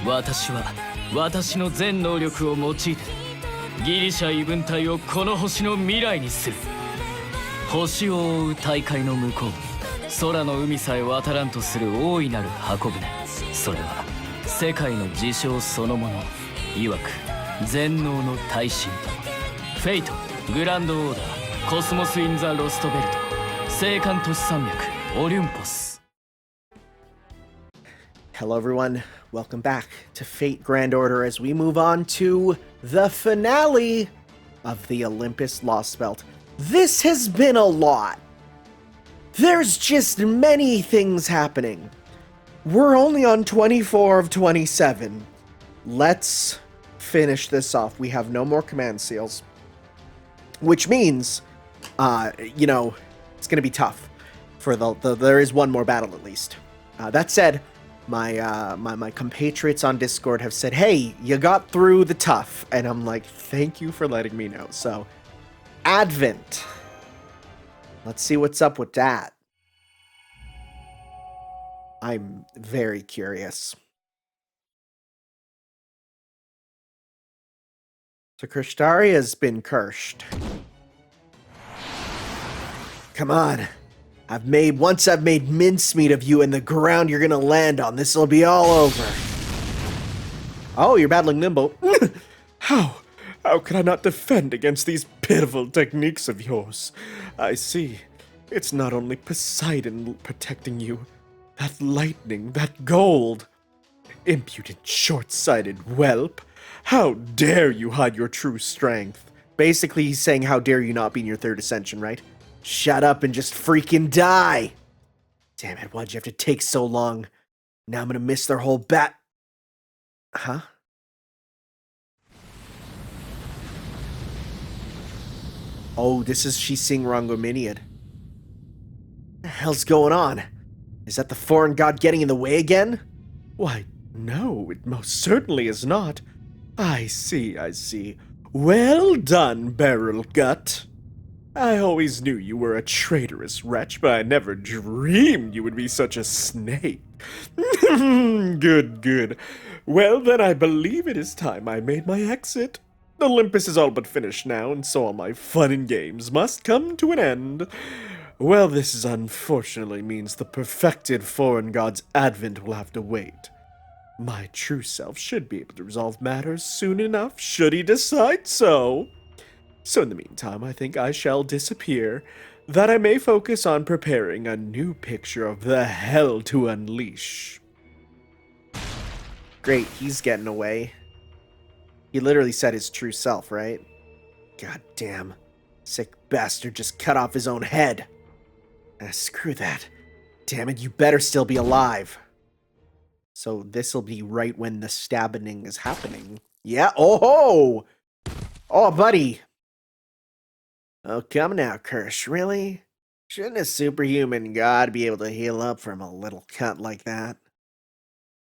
私は私の全能力を用いてギリシャ異分体をこの星の未来にする。星を覆う大海の向こう、空の海さえ渡らんとする大いなる箱舟。それは世界の事象そのもの。曰く全能の大神、フェイト、グランドオーダー、コスモス・イン・ザ・ロストベルト、聖艦都市山脈、オリュンポス。 Hello everyone, welcome back to Fate Grand Order as we move on to the finale of the Olympus Lostbelt. This has been a lot. There's just many things happening. We're only on 24 of 27. Let's finish this off. We have no more command seals, which means, you know, it's going to be tough for there is one more battle at least. That said, my compatriots on Discord have said, hey, you got through the tough, and I'm like, thank you for letting me know. So, Advent. Let's see what's up with that. I'm very curious. So Kristaria's been cursed. Come on. Once I've made mincemeat of you and the ground you're gonna land on, this'll be all over. Oh, you're battling Nimble. How could I not defend against these pitiful techniques of yours? I see. It's not only Poseidon protecting you. That lightning, that gold. Impudent, short-sighted whelp. How dare you hide your true strength? Basically, he's saying, how dare you not be in your third ascension, right? Shut up and just freaking die! Damn it, why'd you have to take so long? Now I'm gonna miss their whole Huh? Oh, she's seeing Rongominiad. What the hell's going on? Is that the foreign god getting in the way again? Why, no, it most certainly is not. I see. Well done, Barrel Gut. I always knew you were a traitorous wretch, but I never dreamed you would be such a snake. Good. Well, then I believe it is time I made my exit. Olympus is all but finished now, and so all my fun and games must come to an end. Well, this unfortunately means the perfected foreign god's advent will have to wait. My true self should be able to resolve matters soon enough, should he decide so. So in the meantime, I think I shall disappear, that I may focus on preparing a new picture of the hell to unleash. Great, he's getting away. He literally said his true self, right? God damn. Sick bastard just cut off his own head. Screw that. Damn it, you better still be alive. So this'll be right when the stabbing is happening. Yeah, oh-ho! Oh, buddy. Oh, come now, Kirsch, really? Shouldn't a superhuman god be able to heal up from a little cut like that?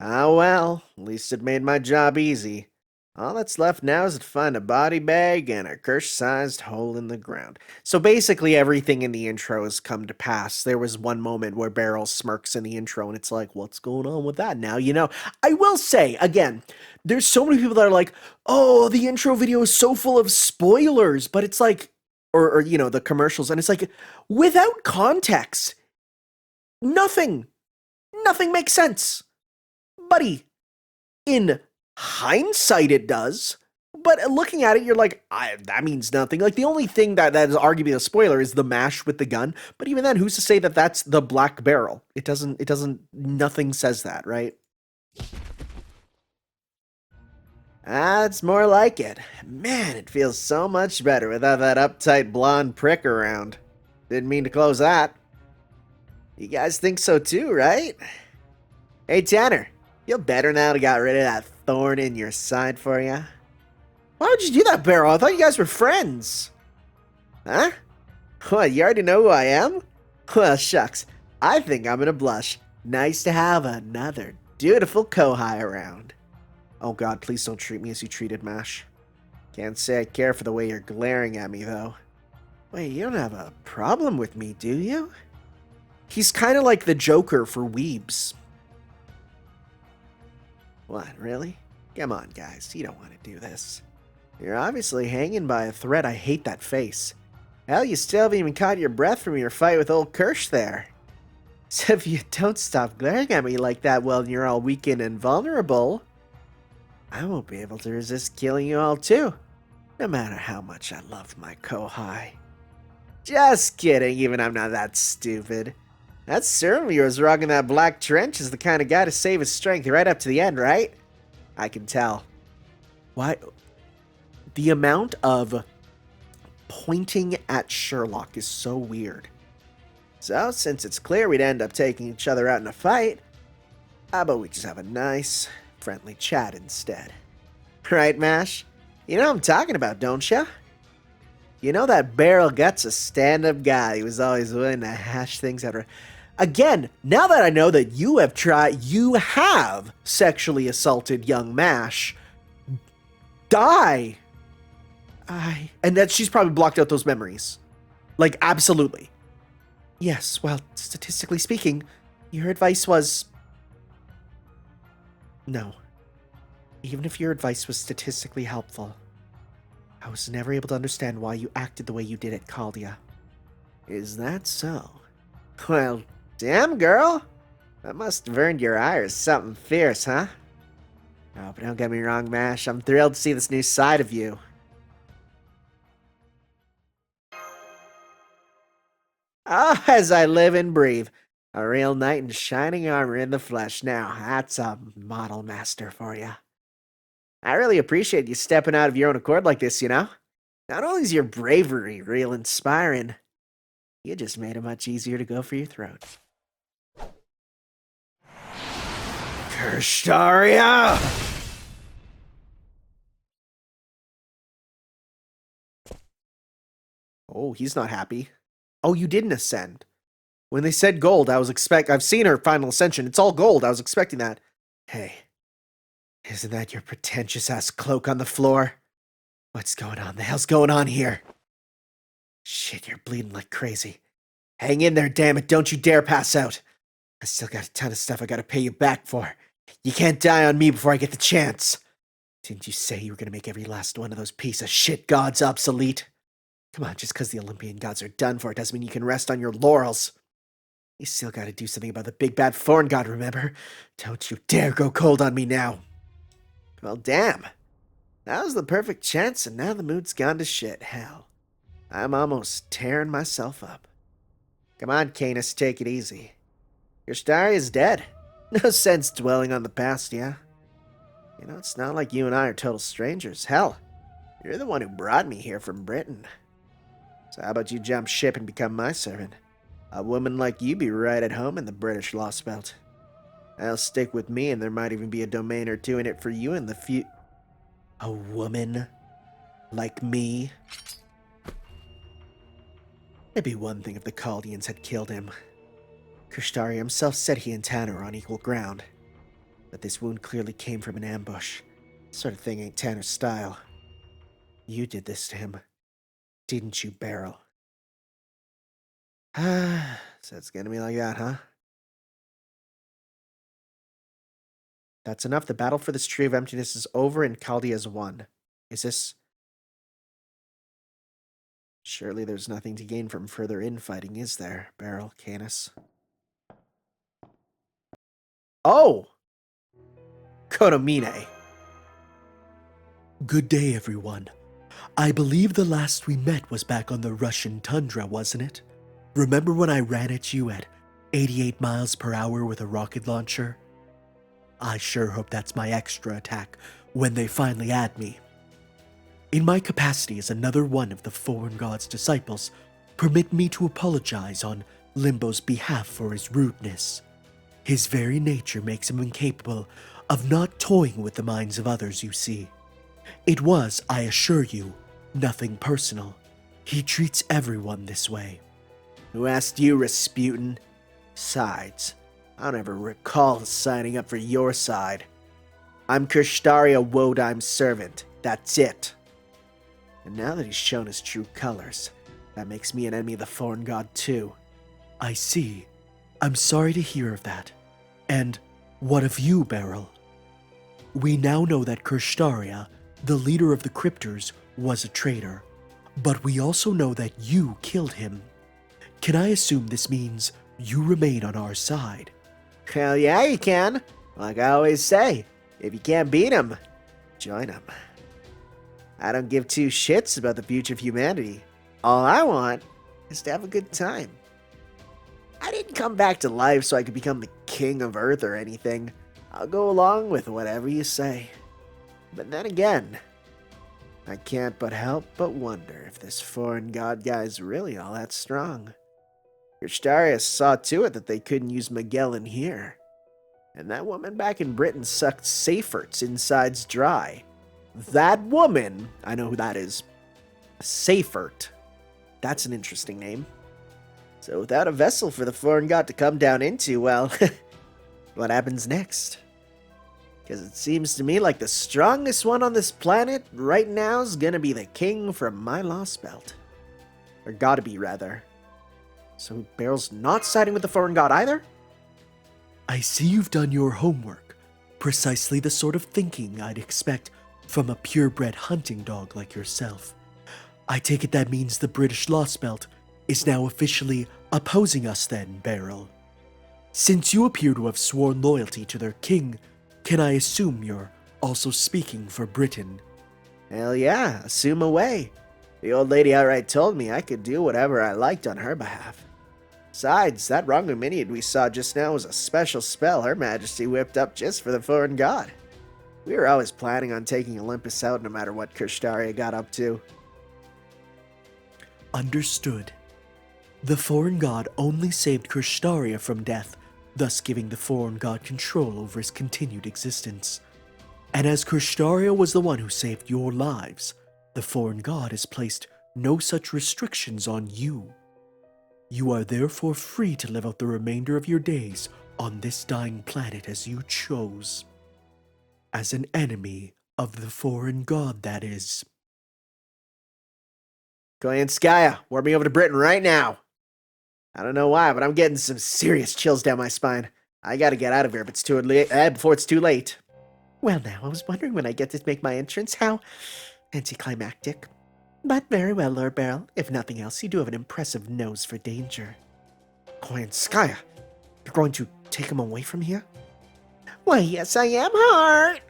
Ah, well, at least it made my job easy. All that's left now is to find a body bag and a Kirsch-sized hole in the ground. So basically everything in the intro has come to pass. There was one moment where Beryl smirks in the intro, and it's like, what's going on with that now? You know, I will say, again, there's so many people that are like, oh, the intro video is so full of spoilers, but it's like, or you know, the commercials, and it's like, without context, nothing makes sense. Buddy, in hindsight it does, but looking at it you're like, that means nothing. Like, the only thing that is arguably a spoiler is the mash with the gun, but even then, who's to say that that's the black barrel? It doesn't, nothing says that, right? That's more like it. Man, it feels so much better without that uptight blonde prick around. Didn't mean to close that. You guys think so too, right? Hey Tanner, feel better now to got rid of that thorn in your side for you? Why would you do that, Beryl? I thought you guys were friends. Huh? What, you already know who I am? Well, shucks. I think I'm gonna blush. Nice to have another dutiful Kohai around. Oh god, please don't treat me as you treated Mash. Can't say I care for the way you're glaring at me, though. Wait, you don't have a problem with me, do you? He's kind of like the Joker for weebs. What, really? Come on, guys, you don't want to do this. You're obviously hanging by a thread. I hate that face. Hell, you still haven't even caught your breath from your fight with old Kirsch there. So if you don't stop glaring at me like that while you're all weak and invulnerable, I won't be able to resist killing you all too, no matter how much I love my Kohai. Just kidding, even I'm not that stupid. That serum of yours rocking that black trench is the kind of guy to save his strength right up to the end, right? I can tell. Why? The amount of pointing at Sherlock is so weird. So, since it's clear we'd end up taking each other out in a fight, how about we just have a nice, friendly chat instead? Right, Mash? You know what I'm talking about, don't ya? You know that Barrel Gut's a stand-up guy who was always willing to hash things out. Again, now that I know that you have sexually assaulted young Mash, die! And that she's probably blocked out those memories. Like, absolutely. Yes, well, statistically speaking, your advice was... No. Even if your advice was statistically helpful, I was never able to understand why you acted the way you did at Caldia. Is that so? Well, damn, girl. That must have earned your ire something fierce, huh? Oh, but don't get me wrong, Mash. I'm thrilled to see this new side of you. Ah, as I live and breathe. A real knight in shining armor in the flesh. Now, that's a model master for you. I really appreciate you stepping out of your own accord like this, you know? Not only is your bravery real inspiring, you just made it much easier to go for your throat. Kirstaria! Oh, he's not happy. Oh, you didn't ascend. When they said gold, I've seen her final ascension. It's all gold. I was expecting that. Hey, isn't that your pretentious-ass cloak on the floor? What's going on? The hell's going on here? Shit, you're bleeding like crazy. Hang in there, damn it. Don't you dare pass out. I still got a ton of stuff I gotta pay you back for. You can't die on me before I get the chance. Didn't you say you were gonna make every last one of those piece of shit gods obsolete? Come on, just because the Olympian gods are done for, it doesn't mean you can rest on your laurels. You still gotta do something about the big bad foreign god, remember? Don't you dare go cold on me now. Well, damn. That was the perfect chance, and now the mood's gone to shit. Hell, I'm almost tearing myself up. Come on, Caenis, take it easy. Your star is dead. No sense dwelling on the past, yeah? You know, it's not like you and I are total strangers. Hell, you're the one who brought me here from Britain. So how about you jump ship and become my servant? A woman like you be right at home in the British Lostbelt. I'll stick with me, and there might even be a domain or two in it for you in the future. A woman like me? It'd be one thing if the Chaldeans had killed him. Kirstaria himself said he and Tanner are on equal ground. But this wound clearly came from an ambush. Sort of thing ain't Tanner's style. You did this to him, didn't you, Beryl? Ah, so it's gonna be like that, huh? That's enough. The battle for this Tree of Emptiness is over and Chaldea's won. Is this... Surely there's nothing to gain from further infighting, is there, Beryl, Caenis? Oh! Konomine. Good day, everyone. I believe the last we met was back on the Russian tundra, wasn't it? Remember when I ran at you at 88 miles per hour with a rocket launcher? I sure hope that's my extra attack when they finally add me. In my capacity as another one of the foreign god's disciples, permit me to apologize on Limbo's behalf for his rudeness. His very nature makes him incapable of not toying with the minds of others, you see. It was, I assure you, nothing personal. He treats everyone this way. Who asked you, Rasputin? Besides, I don't ever recall signing up for your side. I'm Kirstaria Wodeim's servant. That's it. And now that he's shown his true colors, that makes me an enemy of the foreign god too. I see. I'm sorry to hear of that. And what of you, Beryl? We now know that Kirstaria, the leader of the Cryptors, was a traitor, but we also know that you killed him. Can I assume this means you remain on our side? Hell yeah, you can. Like I always say, if you can't beat him, join him. I don't give two shits about the future of humanity. All I want is to have a good time. I didn't come back to life so I could become the king of Earth or anything. I'll go along with whatever you say. But then again, I can't but help but wonder if this foreign god guy's really all that strong. Kirstaria saw to it that they couldn't use Markell in here. And that woman back in Britain sucked Seyfert's insides dry. That woman, I know who that is. Seyfert. That's an interesting name. So without a vessel for the foreign god to come down into, well, what happens next? Because it seems to me like the strongest one on this planet right now is gonna be the king from my Lostbelt. Or gotta be, rather. So Barrel's not siding with the foreign god either? I see you've done your homework. Precisely the sort of thinking I'd expect from a purebred hunting dog like yourself. I take it that means the British Lostbelt is now officially opposing us then, Beryl. Since you appear to have sworn loyalty to their king, can I assume you're also speaking for Britain? Hell yeah, assume away. The old lady outright told me I could do whatever I liked on her behalf. Besides, that Rongominiad we saw just now was a special spell Her Majesty whipped up just for the foreign god. We were always planning on taking Olympus out no matter what Kirstaria got up to. Understood. The foreign god only saved Kirstaria from death, thus giving the foreign god control over his continued existence. And as Kirstaria was the one who saved your lives, the foreign god has placed no such restrictions on you. You are therefore free to live out the remainder of your days on this dying planet as you chose. As an enemy of the foreign god, that is. Koyanskaya, warp me over to Britain right now. I don't know why, but I'm getting some serious chills down my spine. I gotta get out of here if it's too late, before it's too late. Well now, I was wondering when I get to make my entrance. How anticlimactic. But very well, Lord Beryl. If nothing else, you do have an impressive nose for danger. Koyanskaya, you're going to take him away from here? Why, yes, I am, Heart.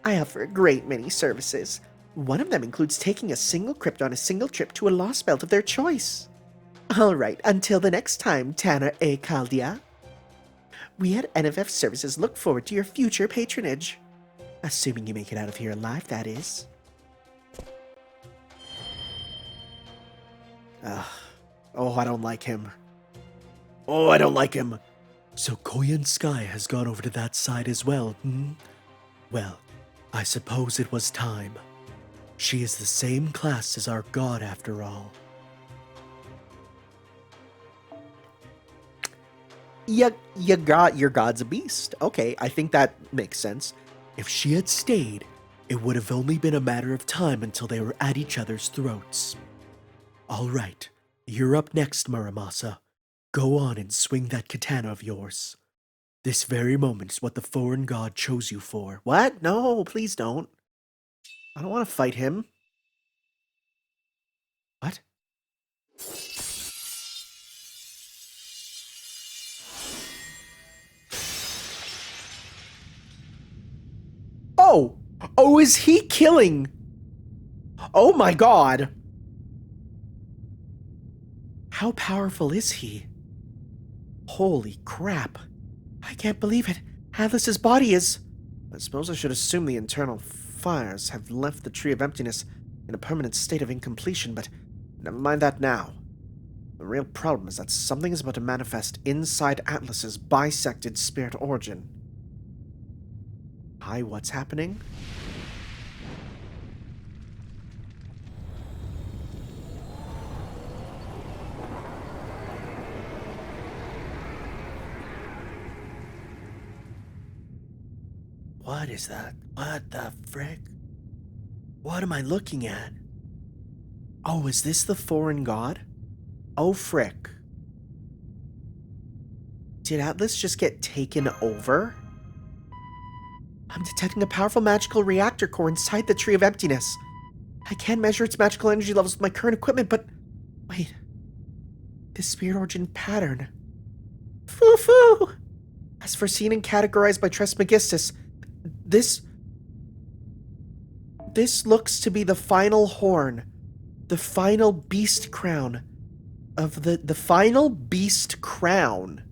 I offer a great many services. One of them includes taking a single crypt on a single trip to a Lostbelt of their choice. All right, until the next time, Tanner A. Caldia. We at NFF Services look forward to your future patronage. Assuming you make it out of here alive, that is. Oh, I don't like him. Oh, I don't like him. So Koyanskaya has gone over to that side as well, Well, I suppose it was time. She is the same class as our god after all. Your god's a beast. Okay, I think that makes sense. If she had stayed, it would have only been a matter of time until they were at each other's throats. All right, you're up next, Muramasa. Go on and swing that katana of yours. This very moment's what the foreign god chose you for. What? No, please don't. I don't want to fight him. What? Oh! Oh, is he killing? Oh my god! How powerful is he? Holy crap. I can't believe it. Atlas's body is... I suppose I should assume the internal fires have left the Tree of Emptiness in a permanent state of incompletion, but never mind that now. The real problem is that something is about to manifest inside Atlas's bisected spirit origin. Hi, what's happening? What is that? What the frick? What am I looking at? Oh, is this the foreign god? Oh, frick. Did Atlas just get taken over? I'm detecting a powerful magical reactor core inside the Tree of Emptiness. I can't measure its magical energy levels with my current equipment, but... Wait. This spirit origin pattern. Foo-foo! As foreseen and categorized by Trismegistus, this looks to be the final horn. The final beast crown of the final beast crown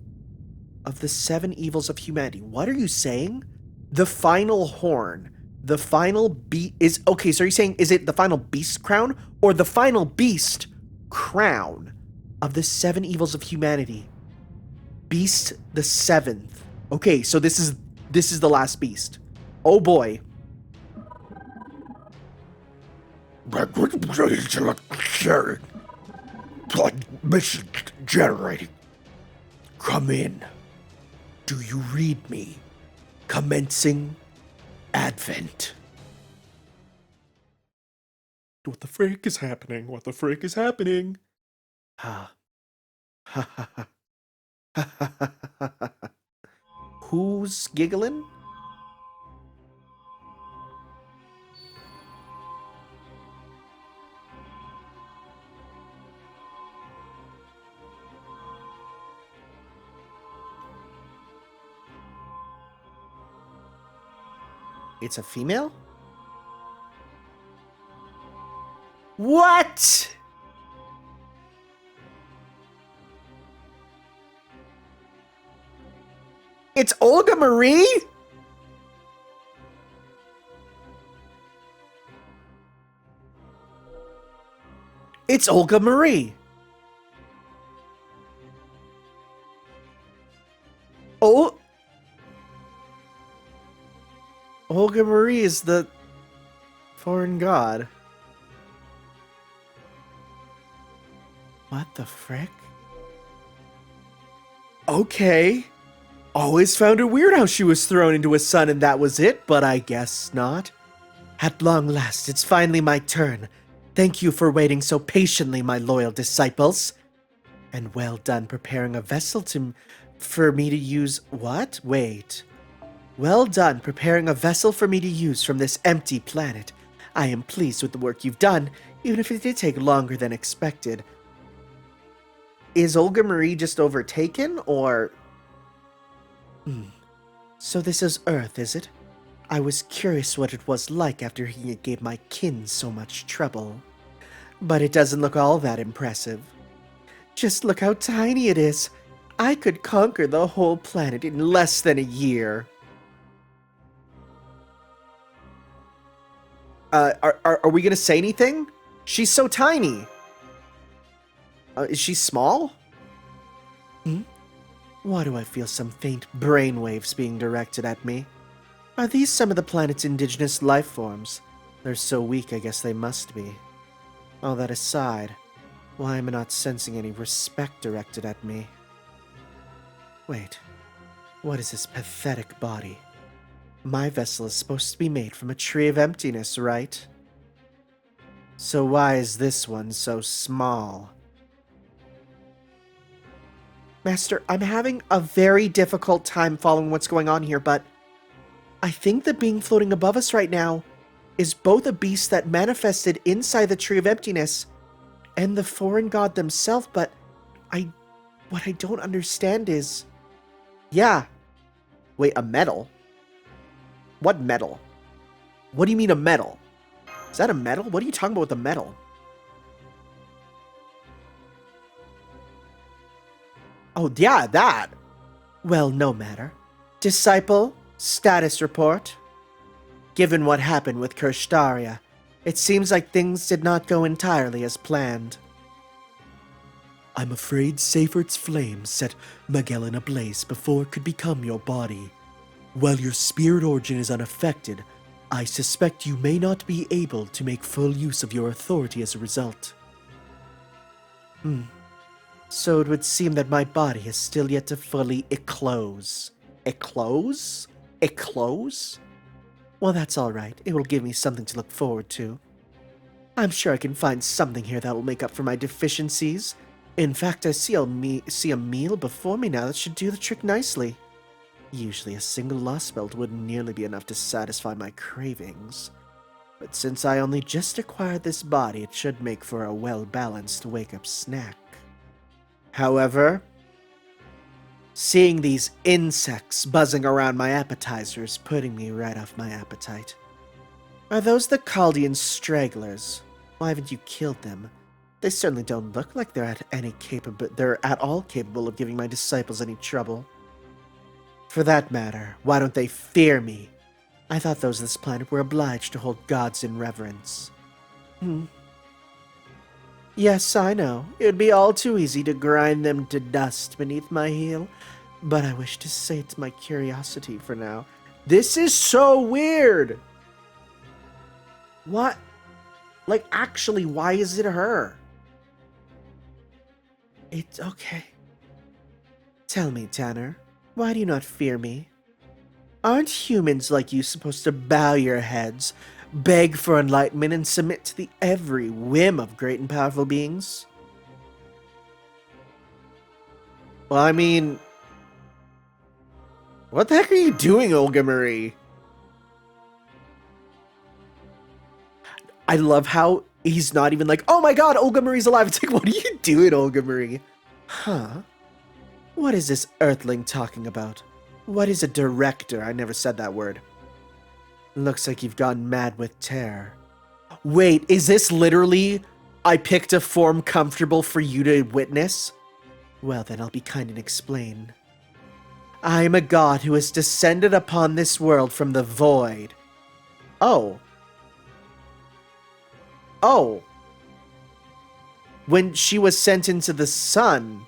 of the 7 evils of humanity. What are you saying? The final horn. The final is okay, so are you saying is it the final beast crown or the final beast crown of the 7 evils of humanity? Beast the 7th. Okay, so this is the last beast. Oh boy. Mission generating. Come in. Do you read me? Commencing Advent. What the frick is happening? What the frick is happening? Ha. Ha ha ha. Ha ha ha ha ha. Who's giggling? It's a female? What? It's Olga Marie? It's Olga Marie. Oh. Olga Marie is the foreign god. What the frick? Okay. Always found it weird how she was thrown into a sun and that was it, but I guess not. At long last, it's finally my turn. Thank you for waiting so patiently, my loyal disciples. And well done preparing a vessel for me to use... What? Wait. Well done preparing a vessel for me to use from this empty planet. I am pleased with the work you've done, even if it did take longer than expected. Is Olga Marie just overtaken, or... So this is Earth, is it? I was curious what it was like after he gave my kin so much trouble. But it doesn't look all that impressive. Just look how tiny it is. I could conquer the whole planet in less than a year. Are we gonna say anything? She's so tiny. Is she small? Why do I feel some faint brainwaves being directed at me? Are these some of the planet's indigenous life forms? They're so weak, I guess they must be. All that aside, why am I not sensing any respect directed at me? Wait, what is this pathetic body? My vessel is supposed to be made from a tree of emptiness, right? So why is this one so small? Master, I'm having a very difficult time following what's going on here, but I think the being floating above us right now is both a beast that manifested inside the Tree of Emptiness and the foreign god themselves, but what I don't understand is... Yeah. Wait, a medal? What medal? What do you mean a medal? Is that a medal? What are you talking about with a medal? Oh, yeah, that. Well, no matter. Disciple, status report. Given what happened with Kirshtaria, it seems like things did not go entirely as planned. I'm afraid Seyfert's flames set Magellan ablaze before it could become your body. While your spirit origin is unaffected, I suspect you may not be able to make full use of your authority as a result. So it would seem that my body has still yet to fully eclose. Eclose? Eclose? Well, that's alright. It will give me something to look forward to. I'm sure I can find something here that will make up for my deficiencies. In fact, I see a meal before me now that should do the trick nicely. Usually a single Lostbelt wouldn't nearly be enough to satisfy my cravings. But since I only just acquired this body, it should make for a well-balanced wake-up snack. However, seeing these insects buzzing around my appetizer is putting me right off my appetite. Are those the Chaldean stragglers? Why haven't you killed them? They certainly don't look like they're at all capable of giving my disciples any trouble. For that matter, why don't they fear me? I thought those of this planet were obliged to hold gods in reverence. Yes, I know. It would be all too easy to grind them to dust beneath my heel, but I wish to sate my curiosity for now. This is so weird! What? Like, actually, why is it her? It's okay. Tell me, Tanner, why do you not fear me? Aren't humans like you supposed to bow your heads, beg for enlightenment, and submit to the every whim of great and powerful beings? Well, I mean, what the heck are you doing, Olga Marie? I love how he's not even like, oh my god, Olga Marie's alive. It's like, what are you doing, Olga Marie? Huh? What is this earthling talking about? What is a director? I never said that word. Looks like you've gone mad with terror. Wait, is this literally, I picked a form comfortable for you to witness? Well, then I'll be kind and explain. I am a god who has descended upon this world from the void. Oh. Oh. When she was sent into the sun,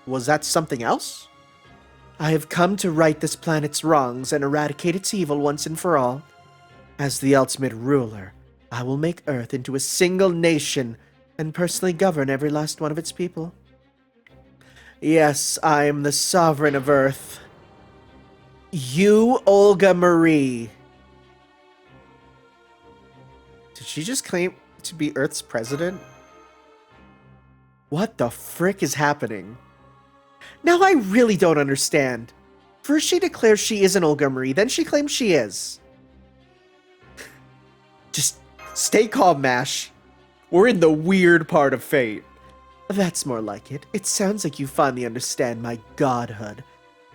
was that something else? I have come to right this planet's wrongs and eradicate its evil once and for all. As the ultimate ruler, I will make Earth into a single nation and personally govern every last one of its people. Yes, I am the sovereign of Earth. You, Olga Marie. Did she just claim to be Earth's president? What the frick is happening? Now I really don't understand. First she declares she isn't Olga Marie, then she claims she is. Just stay calm, Mash. We're in the weird part of fate. That's more like it. It sounds like you finally understand my godhood.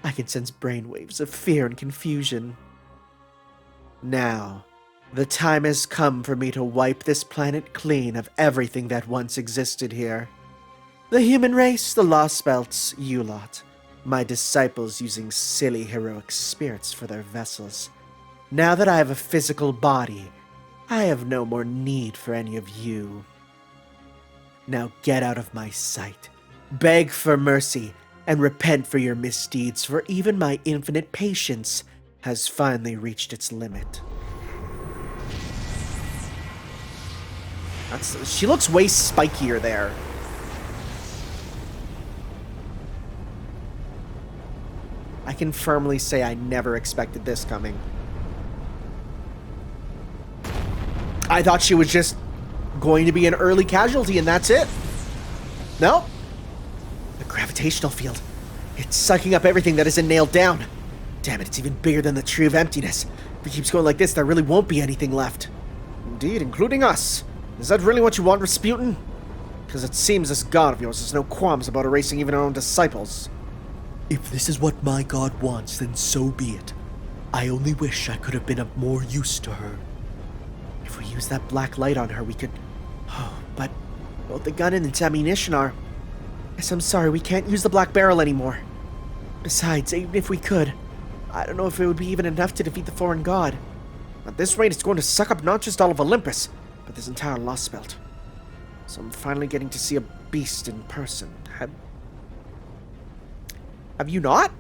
I can sense brainwaves of fear and confusion. Now, the time has come for me to wipe this planet clean of everything that once existed here. The human race, the Lostbelts, you lot. My disciples using silly heroic spirits for their vessels. Now that I have a physical body, I have no more need for any of you. Now get out of my sight. Beg for mercy, and repent for your misdeeds, for even my infinite patience has finally reached its limit. She looks way spikier there. I can firmly say I never expected this coming. I thought she was just going to be an early casualty and that's it. Nope. The gravitational field. It's sucking up everything that isn't nailed down. Damn it, it's even bigger than the tree of emptiness. If it keeps going like this, there really won't be anything left. Indeed, including us. Is that really what you want, Rasputin? Because it seems this god of yours has no qualms about erasing even our own disciples. If this is what my god wants, then so be it. I only wish I could have been of more use to her. If we use that black light on her, we could... Oh, but both the gun and its ammunition are... Yes, I'm sorry, we can't use the black barrel anymore. Besides, even if we could, I don't know if it would be even enough to defeat the foreign god. At this rate, it's going to suck up not just all of Olympus, but this entire Lostbelt. So I'm finally getting to see a beast in person. Have you not?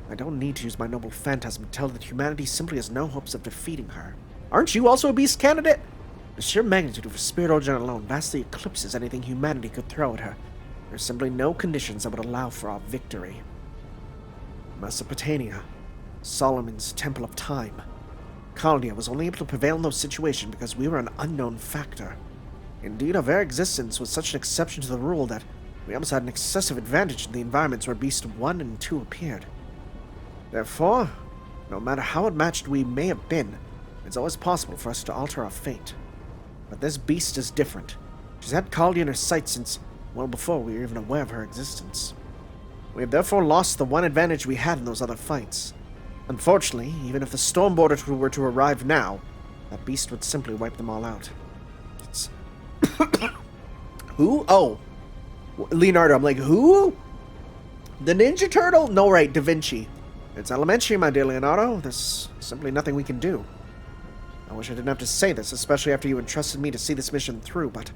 I don't need to use my noble phantasm to tell that humanity simply has no hopes of defeating her. Aren't you also a beast candidate? The sheer magnitude of her spirit origin alone vastly eclipses anything humanity could throw at her. There are simply no conditions that would allow for our victory. Mesopotamia, Solomon's Temple of Time. Chaldea was only able to prevail in those situations because we were an unknown factor. Indeed, our very existence was such an exception to the rule that we almost had an excessive advantage in the environments where Beast 1 and 2 appeared. Therefore, no matter how outmatched we may have been, it's always possible for us to alter our fate. But this beast is different. She's had Kali in her sights since well before we were even aware of her existence. We have therefore lost the one advantage we had in those other fights. Unfortunately, even if the Storm Border were to arrive now, that beast would simply wipe them all out. It's... Who? Oh. Leonardo. I'm like, who? The Ninja Turtle? No, right, Da Vinci. It's elementary, my dear Leonardo. There's simply nothing we can do. I wish I didn't have to say this, especially after you entrusted me to see this mission through, but...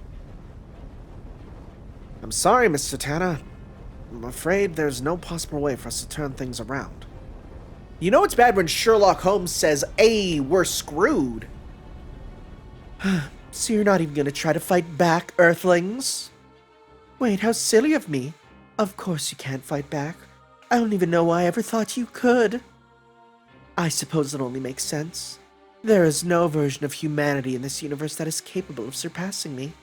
I'm sorry, Mr. Tanner. I'm afraid there's no possible way for us to turn things around. You know it's bad when Sherlock Holmes says, "Hey, we're screwed." So you're not even gonna try to fight back, Earthlings? Wait, how silly of me. Of course you can't fight back. I don't even know why I ever thought you could. I suppose it only makes sense. There is no version of humanity in this universe that is capable of surpassing me.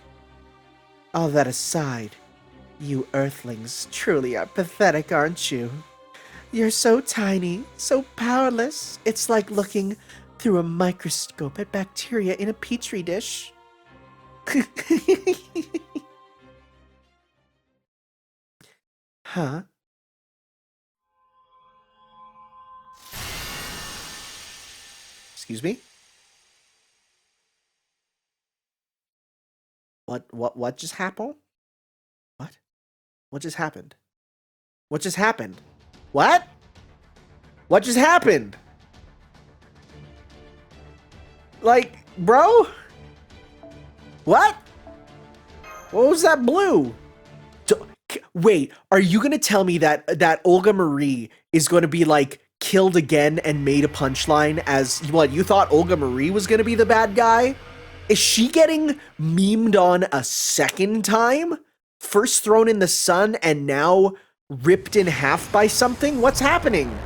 All that aside, you Earthlings truly are pathetic, aren't you? You're so tiny, so powerless. It's like looking through a microscope at bacteria in a petri dish. Huh? Excuse me? What just happened? What? What just happened? What just happened? What? What just happened? Like, bro? What? What was that blue? Wait, are you gonna tell me that Olga Marie is gonna be like killed again and made a punchline as what? You thought Olga Marie was gonna be the bad guy? Is she getting memed on a second time? First thrown in the sun and now ripped in half by something? What's happening?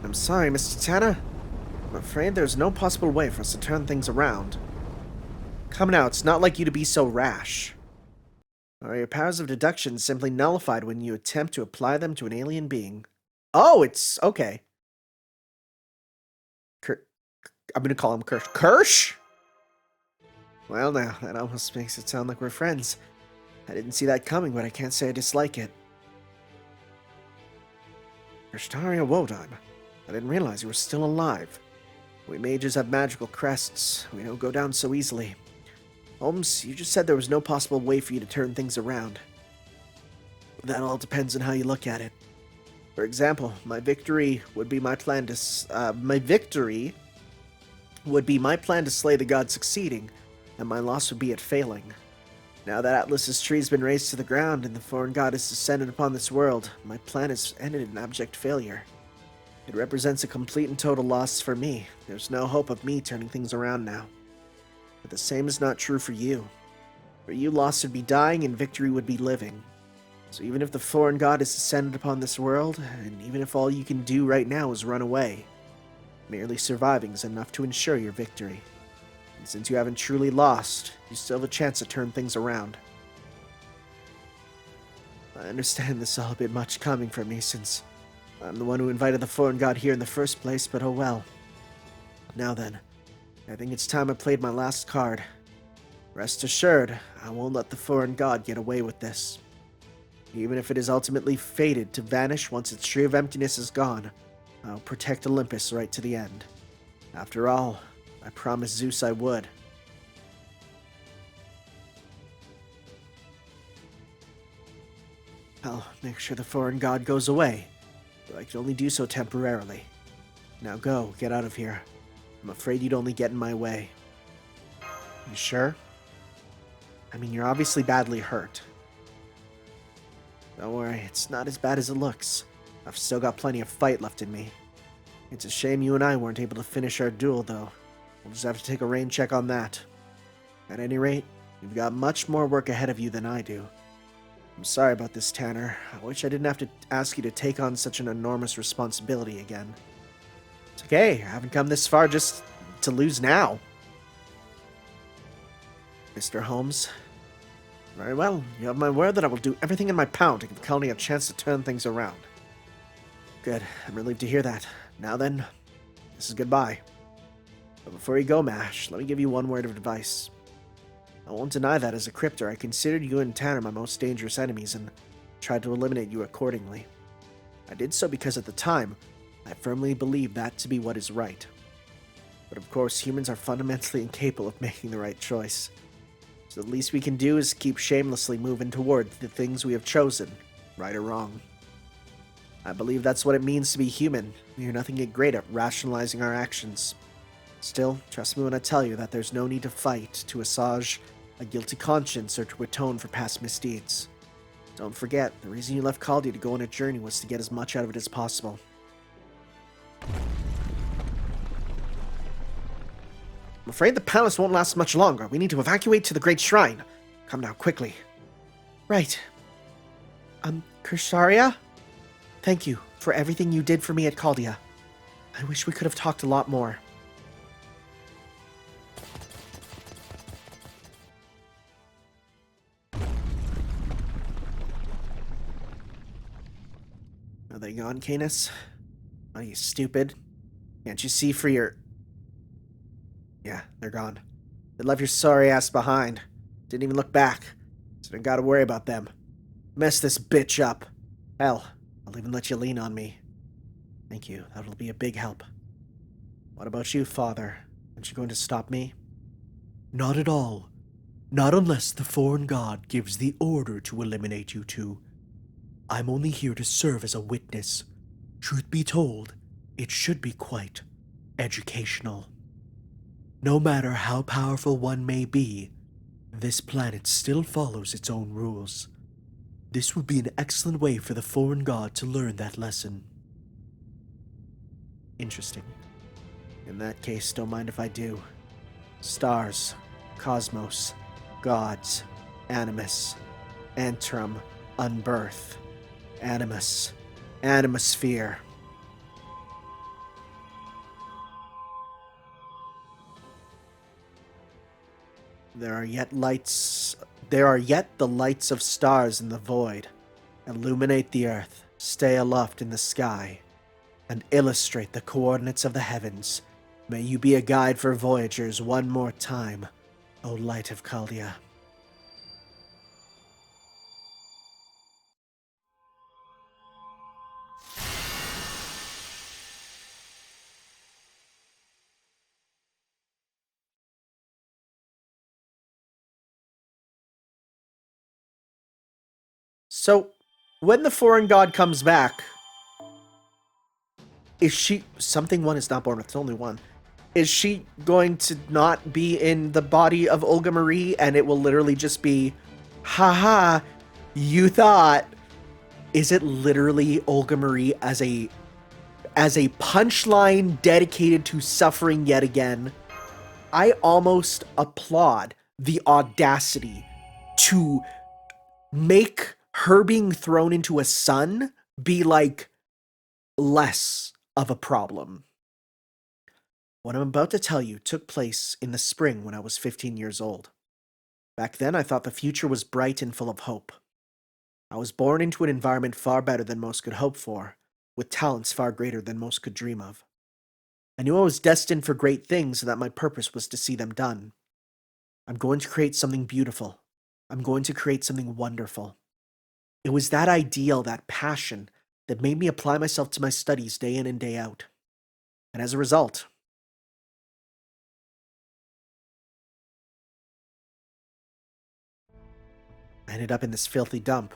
I'm sorry, Mr. Tanner. I'm afraid there's no possible way for us to turn things around. Come now, it's not like you to be so rash. Or your powers of deduction simply nullified when you attempt to apply them to an alien being. Oh, it's okay. I'm gonna call him Kirsch. Kirsch? Well now, that almost makes it sound like we're friends. I didn't see that coming, but I can't say I dislike it. Kirshtaria Wodan. I didn't realize you were still alive. We mages have magical crests. We don't go down so easily. Holmes, you just said there was no possible way for you to turn things around. That all depends on how you look at it. For example, my victory would be my plan to slay the god succeeding, and my loss would be it failing. Now that Atlas's tree's been razed to the ground and the foreign god has descended upon this world, my plan has ended in abject failure. It represents a complete and total loss for me. There's no hope of me turning things around now. But the same is not true for you. For you, loss would be dying and victory would be living. So even if the foreign god has descended upon this world, and even if all you can do right now is run away, merely surviving is enough to ensure your victory. And since you haven't truly lost, you still have a chance to turn things around. I understand this is all a bit much coming from me, since I'm the one who invited the foreign god here in the first place, but oh well. Now then, I think it's time I played my last card. Rest assured, I won't let the foreign god get away with this. Even if it is ultimately fated to vanish once its tree of emptiness is gone, I'll protect Olympus right to the end. After all, I promised Zeus I would. I'll make sure the foreign god goes away, but I can only do so temporarily. Now go, get out of here. I'm afraid you'd only get in my way. You sure? I mean, you're obviously badly hurt. Don't worry, it's not as bad as it looks. I've still got plenty of fight left in me. It's a shame you and I weren't able to finish our duel, though. We'll just have to take a rain check on that. At any rate, you've got much more work ahead of you than I do. I'm sorry about this, Tanner. I wish I didn't have to ask you to take on such an enormous responsibility again. It's okay, I haven't come this far just to lose now. Mr. Holmes, Very well. You have my word that I will do everything in my power to give Khaldi a chance to turn things around. Good. I'm relieved to hear that. Now then, this is goodbye. But before you go, Mash, let me give you one word of advice. I won't deny that as a cryptor, I considered you and Tanner my most dangerous enemies and tried to eliminate you accordingly. I did so because at the time, I firmly believed that to be what is right. But of course, humans are fundamentally incapable of making the right choice. So the least we can do is keep shamelessly moving toward the things we have chosen, right or wrong. I believe that's what it means to be human. We are nothing yet great at rationalizing our actions. Still, trust me when I tell you that there's no need to fight to assuage a guilty conscience or to atone for past misdeeds. Don't forget, the reason you left Khaldi to go on a journey was to get as much out of it as possible. I'm afraid the palace won't last much longer. We need to evacuate to the Great Shrine. Come now, quickly. Right. Kersaria? Thank you for everything you did for me at Khaldia. I wish we could have talked a lot more. Are they gone, Caenis? Are you stupid? Can't you see for your... Yeah, they're gone. They left your sorry ass behind. Didn't even look back. So don't gotta worry about them. Mess this bitch up. Hell, I'll even let you lean on me. Thank you, that'll be a big help. What about you, Father? Aren't you going to stop me? Not at all. Not unless the foreign god gives the order to eliminate you two. I'm only here to serve as a witness. Truth be told, it should be quite educational. No matter how powerful one may be, this planet still follows its own rules. This would be an excellent way for the foreign god to learn that lesson. Interesting. In that case, don't mind if I do. Stars, cosmos, gods, animus, antrum, unbirth, animus, animosphere. There are yet the lights of stars in the void. Illuminate the earth, stay aloft in the sky, and illustrate the coordinates of the heavens. May you be a guide for voyagers one more time, O light of Khaldia. So, when the foreign god comes back, is she... Something one is not born with, it's only one. Is she going to not be in the body of Olga Marie and it will literally just be, haha, you thought... Is it literally Olga Marie as a punchline dedicated to suffering yet again? I almost applaud the audacity to make her being thrown into a sun be like less of a problem. What I'm about to tell you took place in the spring when I was 15 years old. Back then, I thought the future was bright and full of hope. I was born into an environment far better than most could hope for, with talents far greater than most could dream of. I knew I was destined for great things and that my purpose was to see them done. I'm going to create something beautiful. I'm going to create something wonderful. It was that ideal, that passion, that made me apply myself to my studies day in and day out. And as a result, I ended up in this filthy dump.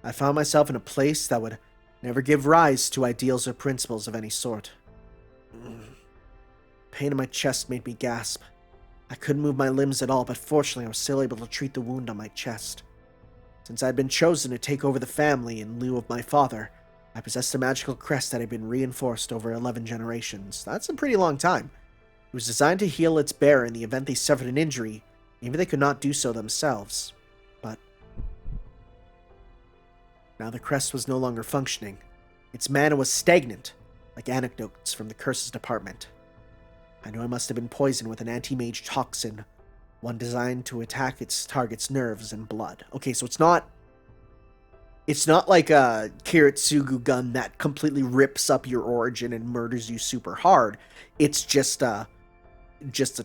I found myself in a place that would never give rise to ideals or principles of any sort. Pain in my chest made me gasp. I couldn't move my limbs at all, but fortunately I was still able to treat the wound on my chest. Since I had been chosen to take over the family in lieu of my father, I possessed a magical crest that had been reinforced over 11 generations. That's a pretty long time. It was designed to heal its bearer in the event they suffered an injury, even if they could not do so themselves. But now the crest was no longer functioning. Its mana was stagnant, like anecdotes from the curses department. I knew I must have been poisoned with an anti-mage toxin, one designed to attack its target's nerves and blood. Okay, so it's not like a Kiritsugu gun that completely rips up your origin and murders you super hard. It's just a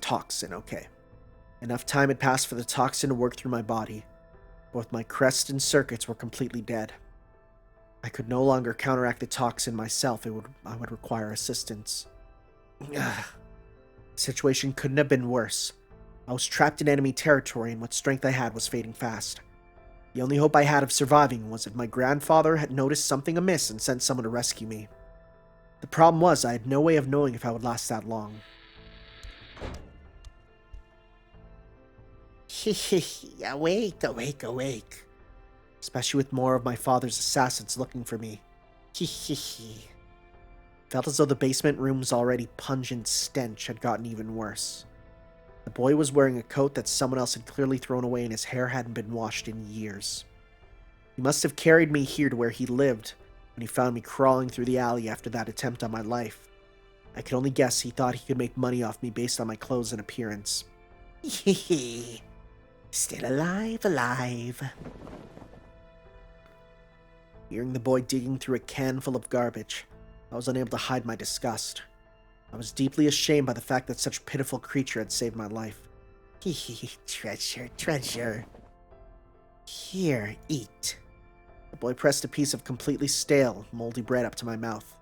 toxin, okay. Enough time had passed for the toxin to work through my body. Both my crest and circuits were completely dead. I could no longer counteract the toxin myself. I would require assistance. The situation couldn't have been worse. I was trapped in enemy territory, and what strength I had was fading fast. The only hope I had of surviving was if my grandfather had noticed something amiss and sent someone to rescue me. The problem was, I had no way of knowing if I would last that long. Awake, awake, awake. Especially with more of my father's assassins looking for me. Felt as though the basement room's already pungent stench had gotten even worse. The boy was wearing a coat that someone else had clearly thrown away, and his hair hadn't been washed in years. He must have carried me here to where he lived when he found me crawling through the alley after that attempt on my life. I could only guess he thought he could make money off me based on my clothes and appearance. Still alive, alive. Hearing the boy digging through a can full of garbage, I was unable to hide my disgust. I was deeply ashamed by the fact that such a pitiful creature had saved my life. Treasure, treasure. Here, eat. The boy pressed a piece of completely stale, moldy bread up to my mouth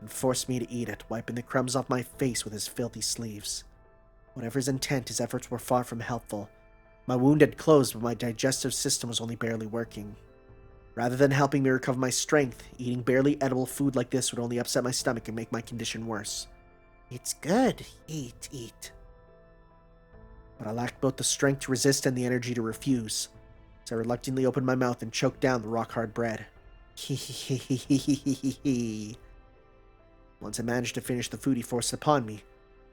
and forced me to eat it, wiping the crumbs off my face with his filthy sleeves. Whatever his intent, his efforts were far from helpful. My wound had closed, but my digestive system was only barely working. Rather than helping me recover my strength, eating barely edible food like this would only upset my stomach and make my condition worse. It's good. Eat, eat. But I lacked both the strength to resist and the energy to refuse, so I reluctantly opened my mouth and choked down the rock-hard bread. Once I managed to finish the food he forced upon me,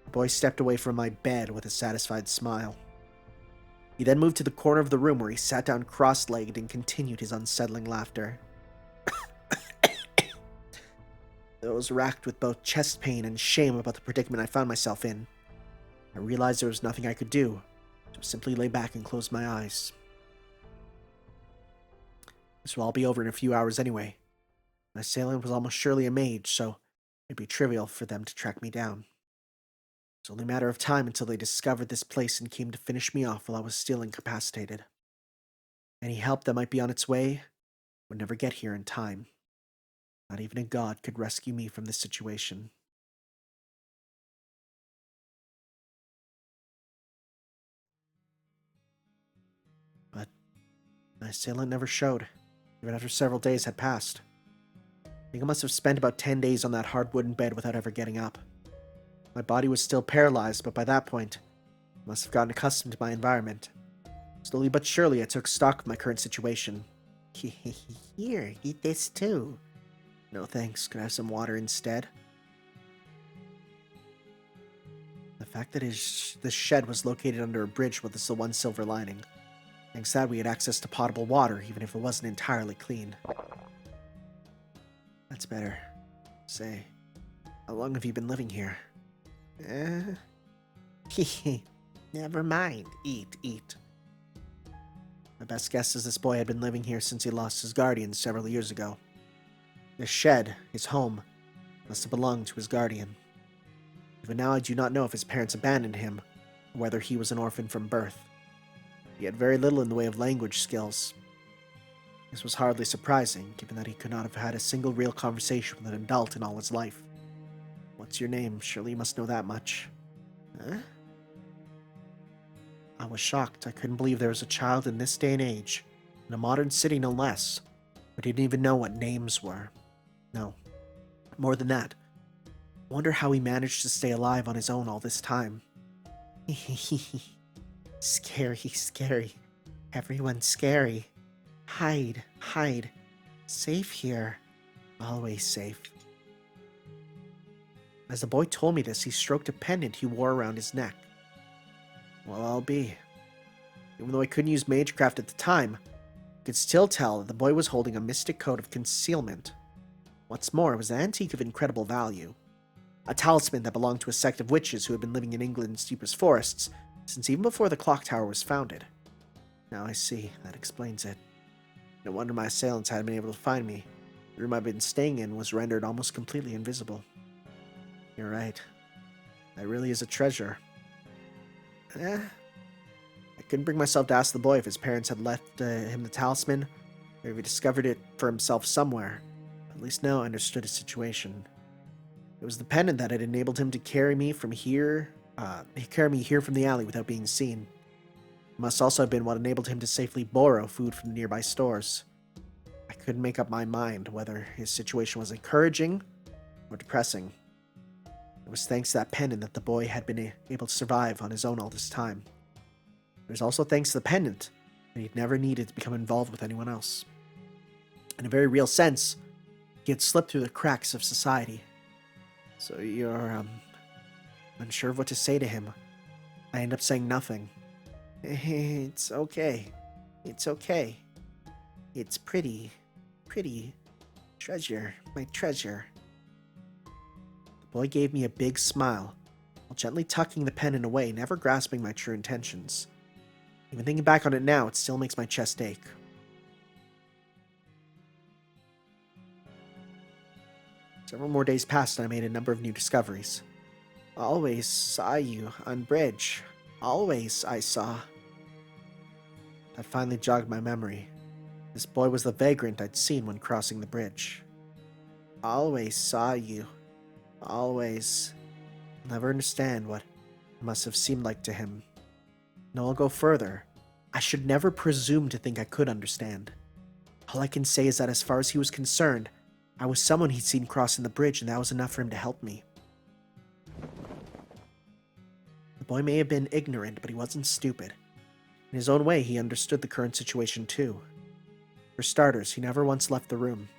the boy stepped away from my bed with a satisfied smile. He then moved to the corner of the room where he sat down cross-legged and continued his unsettling laughter. I was racked with both chest pain and shame about the predicament I found myself in. I realized there was nothing I could do, so simply lay back and close my eyes. This will all be over in a few hours anyway. My assailant was almost surely a mage, so it'd be trivial for them to track me down. It's only a matter of time until they discovered this place and came to finish me off while I was still incapacitated. Any help that might be on its way would never get here in time. Not even a god could rescue me from this situation. But my assailant never showed, even after several days had passed. I think I must have spent about 10 days on that hard wooden bed without ever getting up. My body was still paralyzed, but by that point, I must have gotten accustomed to my environment. Slowly but surely, I took stock of my current situation. Here, eat this too. No thanks, could I have some water instead? The fact that this shed was located under a bridge was the one silver lining. Thanks to that, we had access to potable water, even if it wasn't entirely clean. That's better. Say, how long have you been living here? Never mind. Eat, eat. My best guess is this boy had been living here since he lost his guardian several years ago. This shed, his home, must have belonged to his guardian. Even now I do not know if his parents abandoned him, or whether he was an orphan from birth. He had very little in the way of language skills. This was hardly surprising, given that he could not have had a single real conversation with an adult in all his life. What's your name? Surely you must know that much. Huh? I was shocked. I couldn't believe there was a child in this day and age, in a modern city no less, who didn't even know what names were. No. More than that, I wonder how he managed to stay alive on his own all this time. Scary, scary. Everyone's scary. Hide, hide. Safe here. Always safe. As the boy told me this, he stroked a pendant he wore around his neck. Well, I'll be. Even though I couldn't use magecraft at the time, I could still tell that the boy was holding a mystic code of concealment. What's more, it was an antique of incredible value. A talisman that belonged to a sect of witches who had been living in England's deepest forests since even before the clock tower was founded. Now I see, that explains it. No wonder my assailants hadn't been able to find me. The room I've been staying in was rendered almost completely invisible. You're right. That really is a treasure. I couldn't bring myself to ask the boy if his parents had left him the talisman, or if he discovered it for himself somewhere. At least now I understood his situation. It was the pendant that had enabled him to carry me from here from the alley without being seen. It must also have been what enabled him to safely borrow food from nearby stores. I couldn't make up my mind whether his situation was encouraging or depressing. It was thanks to that pendant that the boy had been able to survive on his own all this time. It was also thanks to the pendant that he'd never needed to become involved with anyone else. In a very real sense, he had slipped through the cracks of society. So you're, unsure of what to say to him. I end up saying nothing. It's okay. It's okay. It's pretty. Treasure. My treasure. The boy gave me a big smile, while gently tucking the pendant away, never grasping my true intentions. Even thinking back on it now, it still makes my chest ache. Several more days passed and I made a number of new discoveries. Always saw you on bridge. Always I saw. That finally jogged my memory. This boy was the vagrant I'd seen when crossing the bridge. Always saw you. Always. I'll never understand what it must have seemed like to him. No, I'll go further. I should never presume to think I could understand. All I can say is that as far as he was concerned, I was someone he'd seen crossing the bridge, and that was enough for him to help me. The boy may have been ignorant, but he wasn't stupid. In his own way, he understood the current situation too. For starters, he never once left the room.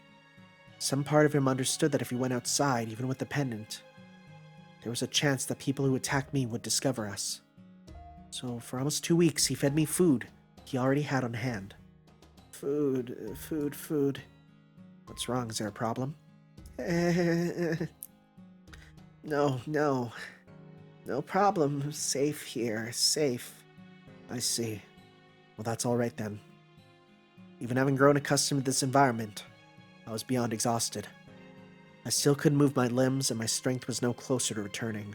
Some part of him understood that if he went outside, even with the pendant, there was a chance that people who attacked me would discover us. So for almost 2 weeks, he fed me food he already had on hand. Food. What's wrong? Is there a problem? No problem. Safe here. Safe. I see. Well, that's all right then. Even having grown accustomed to this environment, I was beyond exhausted. I still couldn't move my limbs, and my strength was no closer to returning.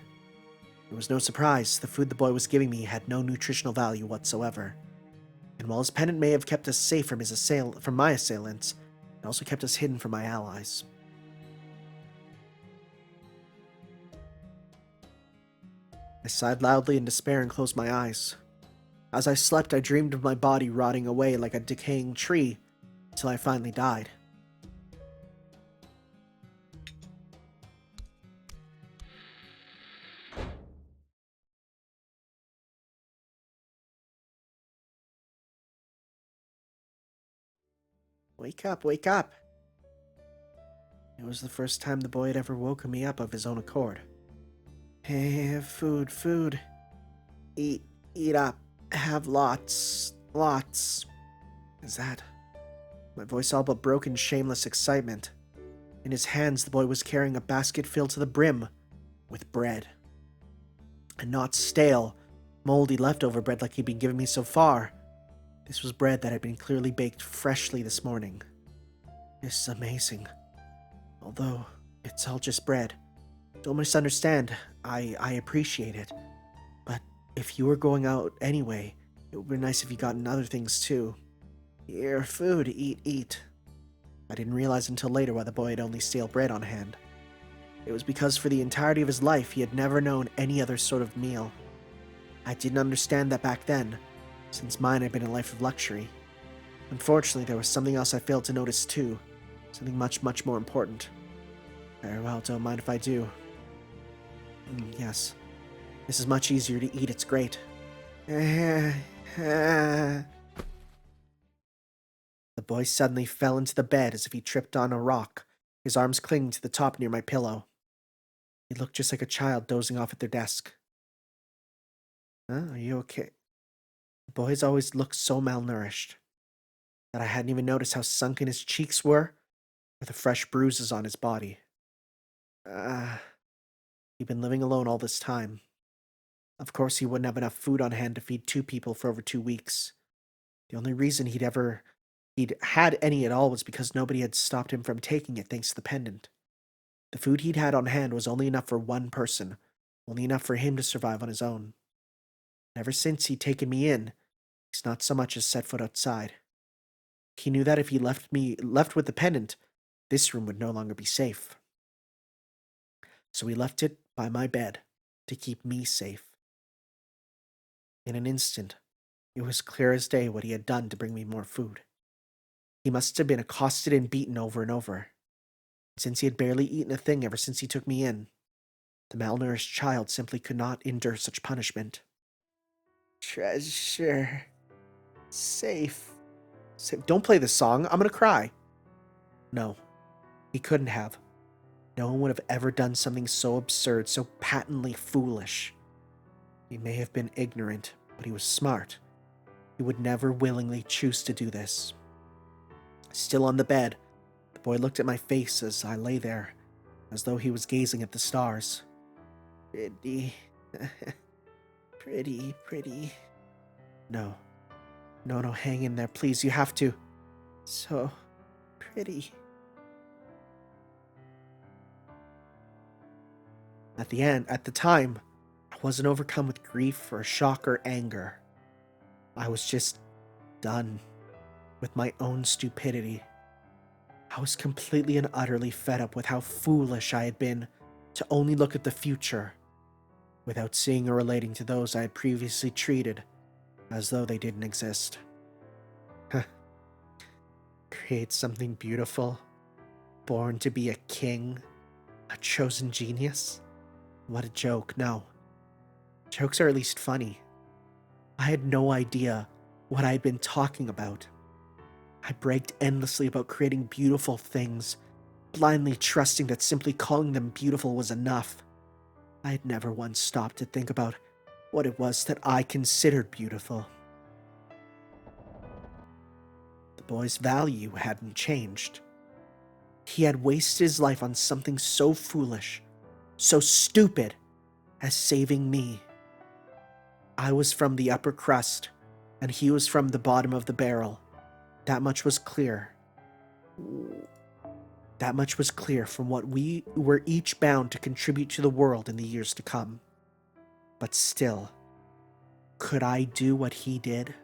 It was no surprise the food the boy was giving me had no nutritional value whatsoever. And while his pendant may have kept us safe from my assailants, it also kept us hidden from my allies. I sighed loudly in despair and closed my eyes. As I slept, I dreamed of my body rotting away like a decaying tree until I finally died. Wake up, wake up! It was the first time the boy had ever woken me up of his own accord. Hey, food. Eat up. Have lots. Is that? My voice all but broke in shameless excitement. In his hands, the boy was carrying a basket filled to the brim with bread. And not stale, moldy leftover bread like he'd been giving me so far. This was bread that had been clearly baked freshly this morning. This is amazing. Although, it's all just bread. Don't misunderstand, I appreciate it. But if you were going out anyway, it would be nice if you gotten other things too. Here, food, eat. I didn't realize until later why the boy had only stale bread on hand. It was because for the entirety of his life he had never known any other sort of meal. I didn't understand that back then, since mine had been a life of luxury. Unfortunately, there was something else I failed to notice too. Something much more important. Very well, don't mind if I do. Yes. This is much easier to eat, it's great. The boy suddenly fell into the bed as if he tripped on a rock, his arms clinging to the top near my pillow. He looked just like a child dozing off at their desk. Are you okay? The boy's always looked so malnourished that I hadn't even noticed how sunken his cheeks were, or the fresh bruises on his body. He'd been living alone all this time. Of course, he wouldn't have enough food on hand to feed 2 people for over 2 weeks. The only reason he'd had any at all was because nobody had stopped him from taking it thanks to the pendant. The food he'd had on hand was only enough for one person, only enough for him to survive on his own. Ever since he'd taken me in, he's not so much as set foot outside. He knew that if he left with the pendant, this room would no longer be safe. So he left it by my bed to keep me safe. In an instant, it was clear as day what he had done to bring me more food. He must have been accosted and beaten over and over. Since he had barely eaten a thing ever since he took me in, the malnourished child simply could not endure such punishment. Treasure. Safe. Don't play this song. I'm gonna cry. No, he couldn't have. No one would have ever done something so absurd, so patently foolish. He may have been ignorant, but he was smart. He would never willingly choose to do this. Still on the bed, the boy looked at my face as I lay there, as though he was gazing at the stars. Pretty. pretty. No, hang in there, please, you have to. So pretty. At the time, I wasn't overcome with grief or shock or anger. I was just done with my own stupidity. I was completely and utterly fed up with how foolish I had been to only look at the future without seeing or relating to those I had previously treated as though they didn't exist. Create something beautiful, born to be a king, a chosen genius? What a joke. No. Jokes are at least funny. I had no idea what I had been talking about. I bragged endlessly about creating beautiful things, blindly trusting that simply calling them beautiful was enough. I had never once stopped to think about what it was that I considered beautiful. The boy's value hadn't changed. He had wasted his life on something so foolish, so stupid, as saving me. I was from the upper crust, and he was from the bottom of the barrel. That much was clear. That much was clear from what we were each bound to contribute to the world in the years to come. But still, could I do what he did?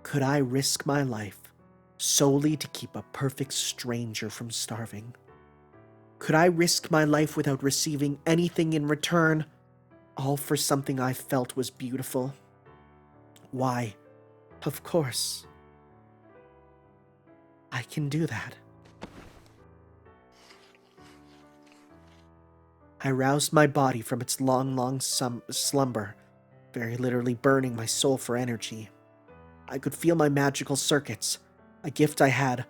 Could I risk my life solely to keep a perfect stranger from starving? Could I risk my life without receiving anything in return, all for something I felt was beautiful? Why, of course. I can do that. I roused my body from its long slumber, very literally burning my soul for energy. I could feel my magical circuits, a gift I had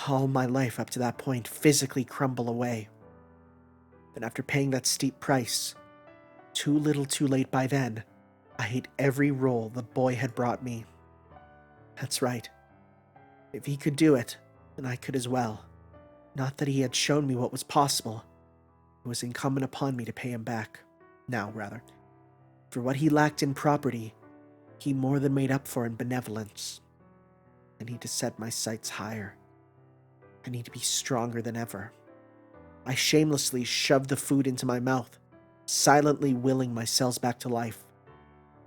all my life up to that point, physically crumble away. Then after paying that steep price, too little too late by then, I ate every roll the boy had brought me. That's right. If he could do it, then I could as well. Not that he had shown me what was possible. It was incumbent upon me to pay him back. Now, rather. For what he lacked in property, he more than made up for in benevolence. I need to set my sights higher. I need to be stronger than ever. I shamelessly shoved the food into my mouth, silently willing my cells back to life.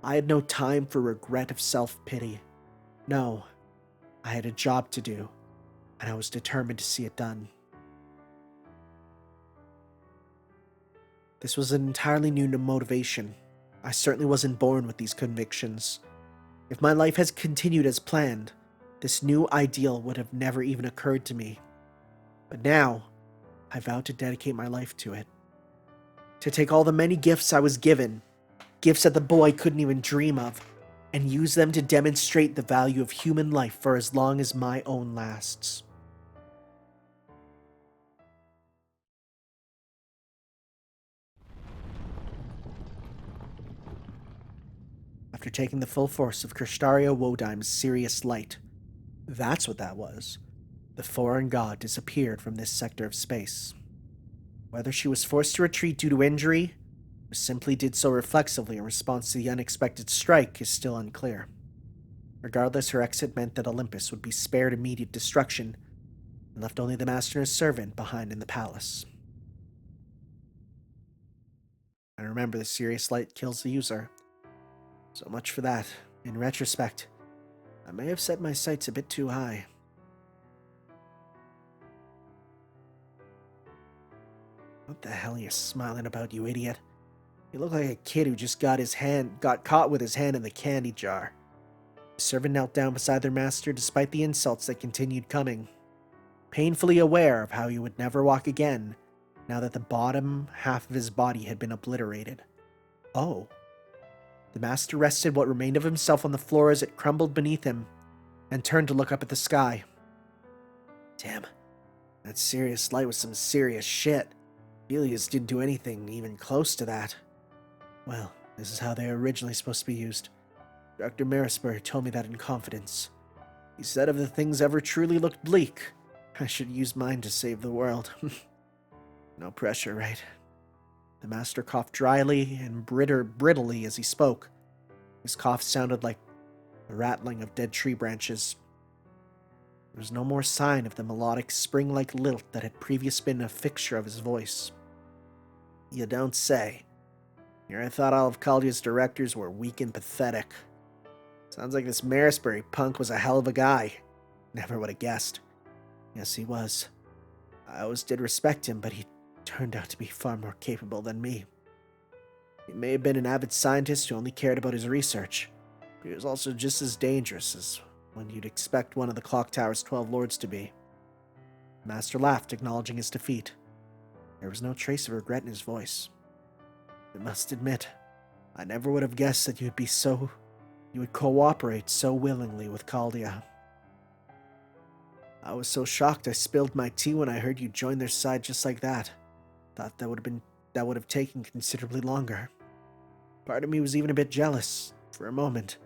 I had no time for regret of self-pity. No, I had a job to do, and I was determined to see it done. This was an entirely new motivation. I certainly wasn't born with these convictions. If my life has continued as planned, this new ideal would have never even occurred to me. But now, I vowed to dedicate my life to it. To take all the many gifts I was given, gifts that the boy couldn't even dream of, and use them to demonstrate the value of human life for as long as my own lasts. After taking the full force of Kristario Wodyme's serious light, that's what that was. The foreign god disappeared from this sector of space. Whether she was forced to retreat due to injury, or or simply did so reflexively in response to the unexpected strike is still unclear. Regardless, her exit meant that Olympus would be spared immediate destruction and left only the master and his servant behind in the palace. And remember, the serious light kills the user. So much for that. In retrospect, I may have set my sights a bit too high. What the hell are you smiling about, you idiot? You look like a kid who just got caught with his hand in the candy jar. The servant knelt down beside their master despite the insults that continued coming, painfully aware of how he would never walk again now that the bottom half of his body had been obliterated. Oh. The master rested what remained of himself on the floor as it crumbled beneath him, and turned to look up at the sky. Damn, that serious light was some serious shit. Helios didn't do anything even close to that. Well, this is how they were originally supposed to be used. Dr. Marisburg told me that in confidence. He said if the things ever truly looked bleak, I should use mine to save the world. No pressure, right? The master coughed dryly and brittly as he spoke. His cough sounded like the rattling of dead tree branches. There was no more sign of the melodic spring-like lilt that had previously been a fixture of his voice. You don't say. Here I thought all of Caldia's directors were weak and pathetic. Sounds like this Marisbury punk was a hell of a guy. Never would have guessed. Yes, he was. I always did respect him, but he turned out to be far more capable than me. He may have been an avid scientist who only cared about his research, but he was also just as dangerous as when you'd expect one of the Clock Tower's 12 lords to be. The master laughed, acknowledging his defeat. There was no trace of regret in his voice. I must admit, I never would have guessed that you would cooperate so willingly with Caldia. I was so shocked I spilled my tea when I heard you join their side just like that. Thought that would have taken considerably longer. Part of me was even a bit jealous. For a moment,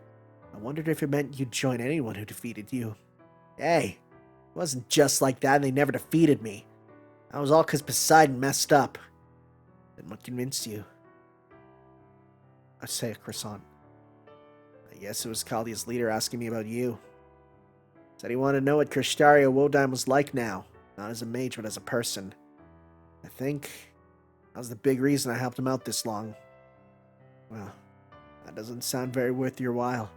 I wondered if it meant you'd join anyone who defeated you. Hey, it wasn't just like that and they never defeated me. That was all because Poseidon messed up. Then what convinced you? I say a croissant. I guess it was Caldia's leader asking me about you. Said he wanted to know what Kristaria Wodan was like now, not as a mage but as a person. I think that was the big reason I helped him out this long. Well, that doesn't sound very worth your while.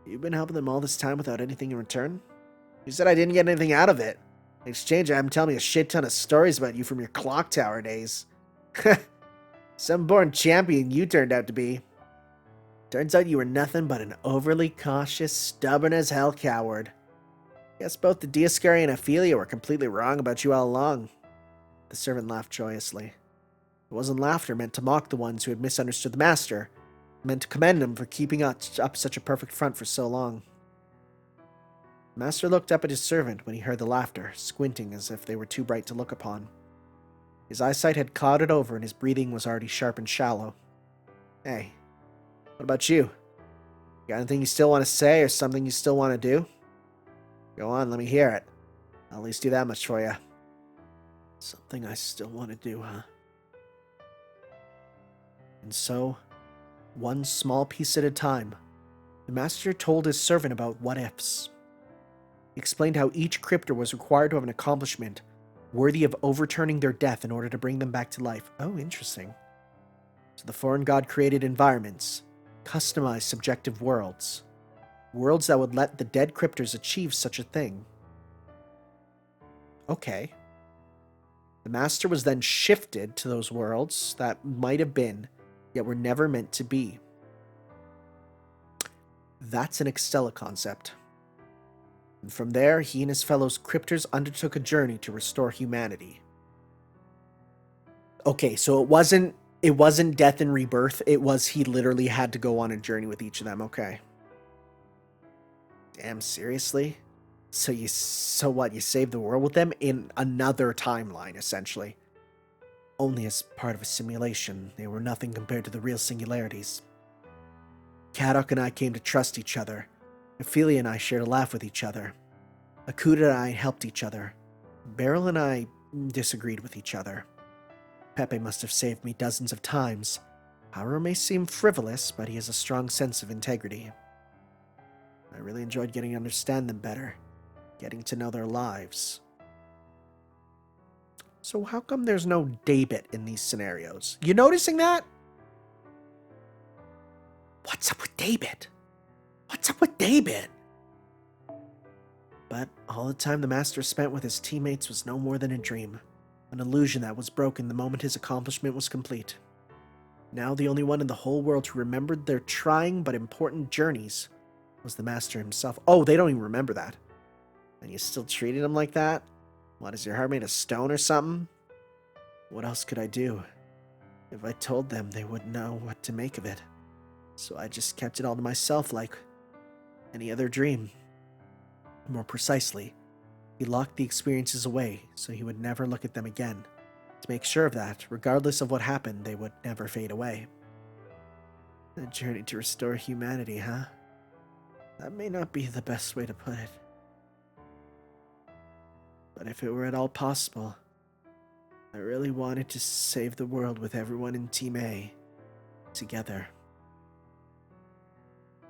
You've been helping them all this time without anything in return? You said I didn't get anything out of it. In exchange, I have him tell me a shit ton of stories about you from your clock tower days. Some born champion you turned out to be. Turns out you were nothing but an overly cautious, stubborn as hell coward. Guess both the Dioscuri and Ophelia were completely wrong about you all along. The servant laughed joyously. It wasn't laughter meant to mock the ones who had misunderstood the master. It meant to commend him for keeping up such a perfect front for so long. The master looked up at his servant when he heard the laughter, squinting as if they were too bright to look upon. His eyesight had clouded over and his breathing was already sharp and shallow. Hey, what about you? Got anything you still want to say or something you still want to do? Go on, let me hear it. I'll at least do that much for you. Something I still want to do, huh? And so, one small piece at a time, the master told his servant about what-ifs. He explained how each cryptor was required to have an accomplishment worthy of overturning their death in order to bring them back to life. Oh, interesting. So the foreign god created environments, customized subjective worlds. Worlds that would let the dead cryptors achieve such a thing. Okay. The master was then shifted to those worlds that might have been, yet were never meant to be. That's an Extella concept. And from there, he and his fellow cryptors undertook a journey to restore humanity. Okay, so it wasn't death and rebirth, it was he literally had to go on a journey with each of them, okay. Damn, seriously? So what, you saved the world with them in another timeline, essentially. Only as part of a simulation, they were nothing compared to the real singularities. Kadok and I came to trust each other. Ophelia and I shared a laugh with each other. Akuda and I helped each other. Beryl and I disagreed with each other. Pepe must have saved me dozens of times, Haru may seem frivolous, but he has a strong sense of integrity. I really enjoyed getting to understand them better, getting to know their lives. So how come there's no David in these scenarios? You noticing that? What's up with David? What's up with David? But all the time the Master spent with his teammates was no more than a dream, an illusion that was broken the moment his accomplishment was complete. Now the only one in the whole world who remembered their trying but important journeys was the Master himself. Oh, they don't even remember that. And you still treated him like that? What, is your heart made of stone or something? What else could I do? If I told them, they wouldn't know what to make of it. So I just kept it all to myself like any other dream. More precisely, he locked the experiences away so he would never look at them again. To make sure of that, regardless of what happened, they would never fade away. A journey to restore humanity, huh? That may not be the best way to put it. But if it were at all possible, I really wanted to save the world with everyone in Team A together.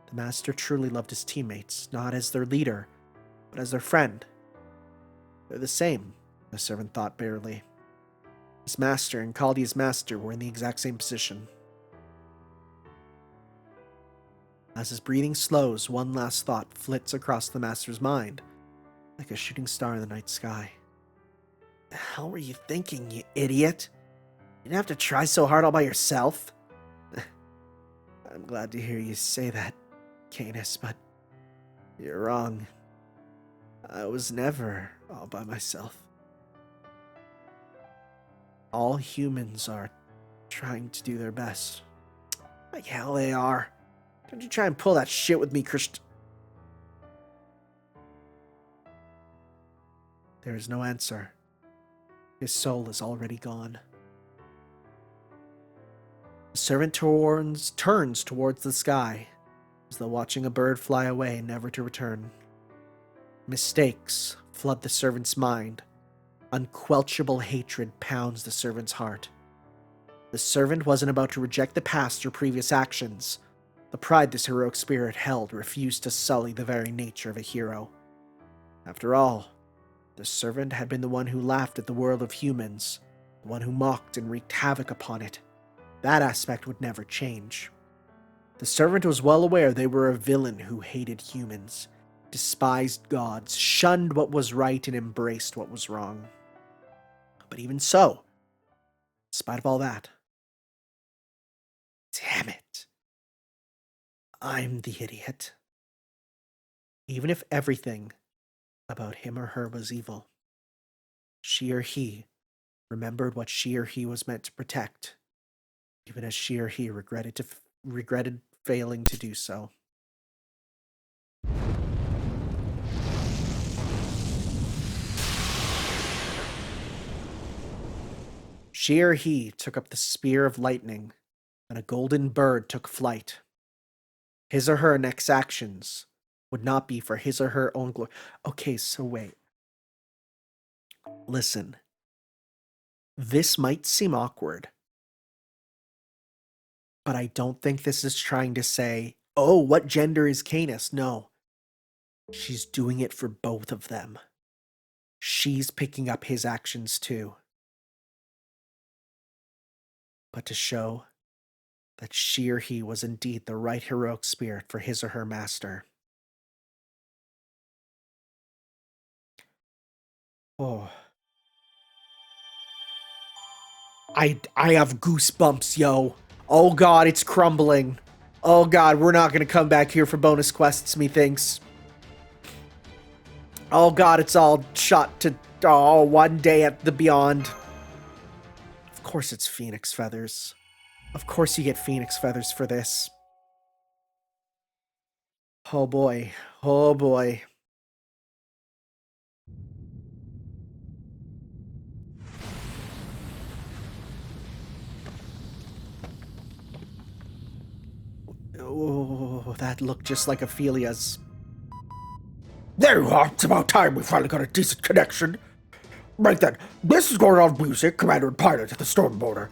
The Master truly loved his teammates, not as their leader, but as their friend. They're the same, the servant thought bitterly. His master and Kaldi's master were in the exact same position. As his breathing slows, one last thought flits across the Master's mind, like a shooting star in the night sky. The hell were you thinking, you idiot? You didn't have to try so hard all by yourself. I'm glad to hear you say that, Caenis, but you're wrong. I was never all by myself. All humans are trying to do their best. Like hell they are. Don't you try and pull that shit with me, Kristian. There is no answer. His soul is already gone. The servant turns towards the sky, as though watching a bird fly away, never to return. Mistakes flood the servant's mind. Unquenchable hatred pounds the servant's heart. The servant wasn't about to reject the past or previous actions. The pride this heroic spirit held refused to sully the very nature of a hero. After all, the servant had been the one who laughed at the world of humans, the one who mocked and wreaked havoc upon it. That aspect would never change. The servant was well aware they were a villain who hated humans, despised gods, shunned what was right, and embraced what was wrong. But even so, in spite of all that, damn it, I'm the idiot. Even if everything about him or her was evil, she or he remembered what she or he was meant to protect, even as she or he regretted failing to do so. She or he took up the spear of lightning, and a golden bird took flight. His or her next actions would not be for his or her own glory. Okay, so wait. Listen. This might seem awkward, but I don't think this is trying to say, oh, what gender is Caenis? No. She's doing it for both of them. She's picking up his actions too. But to show that she or he was indeed the right heroic spirit for his or her master. Oh. I have goosebumps, yo. Oh god, it's crumbling. Oh god, we're not gonna come back here for bonus quests, methinks. Oh god, it's all shot to one day at the beyond. Of course it's phoenix feathers. Of course you get phoenix feathers for this. Oh boy. Oh boy. Oh, that looked just like Ophelia's. There you are. It's about time we finally got a decent connection. Right then, this is Gordon Music, commander and pilot at the Storm Border.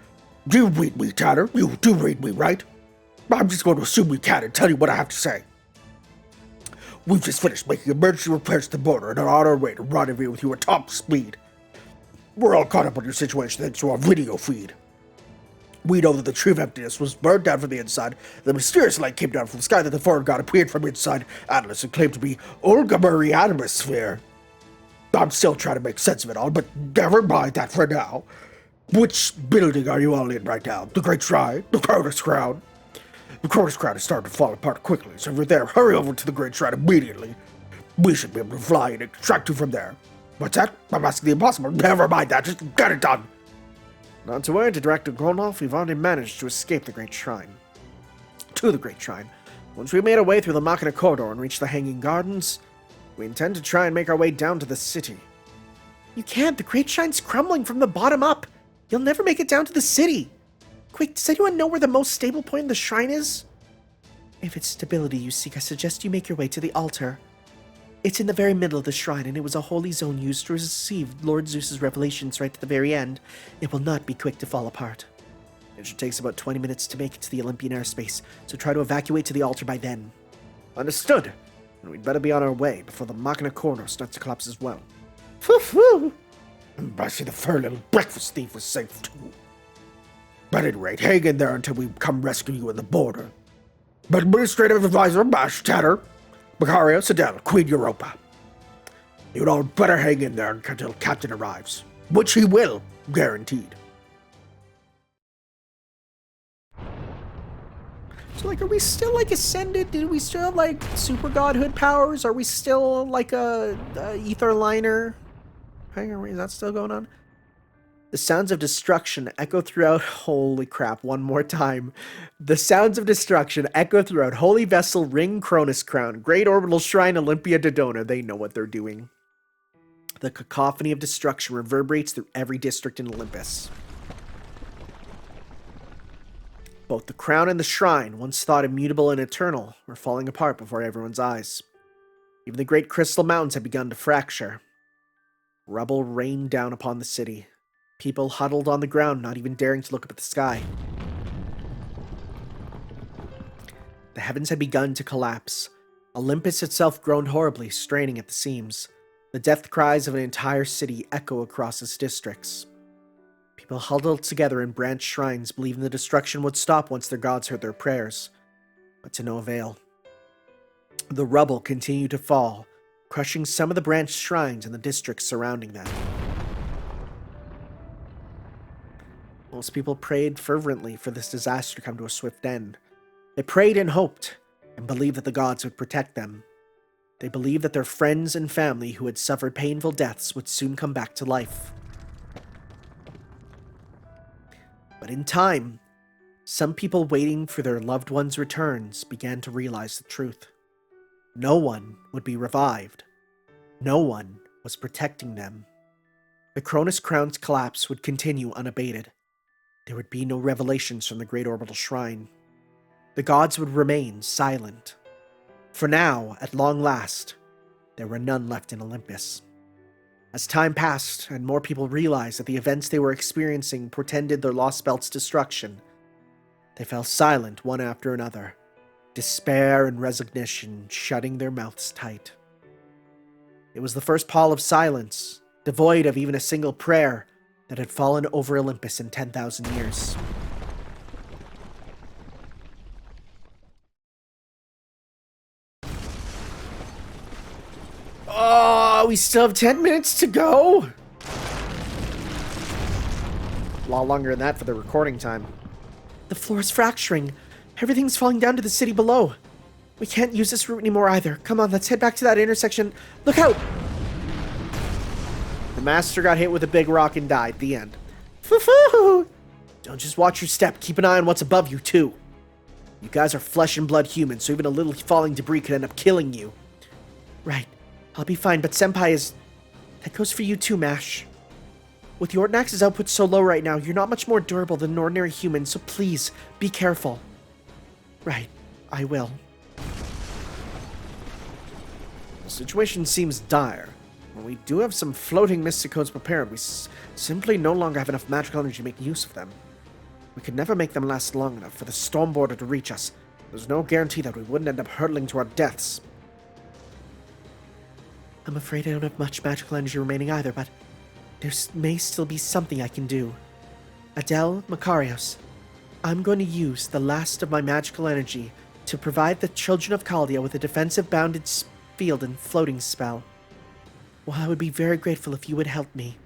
Do you read me, Tanner? You do read me, right? I'm just going to assume you can and tell you what I have to say. We've just finished making emergency repairs to the border and are on our way to rendezvous with you at top speed. We're all caught up on your situation thanks to our video feed. We know that the Tree of Emptiness was burned down from the inside, the mysterious light came down from the sky that the foreign god appeared from inside Atlas and claimed to be Olga Marie Atmosphere. I'm still trying to make sense of it all, but never mind that for now. Which building are you all in right now? The Great Shrine? The Cronus Crown? The Cronus Crown is starting to fall apart quickly, so if you're there, hurry over to the Great Shrine immediately. We should be able to fly and extract you from there. What's that? I'm asking the impossible. Never mind that, just get it done. Not to worry, Director Gronolf, we've already managed to escape the Great Shrine. To the Great Shrine. Once we made our way through the Machina Corridor and reached the Hanging Gardens, we intend to try and make our way down to the city. You can't, the Great Shrine's crumbling from the bottom up. You'll never make it down to the city. Quick, does anyone know where the most stable point in the shrine is? If it's stability you seek, I suggest you make your way to the altar. It's in the very middle of the shrine, and it was a holy zone used to receive Lord Zeus's revelations right to the very end. It will not be quick to fall apart. It should take us about 20 minutes to make it to the Olympian airspace, so try to evacuate to the altar by then. Understood. And we'd better be on our way before the Machina Corridor starts to collapse as well. Phew. I see the fair little breakfast thief was safe too. But at any rate, hang in there until we come rescue you at the border. But Administrative Advisor Bash Tanner, Macario, Sidel, Queen Europa. You'd all better hang in there until Captain arrives. Which he will, guaranteed. So, are we still, ascended? Do we still have, super godhood powers? Are we still, a ether liner? Hang on, is that still going on? The sounds of destruction echo throughout... Holy crap, one more time. The sounds of destruction echo throughout Holy Vessel, Ring, Cronus Crown, Great Orbital Shrine, Olympia, Dodona. They know what they're doing. The cacophony of destruction reverberates through every district in Olympus. Both the crown and the shrine, once thought immutable and eternal, were falling apart before everyone's eyes. Even the great crystal mountains had begun to fracture. Rubble rained down upon the city. People huddled on the ground, not even daring to look up at the sky. The heavens had begun to collapse. Olympus itself groaned horribly, straining at the seams. The death cries of an entire city echo across its districts. People huddled together in branched shrines, believing the destruction would stop once their gods heard their prayers. But to no avail. The rubble continued to fall, crushing some of the branched shrines in the districts surrounding them. Most people prayed fervently for this disaster to come to a swift end. They prayed and hoped, and believed that the gods would protect them. They believed that their friends and family who had suffered painful deaths would soon come back to life. But in time, some people waiting for their loved ones' returns began to realize the truth. No one would be revived. No one was protecting them. The Cronus Crown's collapse would continue unabated. There would be no revelations from the Great Orbital Shrine. The gods would remain silent. For now, at long last, there were none left in Olympus. As time passed, and more people realized that the events they were experiencing portended their Lostbelt's destruction, they fell silent one after another, despair and resignation shutting their mouths tight. It was the first pall of silence, devoid of even a single prayer, that had fallen over Olympus in 10,000 years. Oh, we still have 10 minutes to go? A lot longer than that for the recording time. The floor is fracturing. Everything's falling down to the city below. We can't use this route anymore either. Come on, let's head back to that intersection. Look out! The master got hit with a big rock and died. The end. Foo-foo! Don't just watch your step. Keep an eye on what's above you, too. You guys are flesh and blood humans, so even a little falling debris could end up killing you. Right. I'll be fine, but Senpai is... That goes for you too, Mash. With Yortnax's output so low right now, you're not much more durable than an ordinary human, so please, be careful. Right. I will. The situation seems dire. Well, we do have some floating mystic codes prepared. We simply no longer have enough magical energy to make use of them. We could never make them last long enough for the storm border to reach us. There's no guarantee that we wouldn't end up hurtling to our deaths. I'm afraid I don't have much magical energy remaining either, but there may still be something I can do. Adele, Makarios, I'm going to use the last of my magical energy to provide the children of Chaldea with a defensive bounded field and floating spell. Well, I would be very grateful if you would help me.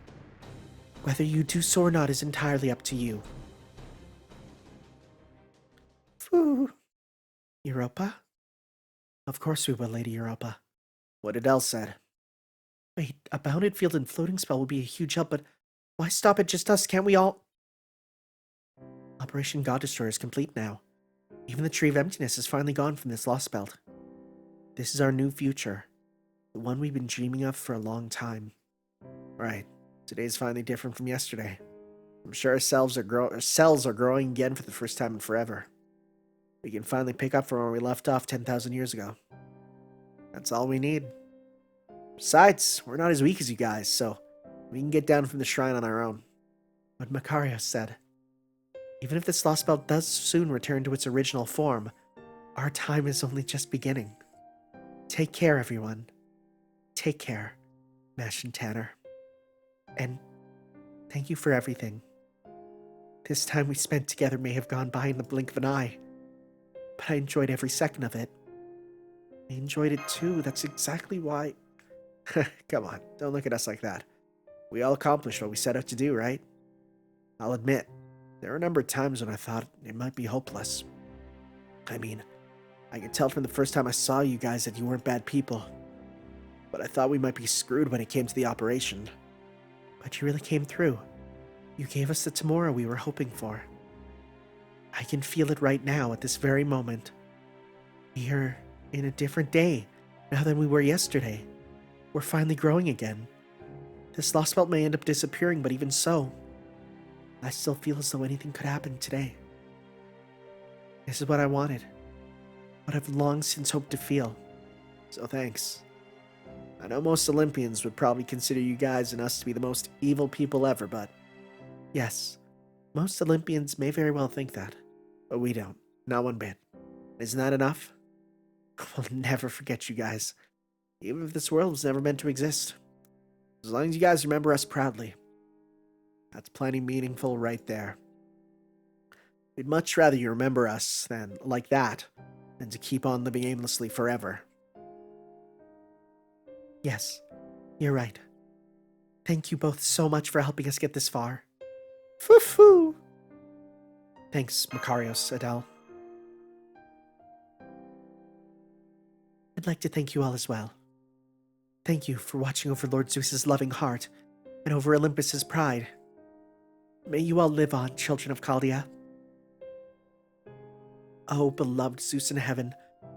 Whether you do so or not is entirely up to you. Phoo. Europa? Of course we will, Lady Europa. What Adele said. Wait, a bounded field and floating spell would be a huge help, but why stop at just us? Can't we all... Operation God Destroyer is complete now. Even the Tree of Emptiness is finally gone from this Lostbelt. This is our new future. The one we've been dreaming of for a long time. Right. Today's finally different from yesterday. I'm sure our cells are growing again for the first time in forever. We can finally pick up from where we left off 10,000 years ago. That's all we need. Besides, we're not as weak as you guys, so we can get down from the shrine on our own. What Makarios said. Even if this Lostbelt does soon return to its original form, our time is only just beginning. Take care, everyone. Take care, Mash and Tanner. And thank you for everything. This time we spent together may have gone by in the blink of an eye, but I enjoyed every second of it. I enjoyed it too. That's exactly why... Come on, don't look at us like that. We all accomplished what we set out to do, right? I'll admit, there were a number of times when I thought it might be hopeless. I mean, I could tell from the first time I saw you guys that you weren't bad people. But I thought we might be screwed when it came to the operation. But you really came through. You gave us the tomorrow we were hoping for. I can feel it right now at this very moment. We are in a different day now than we were yesterday. We're finally growing again. This Lostbelt may end up disappearing, but even so, I still feel as though anything could happen today. This is what I wanted. What I've long since hoped to feel. So thanks. I know most Olympians would probably consider you guys and us to be the most evil people ever, but... Yes, most Olympians may very well think that. But we don't. Not one bit. Isn't that enough? We'll never forget you guys. Even if this world was never meant to exist. As long as you guys remember us proudly. That's plenty meaningful right there. We'd much rather you remember us than like that, than to keep on living aimlessly forever. Yes, you're right. Thank you both so much for helping us get this far. Foo-foo! Thanks, Makarios, Adele. I'd like to thank you all as well. Thank you for watching over Lord Zeus's loving heart and over Olympus's pride. May you all live on, children of Chaldea. Oh, beloved Zeus in heaven,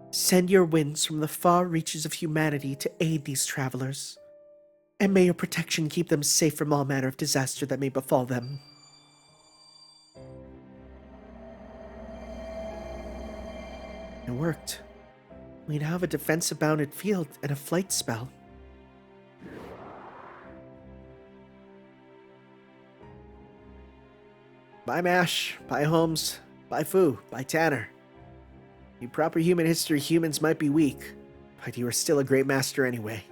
send your winds from the far reaches of humanity to aid these travelers, and may your protection keep them safe from all manner of disaster that may befall them. It worked. We now have a defensive bounded field and a flight spell. Bye, Mash. Bye, Holmes. Bye, Fu. Bye, Tanner. In proper human history, humans might be weak, but you are still a great master anyway.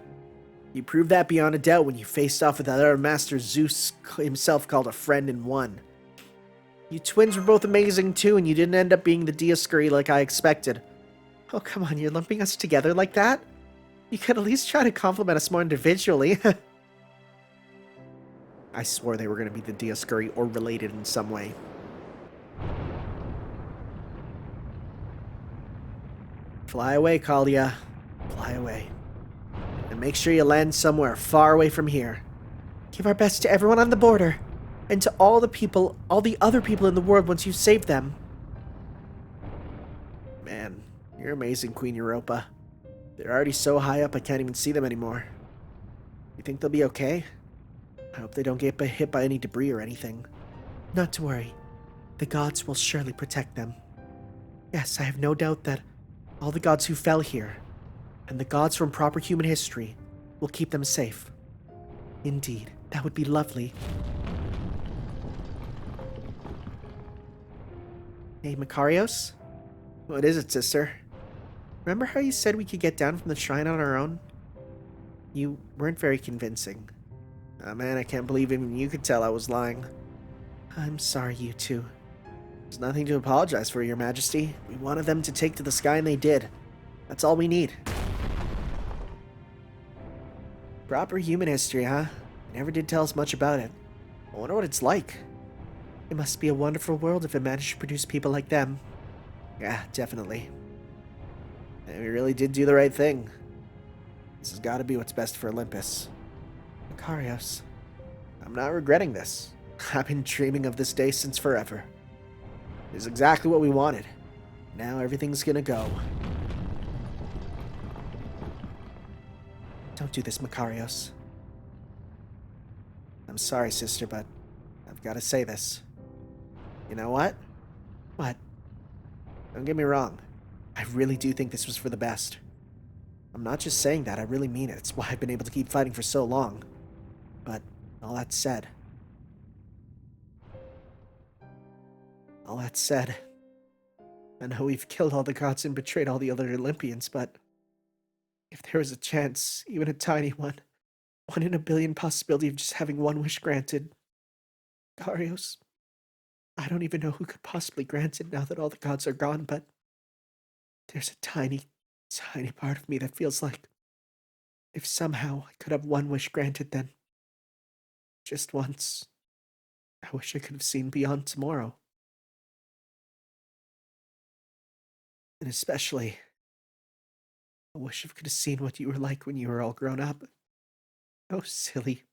You proved that beyond a doubt when you faced off with that other master Zeus himself called a friend and won. You twins were both amazing too, and you didn't end up being the Dioscuri like I expected. Oh, come on, you're lumping us together like that? You could at least try to compliment us more individually. I swore they were going to be the Dioscuri or related in some way. Fly away, Chaldea. Fly away. And make sure you land somewhere far away from here. Give our best to everyone on the border, and to all the other people in the world once you've saved them. Man, you're amazing, Queen Europa. They're already so high up I can't even see them anymore. You think they'll be okay? I hope they don't get hit by any debris or anything. Not to worry. The gods will surely protect them. Yes, I have no doubt that all the gods who fell here, and the gods from proper human history, will keep them safe. Indeed, that would be lovely. Hey, Makarios? What is it, sister? Remember how you said we could get down from the shrine on our own? You weren't very convincing. Oh man, I can't believe even you could tell I was lying. I'm sorry, you two. There's nothing to apologize for, Your Majesty. We wanted them to take to the sky and they did. That's all we need. Proper human history, huh? Never did tell us much about it. I wonder what it's like. It must be a wonderful world if it managed to produce people like them. Yeah, definitely. And we really did do the right thing. This has got to be what's best for Olympus. Makarios, I'm not regretting this. I've been dreaming of this day since forever. It's exactly what we wanted. Now everything's gonna go. Don't do this, Makarios. I'm sorry, sister, but I've got to say this. You know what? What? Don't get me wrong. I really do think this was for the best. I'm not just saying that, I really mean it. It's why I've been able to keep fighting for so long. But, all that said... I know we've killed all the gods and betrayed all the other Olympians, but... if there was a chance, even a tiny one in a billion possibility of just having one wish granted... Makarios, I don't even know who could possibly grant it now that all the gods are gone, but... there's a tiny part of me that feels like if somehow I could have one wish granted, then just once, I wish I could have seen beyond tomorrow. And especially, I wish I could have seen what you were like when you were all grown up. Oh, silly.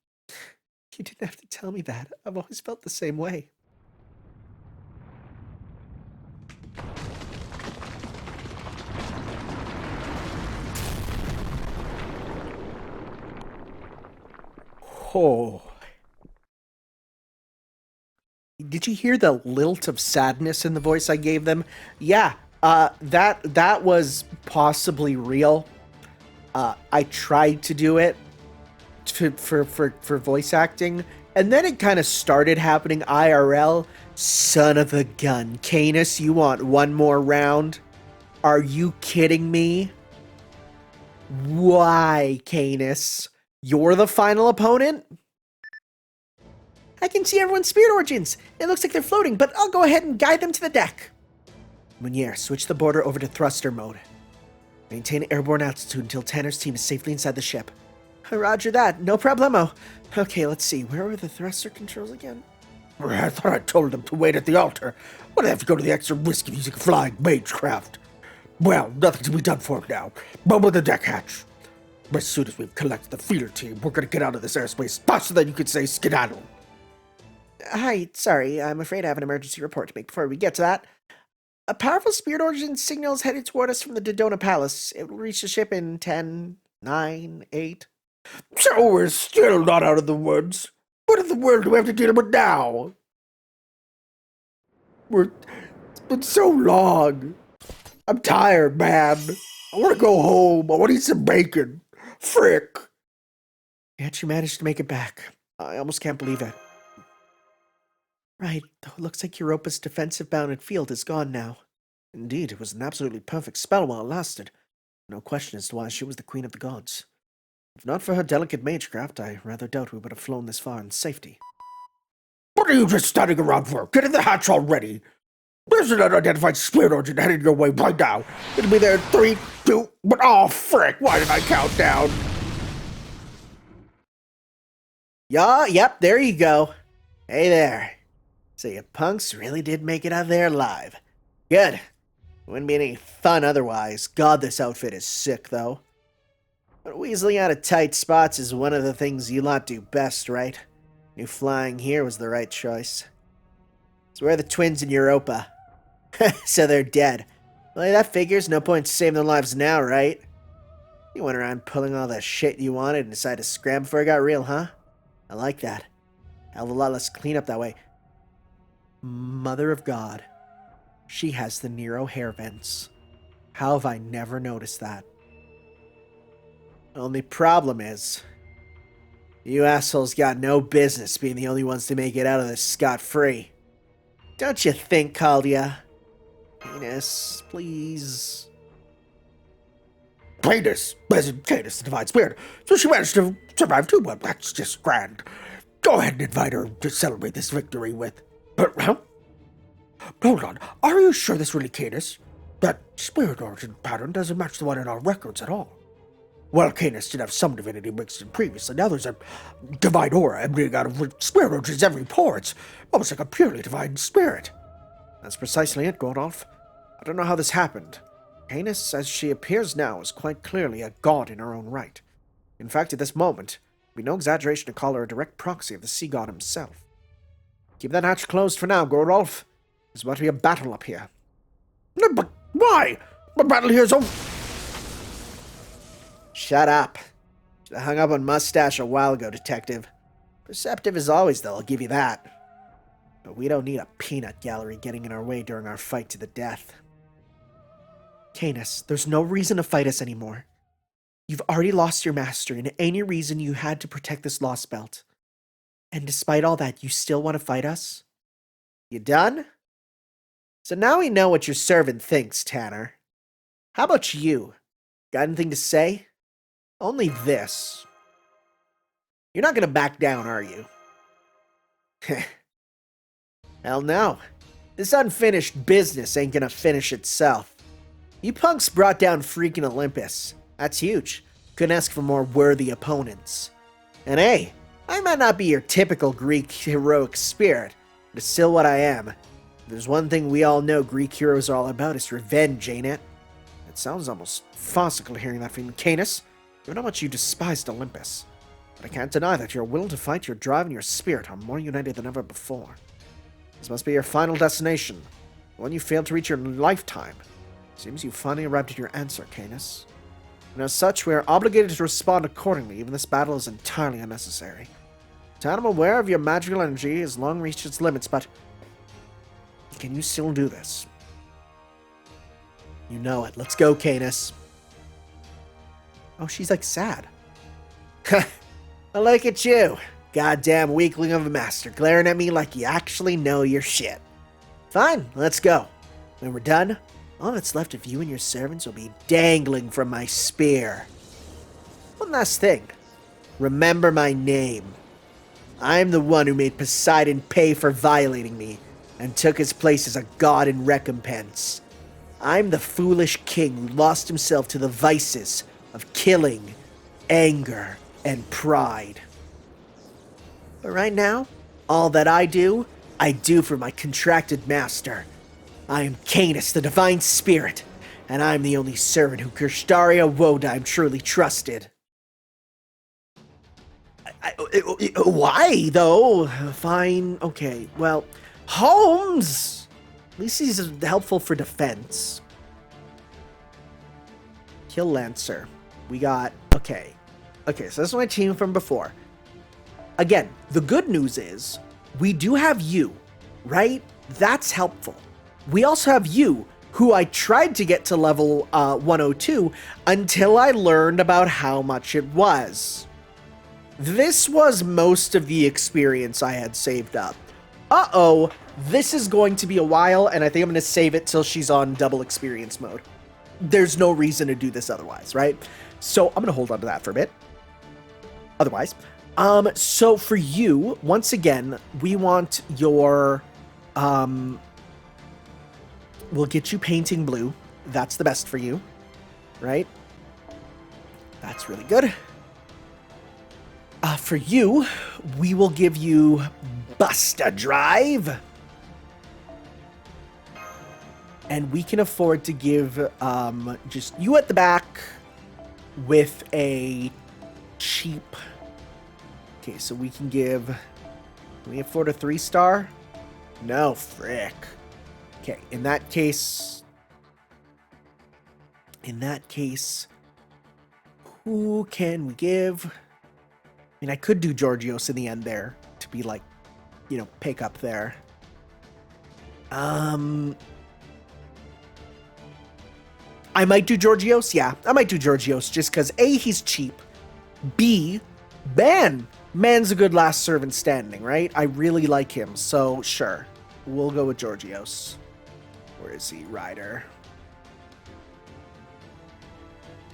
You didn't have to tell me that. I've always felt the same way. Oh. Did you hear the lilt of sadness in the voice I gave them? Yeah, that was possibly real. I tried to do it for voice acting, and then it kind of started happening IRL. Son of a gun. Caenis, you want one more round? Are you kidding me? Why, Caenis? You're the final opponent? I can see everyone's spirit origins. It looks like they're floating, but I'll go ahead and guide them to the deck. Meteor, switch the border over to thruster mode. Maintain airborne altitude until Tanner's team is safely inside the ship. Roger that, no problemo. Okay, let's see, where were the thruster controls again? I thought I told them to wait at the altar. Why do they have to go to the extra risk of using a flying magecraft? Well, nothing to be done for it now. Bubble the deck hatch. As soon as we've collected the feeder team, we're gonna get out of this airspace faster than you could say skedaddle. Hi, sorry, I'm afraid I have an emergency report to make before we get to that. A powerful spirit origin signal is headed toward us from the Dodona Palace. It will reach the ship in 10, 9, 8... So we're still not out of the woods. What in the world do we have to deal with now? It's been so long. I'm tired, man. I want to go home. I want to eat some bacon. Frick. Yet you managed to make it back. I almost can't believe it. Right, though it looks like Europa's defensive bounded field is gone now. Indeed, it was an absolutely perfect spell while it lasted. No question as to why she was the queen of the gods. If not for her delicate magecraft, I rather doubt we would have flown this far in safety. What are you just standing around for? Get in the hatch already. There's an unidentified spirit origin headed your way right now. It'll be there in 3, 2, but oh frick, why did I count down? Yeah, yep, there you go. Hey there. So you punks really did make it out there alive. Good. Wouldn't be any fun otherwise. God, this outfit is sick, though. But weaseling out of tight spots is one of the things you lot do best, right? Knew flying here was the right choice. So where are the twins in Europa? So they're dead. Well, that figures. No point saving their lives now, right? You went around pulling all the shit you wanted and decided to scram before it got real, huh? I like that. Hell of a lot less cleanup that way. Mother of God. She has the Nero hair vents. How have I never noticed that? Only problem is, you assholes got no business being the only ones to make it out of this scot-free. Don't you think, Caldia? Caenis, please. Caenis, Caenis, the divine spirit. So she managed to survive too. Well, that's just grand. Go ahead and invite her to celebrate this victory with. But, hold on. Are you sure this really Caenis? That spirit origin pattern doesn't match the one in our records at all. Well, Caenis did have some divinity mixed in previously. Now there's a divine aura emanating out of spirit origins every pore. It's almost like a purely divine spirit. That's precisely it, Gordolf. I don't know how this happened. Caenis, as she appears now, is quite clearly a god in her own right. In fact, at this moment, it would be no exaggeration to call her a direct proxy of the sea god himself. Keep that hatch closed for now, Gordolf. There's about to be a battle up here. No, but why? The battle here's over. Shut up. Should have hung up on mustache a while ago, detective. Perceptive as always, though, I'll give you that. But we don't need a peanut gallery getting in our way during our fight to the death. Caenis, there's no reason to fight us anymore. You've already lost your master, and any reason you had to protect this Lostbelt. And despite all that, you still want to fight us? You done? So now we know what your servant thinks, Tanner. How about you? Got anything to say? Only this. You're not gonna back down, are you? Hell no. This unfinished business ain't gonna finish itself. You punks brought down freaking Olympus. That's huge. Couldn't ask for more worthy opponents. And hey, I might not be your typical Greek heroic spirit, but it's still what I am. If there's one thing we all know Greek heroes are all about, it's revenge, ain't it? It sounds almost farcical hearing that from Caenis, given how much you despised Olympus. But I can't deny that you're willing to fight, your drive, and your spirit are more united than ever before. This must be your final destination, the one you failed to reach your lifetime. Seems you finally arrived at your answer, Caenis. And as such, we are obligated to respond accordingly, even this battle is entirely unnecessary. I'm aware of your magical energy has long reached its limits, but can you still do this? You know it. Let's go, Caenis. Oh, she's like sad. Well, look at you. Goddamn weakling of a master, glaring at me like you actually know your shit. Fine, let's go. When we're done, all that's left of you and your servants will be dangling from my spear. One last thing. Remember my name. I'm the one who made Poseidon pay for violating me, and took his place as a god in recompense. I'm the foolish king who lost himself to the vices of killing, anger, and pride. But right now, all that I do for my contracted master. I am Caenis, the divine spirit, and I'm the only servant who Kirstaria Wodime truly trusted. Why, though? Fine, okay, well, Holmes! At least he's helpful for defense. Kill Lancer. We got, okay, so this is my team from before. Again, the good news is, we do have you, right? That's helpful. We also have you, who I tried to get to level 102 until I learned about how much it was. This was most of the experience I had saved up. Uh-oh, this is going to be a while, and I think I'm going to save it till she's on double experience mode. There's no reason to do this otherwise, right? So I'm going to hold on to that for a bit. Otherwise, so for you, once again, we want your, we'll get you painting blue. That's the best for you, right? That's really good. For you, we will give you Busta Drive. And we can afford to give just you at the back with a cheap... Okay, so we can give... Can we afford a 3-star? No, frick. Okay, in that case... Who can we give? I mean, I could do Georgios in the end there to be like, you know, pick up there. I might do Georgios. Yeah, I might do Georgios just because A, he's cheap. B, Man's a good last servant standing, right? I really like him, so sure. We'll go with Georgios. Where is he? Rider.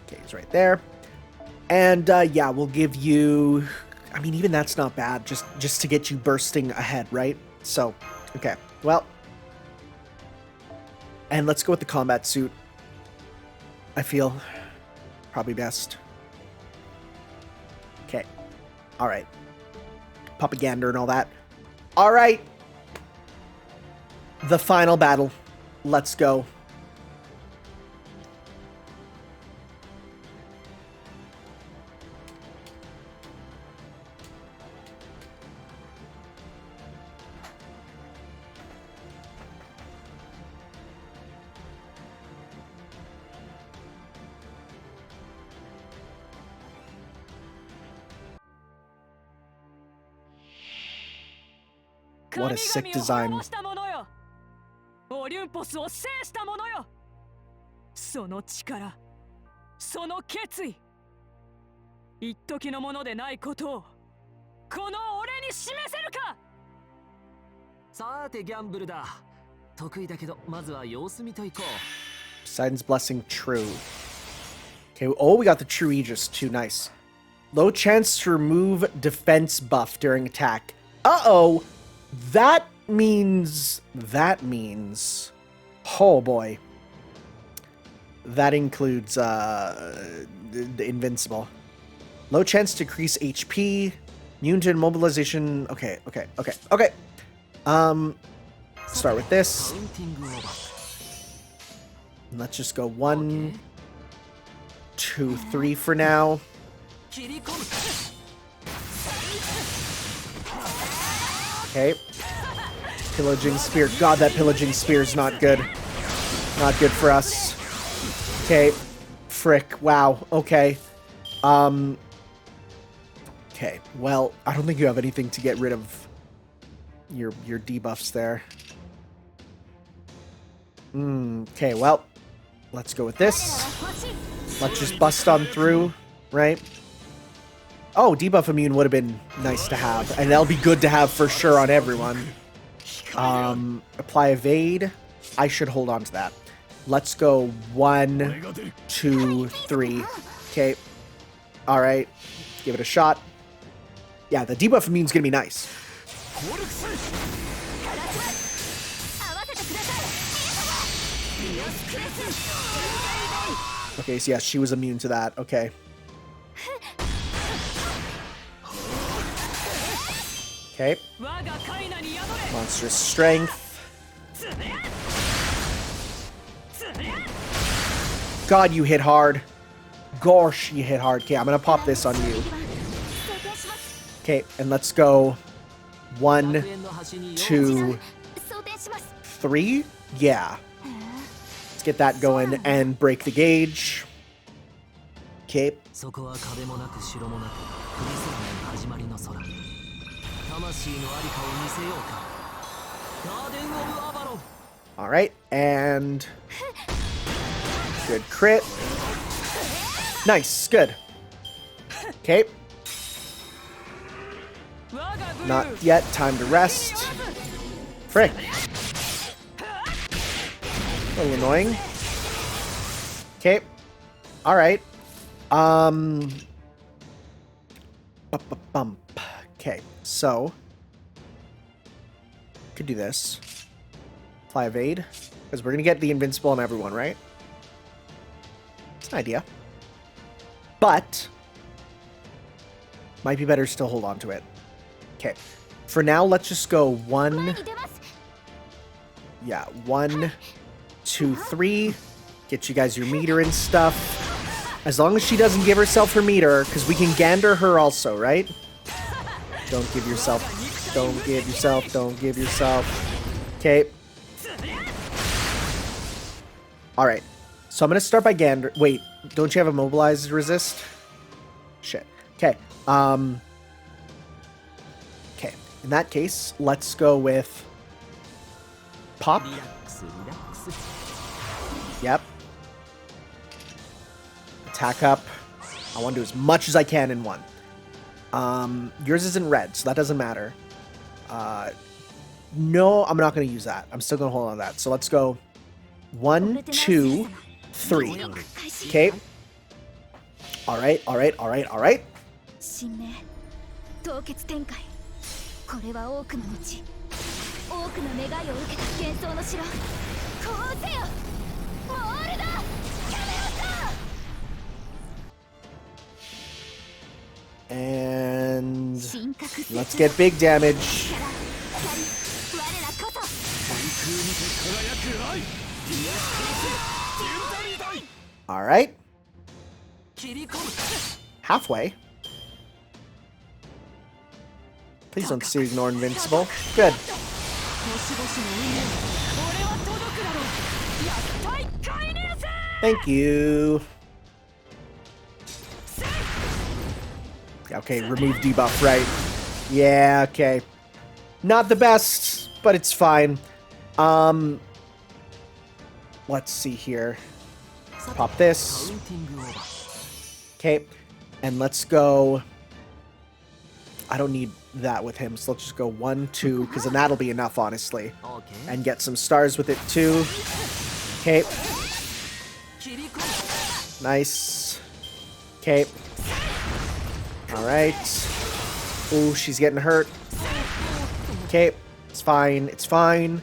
Okay, he's right there. And yeah, we'll give you... I mean, even that's not bad, just to get you bursting ahead, right? So, okay, well. And let's go with the combat suit. I feel probably best. Okay, all right. Propaganda and all that. All right. The final battle. Let's go. What a sick design. オリュンポスを制した者よ。その力、その決意、一時のものでないことをこの俺に示せるか。さてギャンブルだ。得意だけどまずは様子見といこう。 Poseidon's Blessing true. Okay, oh, we got the true Aegis too. Nice. Low chance to remove defense buff during attack. Uh-oh. That means... Oh, boy. That includes, the invincible. Low chance to decrease HP. Immune to immobilization. Okay. Start with this. And let's just go 1, 2, 3 for now. Okay. Pillaging Spear. God, that Pillaging Spear is not good. Not good for us. Okay. Frick. Wow. Okay. Okay. Well, I don't think you have anything to get rid of your debuffs there. Okay, well, let's go with this. Let's just bust on through, right? Oh, debuff immune would have been nice to have, and that'll be good to have for sure on everyone. Apply evade. I should hold on to that. Let's go 1, 2, 3. Okay. All right. Give it a shot. Yeah, the debuff immune's gonna be nice. Okay, so yeah, she was immune to that. Okay. Okay. Monstrous strength. God, you hit hard. Gosh, you hit hard. Okay, I'm gonna pop this on you. Okay, and let's go 1, 2, 3. Yeah. Let's get that going and break the gauge. Okay. All right, and good crit. Nice, good. Okay. Not yet. Time to rest. Frick. A little annoying. Okay. All right. Okay. So could do this. Apply evade, because we're gonna get the invincible on everyone, right? It's an idea, but might be better still hold on to it. Okay. For now, let's just go 1. Yeah, 1, 2, 3. Get you guys your meter and stuff. As long as she doesn't give herself her meter, because we can gander her also, right? Don't give yourself. Don't give yourself. Don't give yourself. Okay. Alright. So I'm going to start by gander. Wait, don't you have immobilized resist? Shit. Okay. Okay. In that case, let's go with pop. Yep. Attack up. I want to do as much as I can in one. Yours isn't red, so that doesn't matter. No, I'm not going to use that. I'm still going to hold on to that. So let's go 1, 2, 3. Okay. Alright, alright, alright, alright. 神明凍結展開これは多くの後多くの願いを受けた幻想の城こうせよモールだキャメオ And ス let's get big damage. 我らこそ Alright. Halfway. Please don't see ignore invincible. Good. 星々の運命俺は届くだろうやったいカイネス Thank you. Okay, remove debuff, right? Yeah, okay. Not the best, but it's fine. Let's see here. Pop this. Okay, and let's go. I don't need that with him, so let's just go 1, 2, because then that'll be enough, honestly. And get some stars with it too. Okay. Nice. Okay. Alright. Ooh, she's getting hurt. Okay. It's fine. It's fine.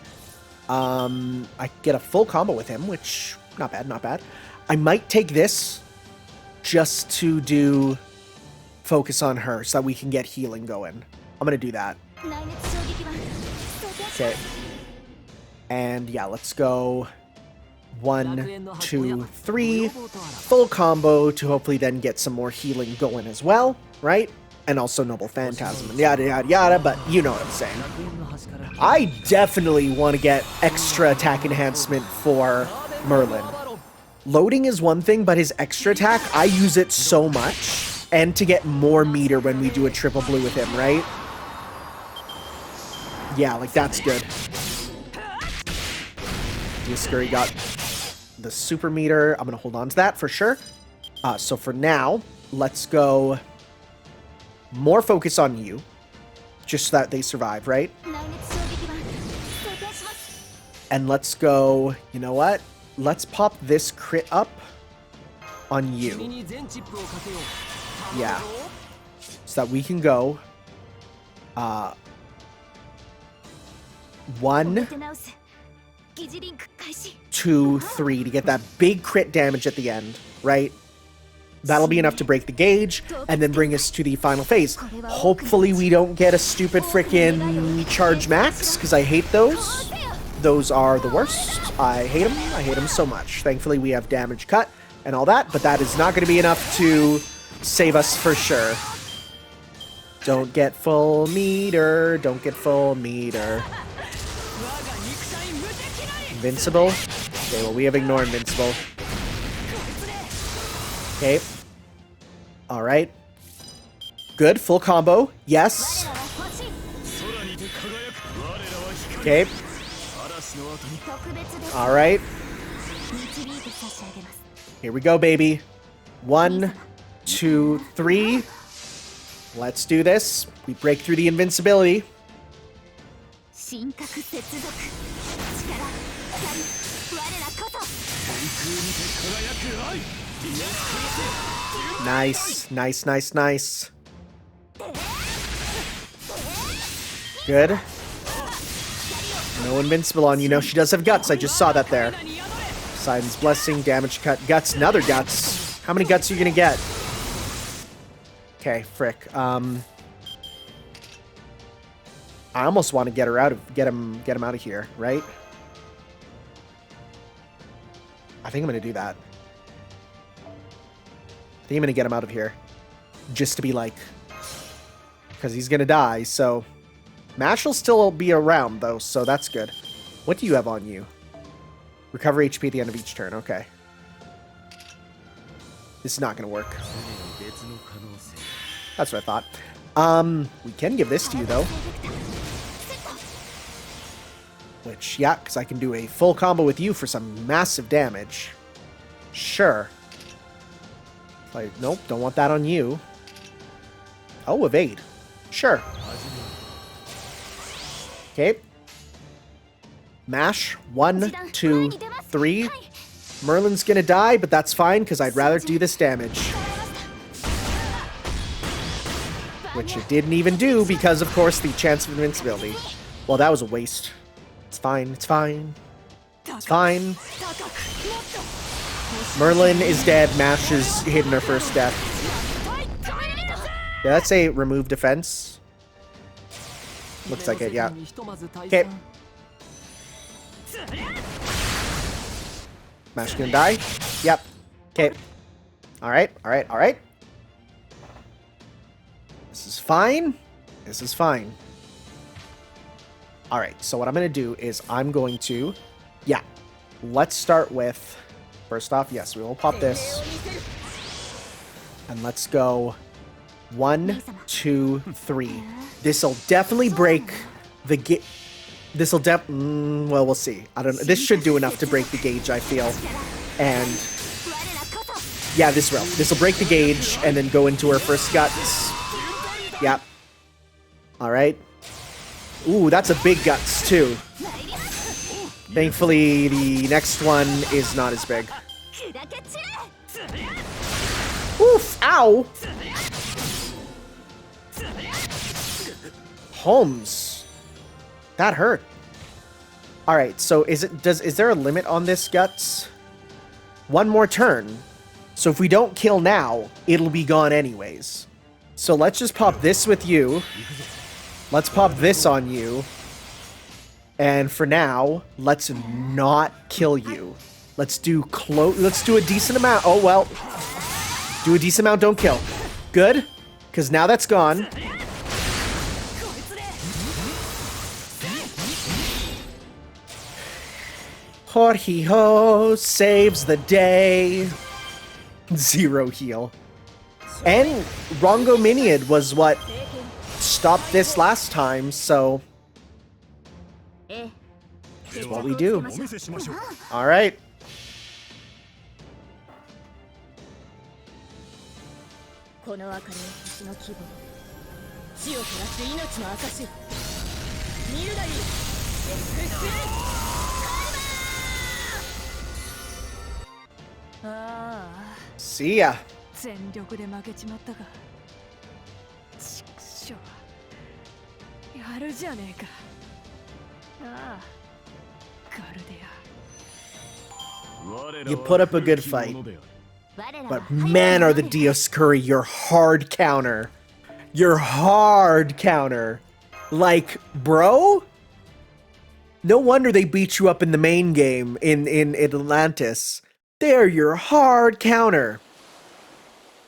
I get a full combo with him, which, not bad, not bad. I might take this just to do focus on her so that we can get healing going. I'm gonna do that. Okay. And yeah, let's go 1, 2, 3. Full combo to hopefully then get some more healing going as well, right? And also Noble Phantasm and yada yada yada, but you know what I'm saying. I definitely want to get extra attack enhancement for Merlin. Loading is one thing, but his extra attack, I use it so much. And to get more meter when we do a triple blue with him, right? Yeah, like that's good. Scurry got the super meter. I'm gonna hold on to that for sure. So for now, let's go more focus on you. Just so that they survive, right? And let's go, you know what? Let's pop this crit up on you. Yeah. So that we can go 1, 2, 3 to get that big crit damage at the end, right? That'll be enough to break the gauge and then bring us to the final phase. Hopefully we don't get a stupid frickin' charge max, because I hate those. Those are the worst. I hate them. I hate them so much. Thankfully we have damage cut and all that, but that is not going to be enough to save us for sure. Don't get full meter. Don't get full meter. Invincible? Okay, well we have ignore invincible. Okay. Alright. Good, full combo. Yes. Okay. Alright. Here we go, baby. 1, 2, 3. Let's do this. We break through the invincibility. Nice, nice, nice, nice. Good. No invincible on you. No, she does have guts. I just saw that there. Poseidon's Blessing, damage cut, guts, another guts. How many guts are you gonna get? Okay, frick. I almost want to get her out of get him out of here, right? I think I'm gonna do that. I think I'm gonna get him out of here. Just to be like, because he's gonna die, so Mash will still be around though, so that's good. What do you have on you? Recover HP at the end of each turn, okay. This is not gonna work. That's what I thought. We can give this to you though. Which, yeah, because I can do a full combo with you for some massive damage. Sure. Like, nope, don't want that on you. Oh, evade. Sure. Okay. Mash. 1, 2, 3. Merlin's gonna die, but that's fine, because I'd rather do this damage. Which it didn't even do, because, of course, the chance of invincibility. Well, that was a waste. It's fine, it's fine. It's fine. Merlin is dead. Mash is hidden her first death. Yeah, that's a remove defense. Looks like it, yeah. Okay. Mash gonna die? Yep. Okay. Alright, alright, alright. This is fine. This is fine. Alright, so what I'm gonna do is I'm going to... Yeah. Let's start with... First off, yes, we will pop this. And let's go... 1, 2, 3. This'll definitely break the gauge. This'll well, we'll see. I don't know. This should do enough to break the gauge, I feel. And yeah, this will. This'll break the gauge and then go into her first guts. Yep. All right. Ooh, that's a big guts too. Thankfully, the next one is not as big. Oof! Ow! Holmes. That hurt. Alright, so is there a limit on this, Guts? One more turn. So if we don't kill now, it'll be gone anyways. So let's just pop this with you. Let's pop this on you. And for now, let's not kill you. Let's do a decent amount. Oh, well. Do a decent amount, don't kill. Good. Because now that's gone. Jorge saves the day. 0 heal. And Rongo Miniad was what stopped this last time, so... That's what we do. Alright. See ya. 全力で負けちまったか。ちくしょう。やるじゃねえか。ああ、ガルデア。 You put up a good fight. But man, are the Dioscuri your hard counter. Your hard counter. Like, bro? No wonder they beat you up in the main game in Atlantis. They're your hard counter.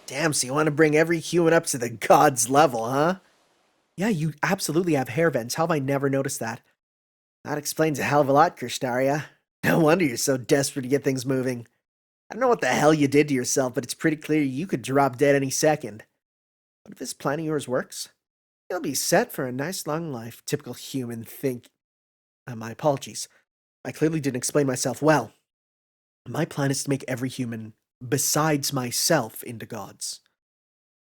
Damn, so you want to bring every human up to the god's level, huh? Yeah, you absolutely have hair vents. How have I never noticed that? That explains a hell of a lot, Kristaria. No wonder you're so desperate to get things moving. I don't know what the hell you did to yourself, but it's pretty clear you could drop dead any second. But if this plan of yours works, you'll be set for a nice long life. Typical human think. My apologies. I clearly didn't explain myself well. My plan is to make every human, besides myself, into gods.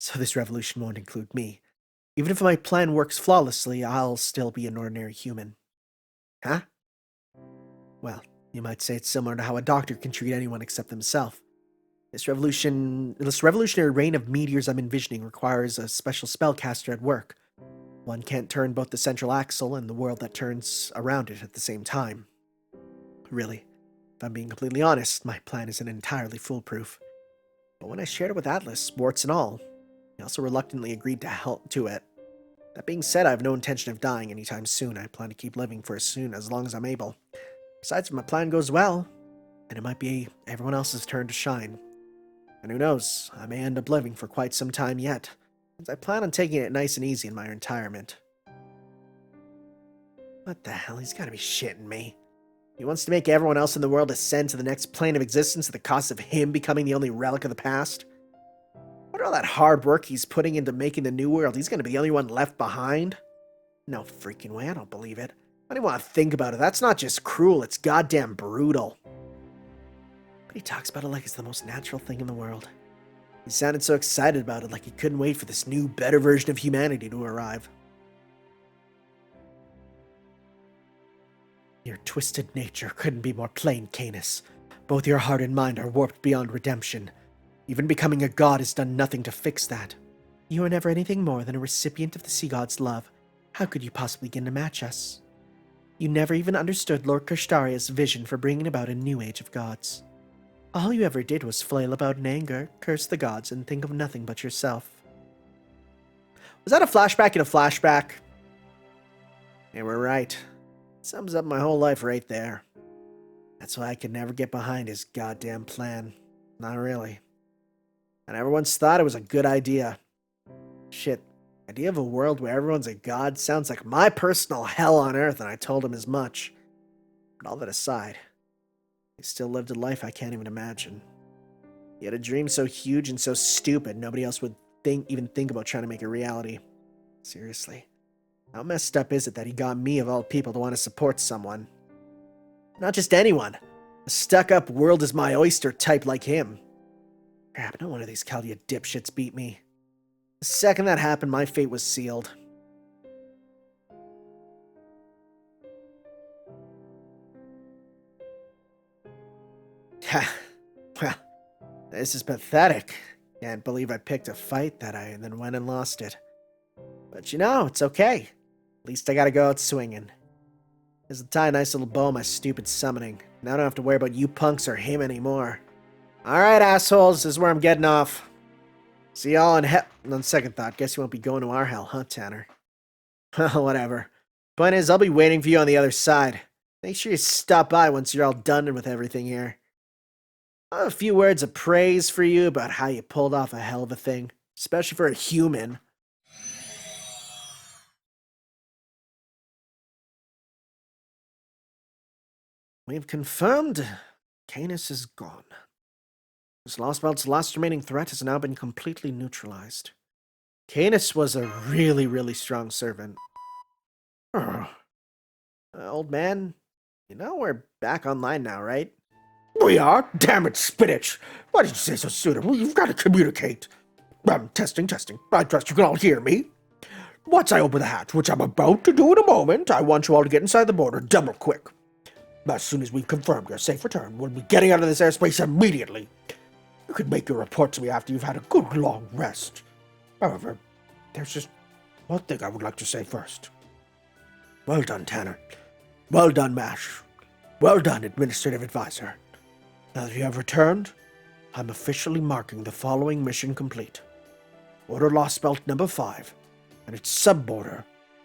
So this revolution won't include me. Even if my plan works flawlessly, I'll still be an ordinary human. Huh? Well, you might say it's similar to how a doctor can treat anyone except himself. This revolutionary reign of meteors I'm envisioning requires a special spellcaster at work. One can't turn both the central axle and the world that turns around it at the same time. Really, if I'm being completely honest, my plan isn't entirely foolproof. But when I shared it with Atlas, warts and all, he also reluctantly agreed to help to it. That being said, I have no intention of dying anytime soon. I plan to keep living for as long as I'm able. Besides, if my plan goes well, then it might be everyone else's turn to shine. And who knows, I may end up living for quite some time yet, since I plan on taking it nice and easy in my retirement. What the hell? He's gotta be shitting me. He wants to make everyone else in the world ascend to the next plane of existence at the cost of him becoming the only relic of the past? What all that hard work he's putting into making the new world, he's gonna be the only one left behind? No freaking way, I don't believe it. I don't even want to think about it. That's not just cruel, it's goddamn brutal. But he talks about it like it's the most natural thing in the world. He sounded so excited about it, like he couldn't wait for this new, better version of humanity to arrive. Your twisted nature couldn't be more plain, Caenis. Both your heart and mind are warped beyond redemption. Even becoming a god has done nothing to fix that. You were never anything more than a recipient of the sea god's love. How could you possibly begin to match us? You never even understood Lord Krishtaria's vision for bringing about a new age of gods. All you ever did was flail about in anger, curse the gods, and think of nothing but yourself. Was that a flashback in a flashback? Yeah, we're right. Sums up my whole life right there. That's why I could never get behind his goddamn plan. Not really. I never once thought it was a good idea. Shit, the idea of a world where everyone's a god sounds like my personal hell on earth, and I told him as much. But all that aside, he still lived a life I can't even imagine. He had a dream so huge and so stupid nobody else would even think about trying to make a reality. Seriously, how messed up is it that he got me, of all people, to want to support someone? Not just anyone. A stuck-up world is my oyster type like him. Crap, no wonder these Chaldea dipshits beat me. The second that happened, my fate was sealed. Ha. Well, this is pathetic. Can't believe I picked a fight that I then went and lost it. But you know, it's okay. At least I gotta go out swinging. This will tie a nice little bow on my stupid summoning. Now I don't have to worry about you punks or him anymore. Alright, assholes, this is where I'm getting off. See y'all in hell. On second thought, guess you won't be going to our hell, huh, Tanner? Well, whatever. Point is, I'll be waiting for you on the other side. Make sure you stop by once you're all done with everything here. I have a few words of praise for you about how you pulled off a hell of a thing, especially for a human. We've confirmed Caenis is gone. This Lostbelt's last remaining threat has now been completely neutralized. Caenis was a really, really strong servant. Old man, you know we're back online now, right? We are? Damn it, Spinach! Why did you say so sooner? We've got to communicate. Testing. I trust you can all hear me. Once I open the hatch, which I'm about to do in a moment, I want you all to get inside the border double quick. As soon as we've confirmed your safe return, we'll be getting out of this airspace immediately. You can make your report to me after you've had a good long rest. However, there's just one thing I would like to say first. Well done, Tanner. Well done, Mash. Well done, Administrative Advisor. Now that you have returned, I'm officially marking the following mission complete. Order Lostbelt number 5, and its sub-border,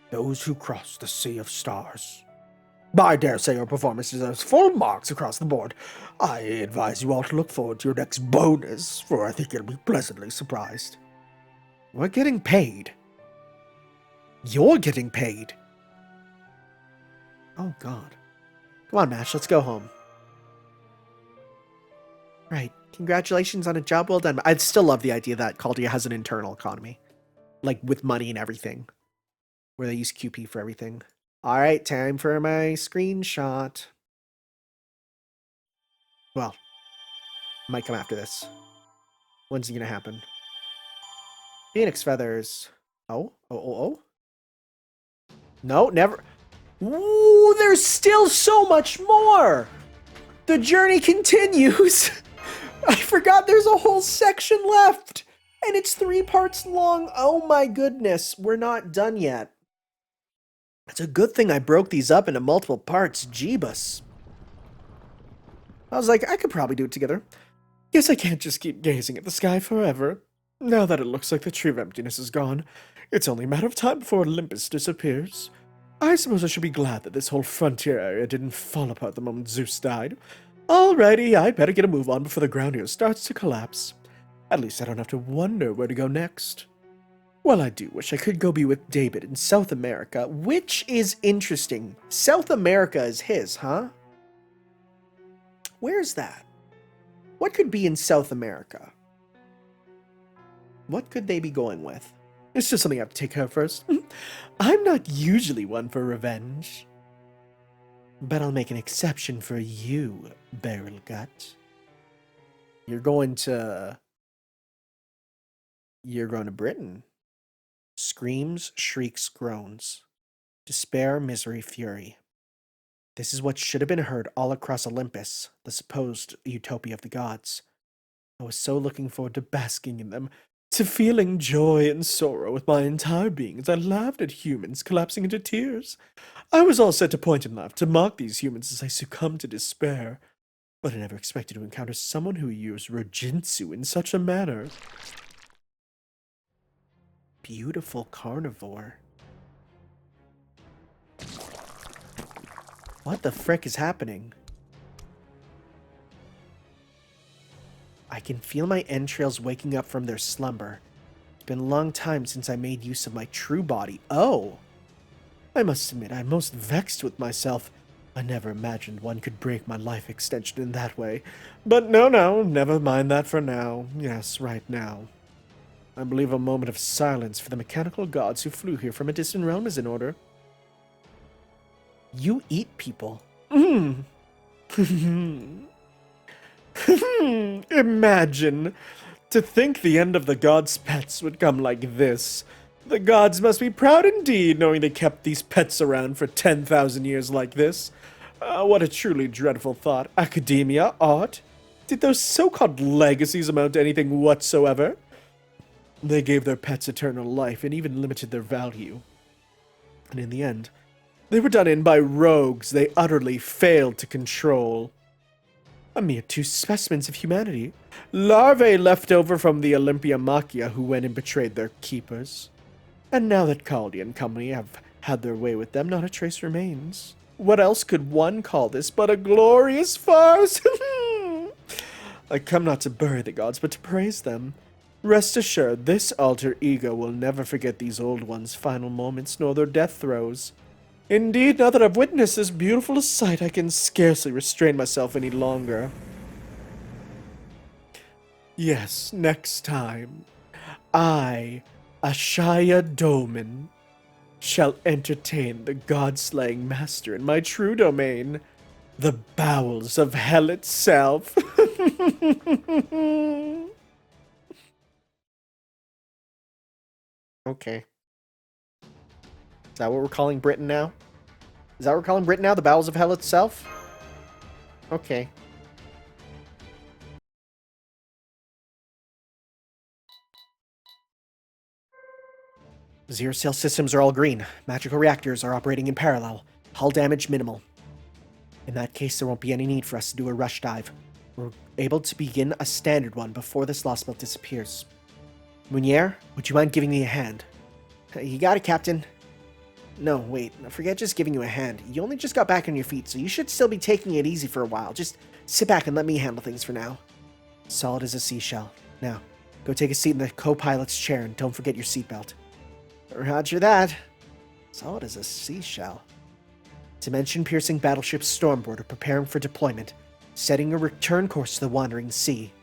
those who cross the Sea of Stars. I dare say your performance deserves full marks across the board. I advise you all to look forward to your next bonus, for I think you'll be pleasantly surprised. We're getting paid. You're getting paid. Oh, God. Come on, Mash, let's go home. Right. Congratulations on a job well done. I'd still love the idea that Chaldea has an internal economy. Like, with money and everything. Where they use QP for everything. Alright, time for my screenshot. Well, might come after this. When's it gonna happen? Phoenix feathers. Oh. No, never. Ooh, there's still so much more! The journey continues! I forgot there's a whole section left! And it's 3 parts long. Oh my goodness, we're not done yet. It's a good thing I broke these up into multiple parts, Jeebus. I was like, I could probably do it together. Guess I can't just keep gazing at the sky forever. Now that it looks like the Tree of Emptiness is gone, it's only a matter of time before Olympus disappears. I suppose I should be glad that this whole frontier area didn't fall apart the moment Zeus died. Alrighty, I'd better get a move on before the ground here starts to collapse. At least I don't have to wonder where to go next. Well, I do wish I could go be with David in South America, Which is interesting. South America is his, huh? Where's that? What could be in South America? What could they be going with? It's just something I have to take care of first. I'm not usually one for revenge. But I'll make an exception for you, Barrel Gut. You're going to Britain. Screams, shrieks, groans. Despair, misery, fury. This is what should have been heard all across Olympus, the supposed utopia of the gods. I was so looking forward to basking in them, to feeling joy and sorrow with my entire being as I laughed at humans collapsing into tears. I was all set to point and laugh, to mock these humans as I succumbed to despair. But I never expected to encounter someone who used Rojinsu in such a manner. Beautiful carnivore. What the frick is happening? I can feel my entrails waking up from their slumber. It's been a long time since I made use of my true body. Oh! I must admit, I'm most vexed with myself. I never imagined one could break my life extension in that way. But no, never mind that for now. Yes, right now. I believe a moment of silence for the mechanical gods who flew here from a distant realm is in order. You eat people. Imagine. To think the end of the gods' pets would come like this. The gods must be proud indeed, knowing they kept these pets around for 10,000 years like this. What a truly dreadful thought. Academia, art. Did those so-called legacies amount to anything whatsoever? They gave their pets eternal life and even limited their value. And in the end, they were done in by rogues they utterly failed to control. A mere two specimens of humanity. Larvae left over from the Olympia Machia who went and betrayed their keepers. And now that Caldi and company have had their way with them, not a trace remains. What else could one call this but a glorious farce? I come not to bury the gods, but to praise them. Rest assured, this alter ego will never forget these old ones' final moments, nor their death throes. Indeed, now that I've witnessed this beautiful sight, I can scarcely restrain myself any longer. Yes, next time, I, Ashaya Doman, shall entertain the god-slaying master in my true domain, the bowels of hell itself. Okay. Is that what we're calling Britain now? Is that what we're calling Britain now? The bowels of hell itself? Okay. Zero cell systems are all green. Magical reactors are operating in parallel. Hull damage minimal. In that case, there won't be any need for us to do a rush dive. We're able to begin a standard one before this Lostbelt disappears. Munier, would you mind giving me a hand? You got it, Captain. No, wait. Forget just giving you a hand. You only just got back on your feet, so you should still be taking it easy for a while. Just sit back and let me handle things for now. Solid as a seashell. Now, go take a seat in the co-pilot's chair and don't forget your seatbelt. Roger that. Solid as a seashell. Dimension-piercing battleship Stormboard are preparing for deployment, setting a return course to the Wandering Sea.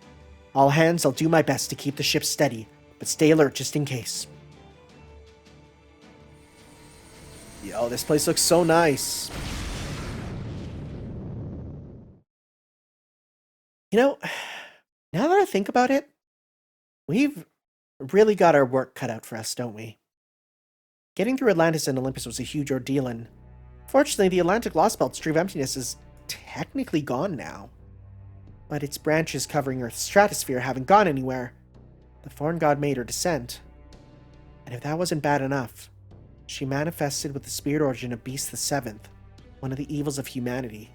All hands, I'll do my best to keep the ship steady, but stay alert just in case. Yo, this place looks so nice. You know, now that I think about it, we've really got our work cut out for us, don't we? Getting through Atlantis and Olympus was a huge ordeal, and fortunately, the Atlantic Lostbelt's true emptiness is technically gone now. But its branches covering Earth's stratosphere haven't gone anywhere. The foreign god made her descent. And if that wasn't bad enough, she manifested with the spirit origin of Beast the Seventh, one of the evils of humanity.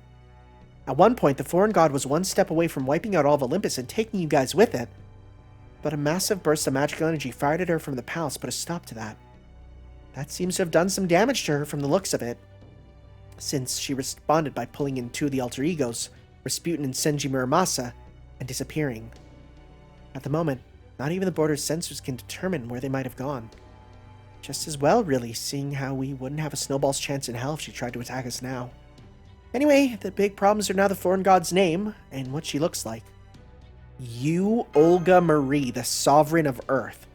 At one point, the foreign god was one step away from wiping out all of Olympus and taking you guys with it. But a massive burst of magical energy fired at her from the palace put a stop to that. That seems to have done some damage to her from the looks of it, since she responded by pulling in two of the alter egos, Rasputin and Senji Muramasa, and disappearing. At the moment, not even the border's sensors can determine where they might have gone. Just as well, really, seeing how we wouldn't have a snowball's chance in hell if she tried to attack us now. Anyway, the big problems are now the foreign god's name, and what she looks like. You, Olga Marie, the Sovereign of Earth.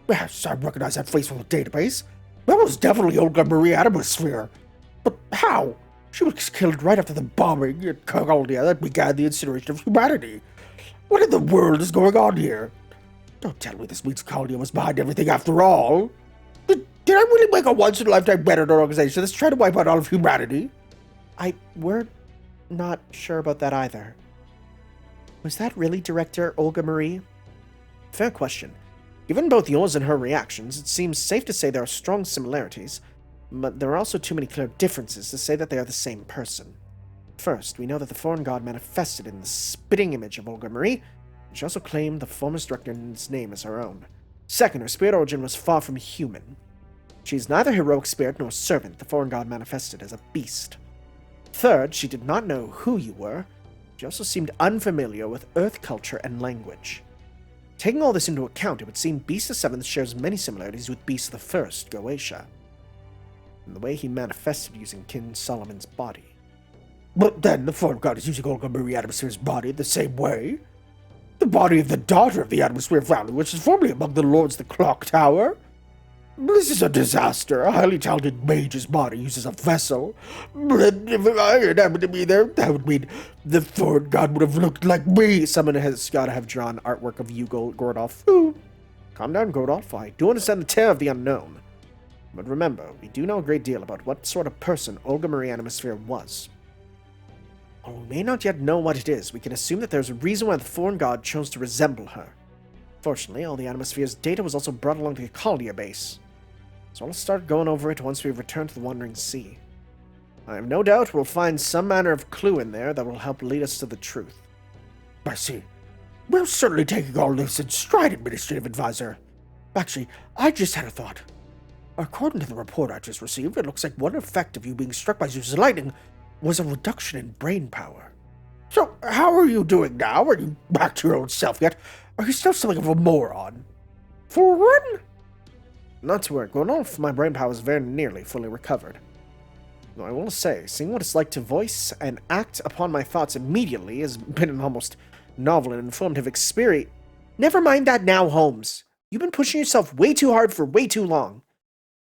Yes, I recognize that face from the database. That was definitely Olga Marie Atmosphere. But how? She was killed right after the bombing at Caenis that began the incineration of humanity. What in the world is going on here? Don't tell me this means Caenis was behind everything after all. Did I really make a once-in-a-lifetime better organization that's trying to wipe out all of humanity? We're not sure about that either. Was that really Director Olga Marie? Fair question. Given both yours and her reactions, it seems safe to say there are strong similarities, but there are also too many clear differences to say that they are the same person. First, we know that the foreign god manifested in the spitting image of Olga Marie, and she also claimed the former director's name as her own. Second, her spirit origin was far from human. She is neither heroic spirit nor servant. The foreign god manifested as a beast. Third, she did not know who you were. She also seemed unfamiliar with Earth culture and language. Taking all this into account, it would seem Beast the Seventh shares many similarities with Beast the First, Goetia, and the way he manifested using King Solomon's body. But then the foreign god is using Olga Marie Atmosphere's body the same way. The body of the daughter of the Atmosphere family, which is formerly among the lords of the Clock Tower. This is a disaster. A highly talented mage's body uses a vessel. But if I had happened to be there, that would mean the foreign god would have looked like me. Someone has got to have drawn artwork of you, Gordolf. Ooh. Calm down, Gordolf. I do understand the terror of the unknown. But remember, we do know a great deal about what sort of person Olga Marie Atmosphere was. While we may not yet know what it is, we can assume that there's a reason why the foreign god chose to resemble her. Fortunately, all the Atmosphere's data was also brought along to the Caldia base, so I'll start going over it once we return to the Wandering Sea. I have no doubt we'll find some manner of clue in there that will help lead us to the truth. I see. We're certainly taking all this in stride, Administrative Advisor. Actually, I just had a thought. According to the report I just received, it looks like one effect of you being struck by Zeus's lightning was a reduction in brain power. So, how are you doing now? Are you back to your old self yet? Are you still something of a moron? For one? Not to worry, Gordolf, my brain power is very nearly fully recovered. Though I will say, seeing what it's like to voice and act upon my thoughts immediately has been an almost novel and informative experience. Never mind that now, Holmes. You've been pushing yourself way too hard for way too long.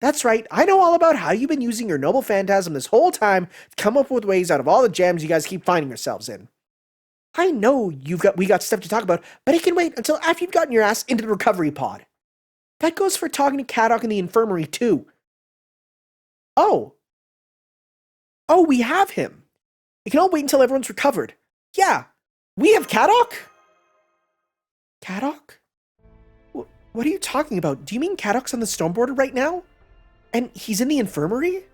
That's right, I know all about how you've been using your noble phantasm this whole time to come up with ways out of all the jams you guys keep finding yourselves in. I know we got stuff to talk about, but it can wait until after you've gotten your ass into the recovery pod. That goes for talking to Caddock in the infirmary, too. Oh, we have him. It can all wait until everyone's recovered. Yeah, we have Caddock? Caddock? What are you talking about? Do you mean Caddock's on the Stormborder right now? And he's in the infirmary?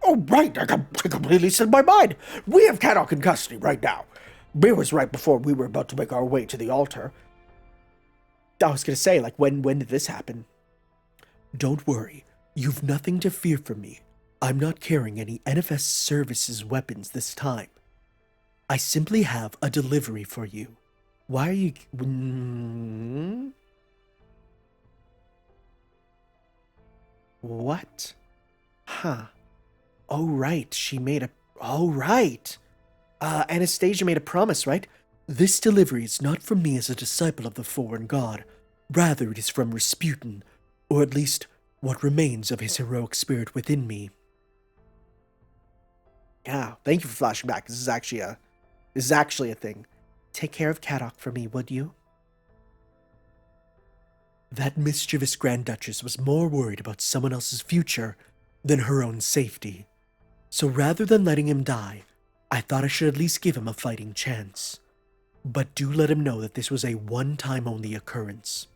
Oh, right, I completely slipped my mind. We have Caddock in custody right now. It was right before we were about to make our way to the altar. I was gonna say, like, when did this happen? Don't worry, you've nothing to fear from me. I'm not carrying any NFS Services weapons this time. I simply have a delivery for you. Why are you... What? Huh. Oh, right, she made a... Oh, right. Anastasia made a promise, right? This delivery is not from me as a disciple of the foreign god. Rather, it is from Rasputin, or at least what remains of his heroic spirit within me. Yeah, thank you for flashing back. This is actually a thing. Take care of Caddock for me, would you? That mischievous Grand Duchess was more worried about someone else's future than her own safety. So rather than letting him die, I thought I should at least give him a fighting chance. But do let him know that this was a one-time only occurrence.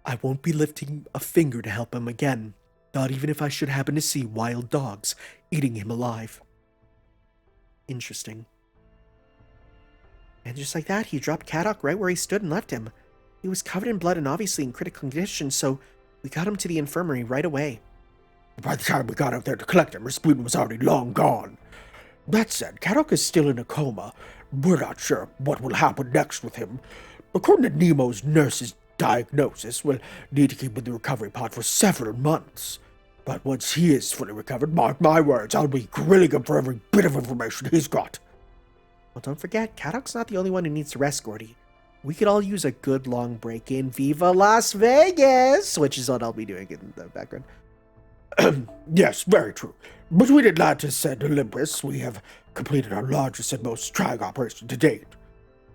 I won't be lifting a finger to help him again, not even if I should happen to see wild dogs eating him alive. Interesting. And just like that, he dropped Caddock right where he stood and left him. He was covered in blood and obviously in critical condition, so we got him to the infirmary right away. By the time we got out there to collect him, Rasputin was already long gone. That said, Caddock is still in a coma. We're not sure what will happen next with him. According to Nemo's nurse's diagnosis, we'll need to keep him in the recovery pod for several months. But once he is fully recovered, mark my words, I'll be grilling him for every bit of information he's got. Well, don't forget, Caddock's not the only one who needs to rest, Gordy. We could all use a good long break in Viva Las Vegas, which is what I'll be doing in the background. Yes, very true. Between Atlantis and Olympus, we have completed our largest and most trying operation to date.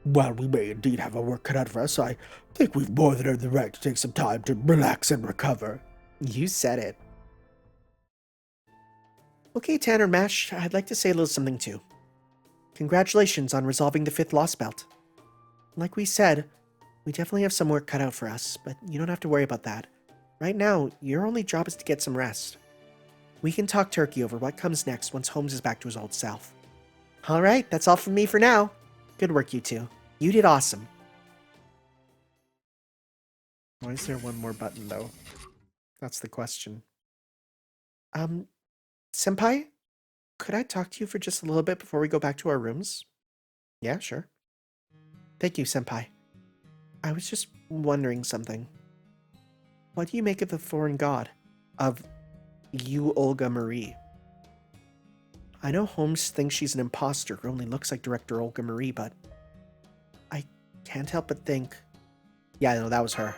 While we may indeed have our work cut out for us, I think we've more than earned the right to take some time to relax and recover. You said it. Okay, Tanner Mash, I'd like to say a little something too. Congratulations on resolving the 5th Lostbelt. Like we said, we definitely have some work cut out for us, but you don't have to worry about that. Right now, your only job is to get some rest. We can talk turkey over what comes next once Holmes is back to his old self. Alright, that's all from me for now. Good work, you two. You did awesome. Why is there one more button, though? That's the question. Senpai? Could I talk to you for just a little bit before we go back to our rooms? Yeah, sure. Thank you, Senpai. I was just wondering something. What do you make of the foreign god? Of you, Olga Marie? I know Holmes thinks she's an imposter who only looks like Director Olga Marie, but I can't help but think... Yeah, no, that was her.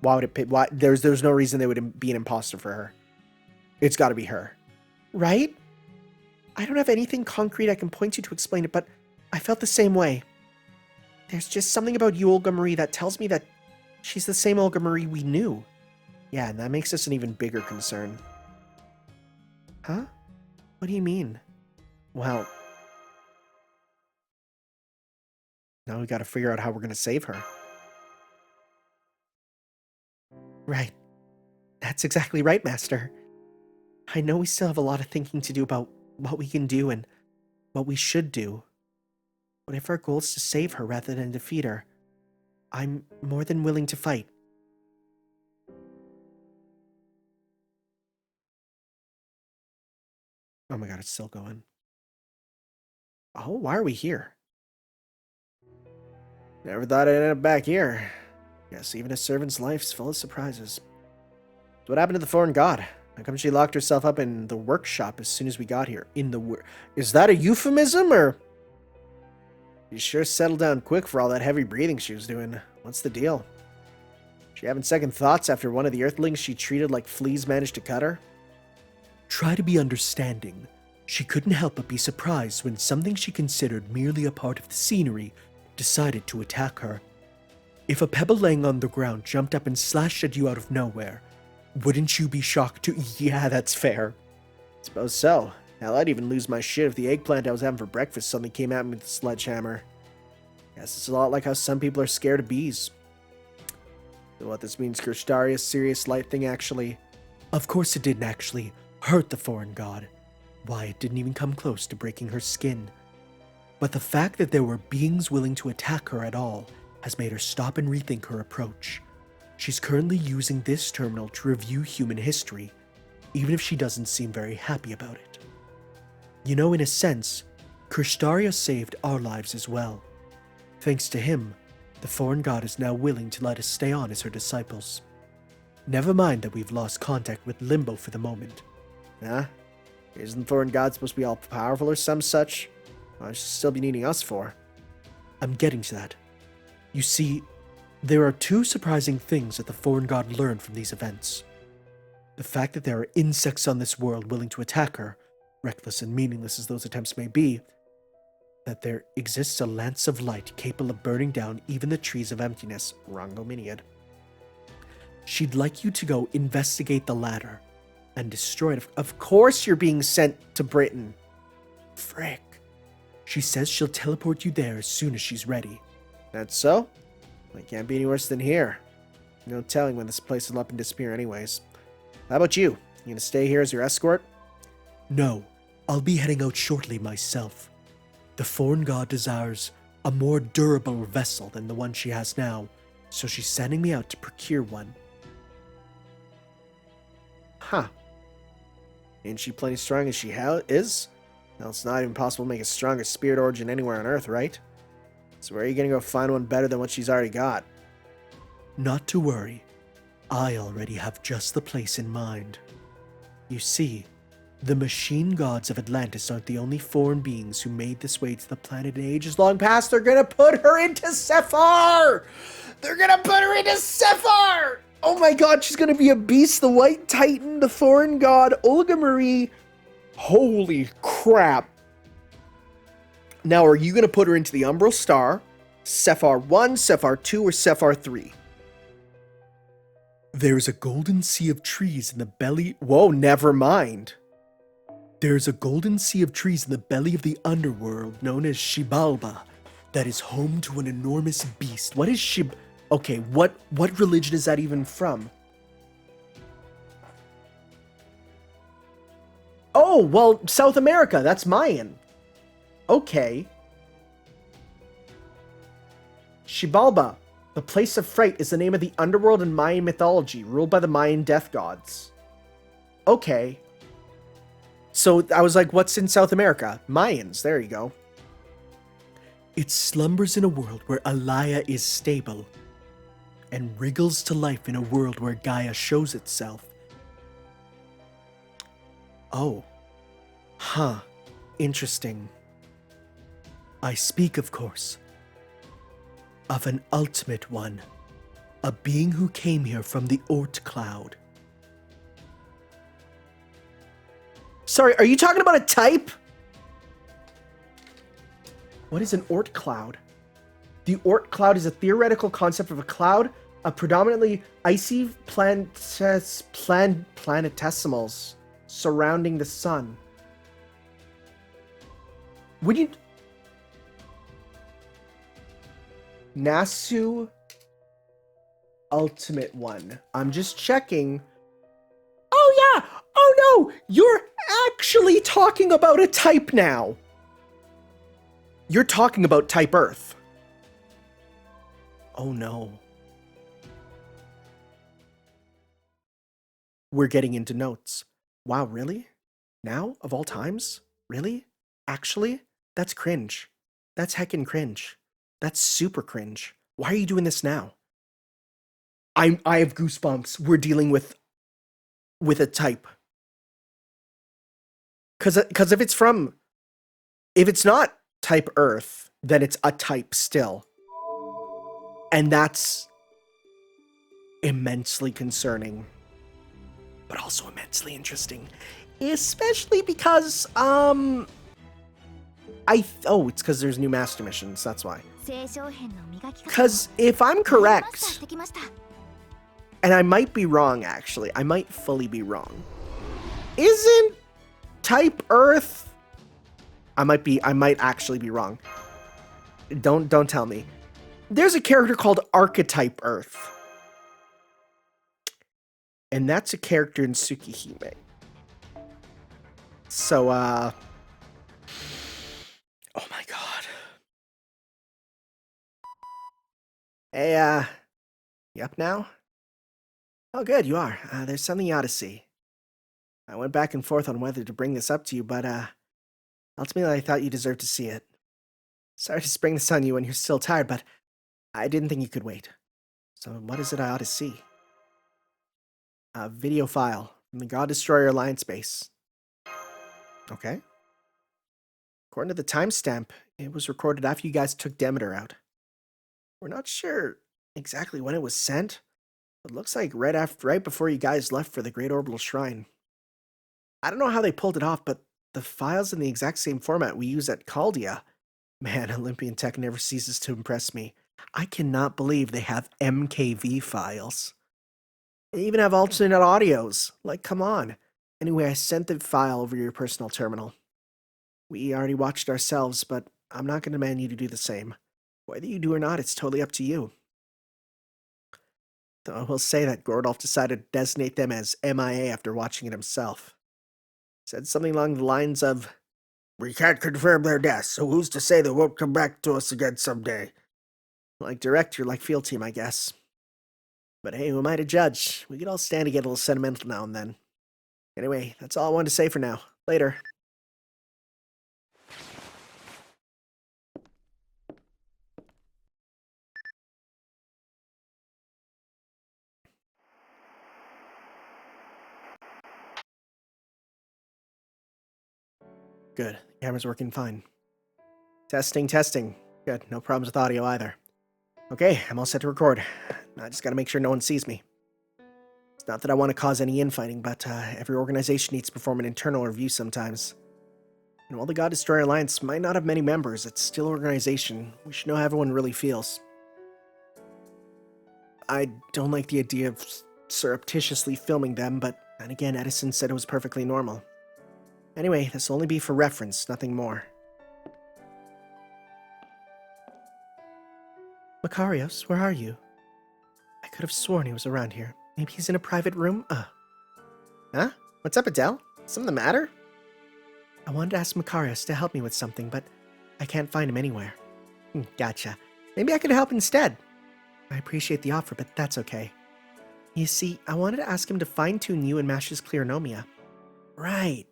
Why would it... Why, there's no reason they would be an imposter for her. It's got to be her. Right? I don't have anything concrete I can point to explain it, but I felt the same way. There's just something about you, Olga Marie, that tells me that she's the same Olga Marie we knew. Yeah, and that makes us an even bigger concern. Huh? What do you mean? Well... Now we gotta figure out how we're gonna save her. Right. That's exactly right, Master. I know we still have a lot of thinking to do about what we can do and what we should do. But if our goal is to save her rather than defeat her, I'm more than willing to fight. Oh my god, it's still going. Oh, why are we here? Never thought I'd end up back here. Guess even a servant's life's full of surprises. What happened to the foreign god? How come she locked herself up in the workshop as soon as we got here? Is that a euphemism, or...? She sure settled down quick for all that heavy breathing she was doing. What's the deal? She having second thoughts after one of the earthlings she treated like fleas managed to cut her? Try to be understanding. She couldn't help but be surprised when something she considered merely a part of the scenery decided to attack her. If a pebble laying on the ground jumped up and slashed at you out of nowhere, wouldn't you be shocked too? Yeah, that's fair. Suppose so. Hell, I'd even lose my shit if the eggplant I was having for breakfast suddenly came at me with a sledgehammer. Guess it's a lot like how some people are scared of bees. So what this means, Kristaria's serious light thing actually... Of course it didn't actually hurt the foreign god. Why, it didn't even come close to breaking her skin. But the fact that there were beings willing to attack her at all has made her stop and rethink her approach. She's currently using this terminal to review human history, even if she doesn't seem very happy about it. You know, in a sense, Kristaria saved our lives as well. Thanks to him, the foreign god is now willing to let us stay on as her disciples. Never mind that we've lost contact with Limbo for the moment. Huh? Isn't the foreign god supposed to be all powerful or some such? Why should she still be needing us for? I'm getting to that. You see, there are two surprising things that the foreign god learned from these events. The fact that there are insects on this world willing to attack her, reckless and meaningless as those attempts may be, that there exists a lance of light capable of burning down even the trees of emptiness, Rongominiad. She'd like you to go investigate the latter and destroy it. Of course you're being sent to Britain. Frick. She says she'll teleport you there as soon as she's ready. That's so? It can't be any worse than here. No telling when this place will up and disappear anyways. How about you? You gonna stay here as your escort? No, I'll be heading out shortly myself. The foreign god desires a more durable vessel than the one she has now, so she's sending me out to procure one. Huh. Ain't she plenty strong as she is? Well, it's not even possible to make a stronger spirit origin anywhere on Earth, right? So where are you gonna go find one better than what she's already got? Not to worry. I already have just the place in mind. You see, the machine gods of Atlantis aren't the only foreign beings who made this way to the planet in ages long past. They're gonna put her into Sephar! They're gonna put her into Sephar! Oh my god, she's gonna be a beast, the White Titan, the foreign god, Olga Marie. Holy crap. Now, are you gonna put her into the Umbral Star, Sephar 1, Sephar 2, or Sephar 3? There's a golden sea of trees in the belly. Whoa, never mind. There's a golden sea of trees in the belly of the underworld known as Xibalba that is home to an enormous beast. What is Okay, what religion is that even from? Oh, well, South America. That's Mayan. Okay. Xibalba, the place of fright, is the name of the underworld in Mayan mythology, ruled by the Mayan death gods. Okay. So I was like, what's in South America? Mayans, there you go. It slumbers in a world where Alaya is stable, and wriggles to life in a world where Gaia shows itself. Oh. Huh. Interesting. I speak, of course, of an ultimate one, a being who came here from the Oort cloud. Sorry, are you talking about a type? What is an Oort cloud? The Oort cloud is a theoretical concept of a cloud of predominantly icy planetesimals surrounding the sun. Would you... Nasu Ultimate One. I'm just checking. Oh yeah! Oh no! You're actually talking about a type now! You're talking about Type Earth. Oh no. We're getting into notes. Wow, really? Now? Of all times? Really? Actually? That's cringe. That's heckin' cringe. That's super cringe. Why are you doing this now? I have goosebumps. We're dealing with a type. Cause if it's not Type Earth, then it's a type still. And that's immensely concerning, but also immensely interesting. Especially because, it's because there's new master missions, that's why. Because if I'm correct, and I might be wrong actually, I might fully be wrong, isn't Type Earth... I might actually be wrong. Don't tell me. There's a character called Archetype Earth. And that's a character in Tsukihime. So, oh my god. Hey, you up now? Oh, good, you are. There's something you ought to see. I went back and forth on whether to bring this up to you, but, ultimately I thought you deserved to see it. Sorry to spring this on you when you're still tired, but I didn't think you could wait. So what is it I ought to see? A video file from the God Destroyer Alliance base. Okay. According to the timestamp, it was recorded after you guys took Demeter out. We're not sure exactly when it was sent, but it looks like right before you guys left for the Great Orbital Shrine. I don't know how they pulled it off, but the file's in the exact same format we use at Caldia. Man, Olympian tech never ceases to impress me. I cannot believe they have MKV files. They even have alternate audios. Like, come on. Anyway, I sent the file over your personal terminal. We already watched ourselves, but I'm not going to demand you to do the same. Whether you do or not, it's totally up to you. Though I will say that Gordolf decided to designate them as MIA after watching it himself. Said something along the lines of, "We can't confirm their deaths, so who's to say they won't come back to us again someday?" Like director, like field team, I guess. But hey, who am I to judge? We could all stand to get a little sentimental now and then. Anyway, that's all I wanted to say for now. Later. Good. The camera's working fine. Testing. Good. No problems with audio either. Okay, I'm all set to record. I just gotta make sure no one sees me. It's not that I want to cause any infighting, but every organization needs to perform an internal review sometimes. And while the God Destroyer Alliance might not have many members, it's still an organization. We should know how everyone really feels. I don't like the idea of surreptitiously filming them, but then again, Edison said it was perfectly normal. Anyway, this will only be for reference, nothing more. Makarios, where are you? I could have sworn he was around here. Maybe he's in a private room? Huh? What's up, Adele? Something the matter? I wanted to ask Makarios to help me with something, but I can't find him anywhere. Gotcha. Maybe I could help instead. I appreciate the offer, but that's okay. You see, I wanted to ask him to fine-tune you and Mash's Clearnomia. Right.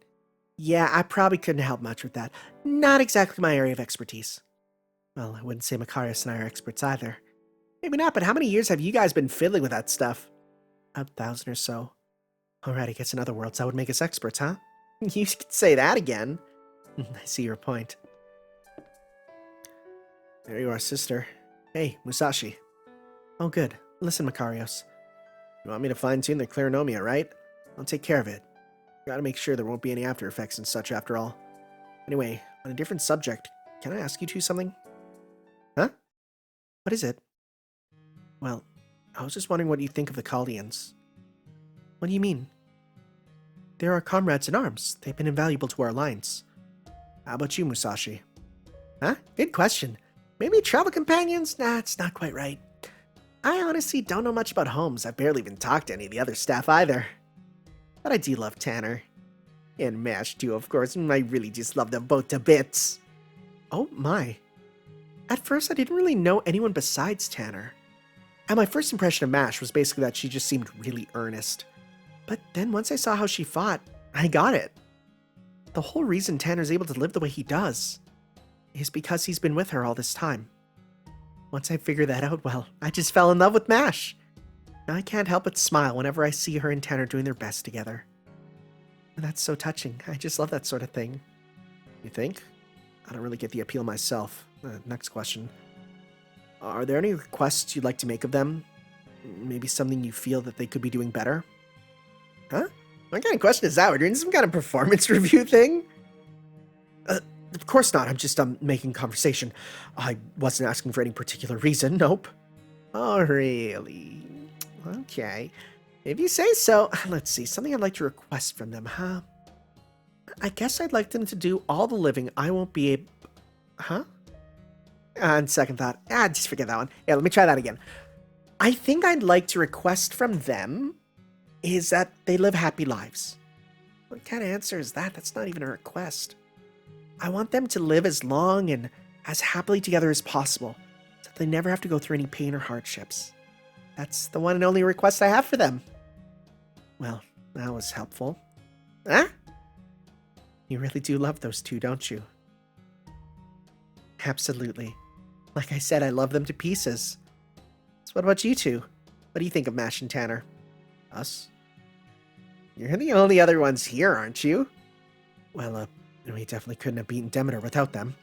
Yeah, I probably couldn't help much with that. Not exactly my area of expertise. Well, I wouldn't say Makarios and I are experts either. Maybe not, but how many years have you guys been fiddling with that stuff? 1,000 or so. Alright, I guess in other worlds that would make us experts, huh? You could say that again. I see your point. There you are, sister. Hey, Musashi. Oh, good. Listen, Makarios. You want me to fine-tune the Clearnomia, right? I'll take care of it. Gotta make sure there won't be any after effects and such after all. Anyway, on a different subject, can I ask you two something? Huh? What is it? Well, I was just wondering what you think of the Chaldeans. What do you mean? They're our comrades in arms. They've been invaluable to our alliance. How about you, Musashi? Huh? Good question. Maybe travel companions? Nah, it's not quite right. I honestly don't know much about homes. I've barely even talked to any of the other staff either. But I do love Tanner. And Mash too, of course. I really just love them both to bits. Oh my. At first, I didn't really know anyone besides Tanner. And my first impression of Mash was basically that she just seemed really earnest. But then once I saw how she fought, I got it. The whole reason Tanner's able to live the way he does is because he's been with her all this time. Once I figured that out, well, I just fell in love with Mash. Now I can't help but smile whenever I see her and Tanner doing their best together. And that's so touching. I just love that sort of thing. You think? I don't really get the appeal myself. Next question. Are there any requests you'd like to make of them? Maybe something you feel that they could be doing better? Huh? What kind of question is that? We're doing some kind of performance review thing? Of course not. I'm just making conversation. I wasn't asking for any particular reason. Nope. Oh, really? Okay. If you say so. Let's see. Something I'd like to request from them, huh? I guess I'd like them to do all the living I won't be able... Huh? On second thought. Just forget that one. Yeah, let me try that again. I think I'd like to request from them is that they live happy lives. What kind of answer is that? That's not even a request. I want them to live as long and as happily together as possible, so that they never have to go through any pain or hardships. That's the one and only request I have for them. Well, that was helpful. Huh? You really do love those two, don't you? Absolutely. Like I said, I love them to pieces. So what about you two? What do you think of Mash and Tanner? Us? You're the only other ones here, aren't you? Well, we definitely couldn't have beaten Demeter without them.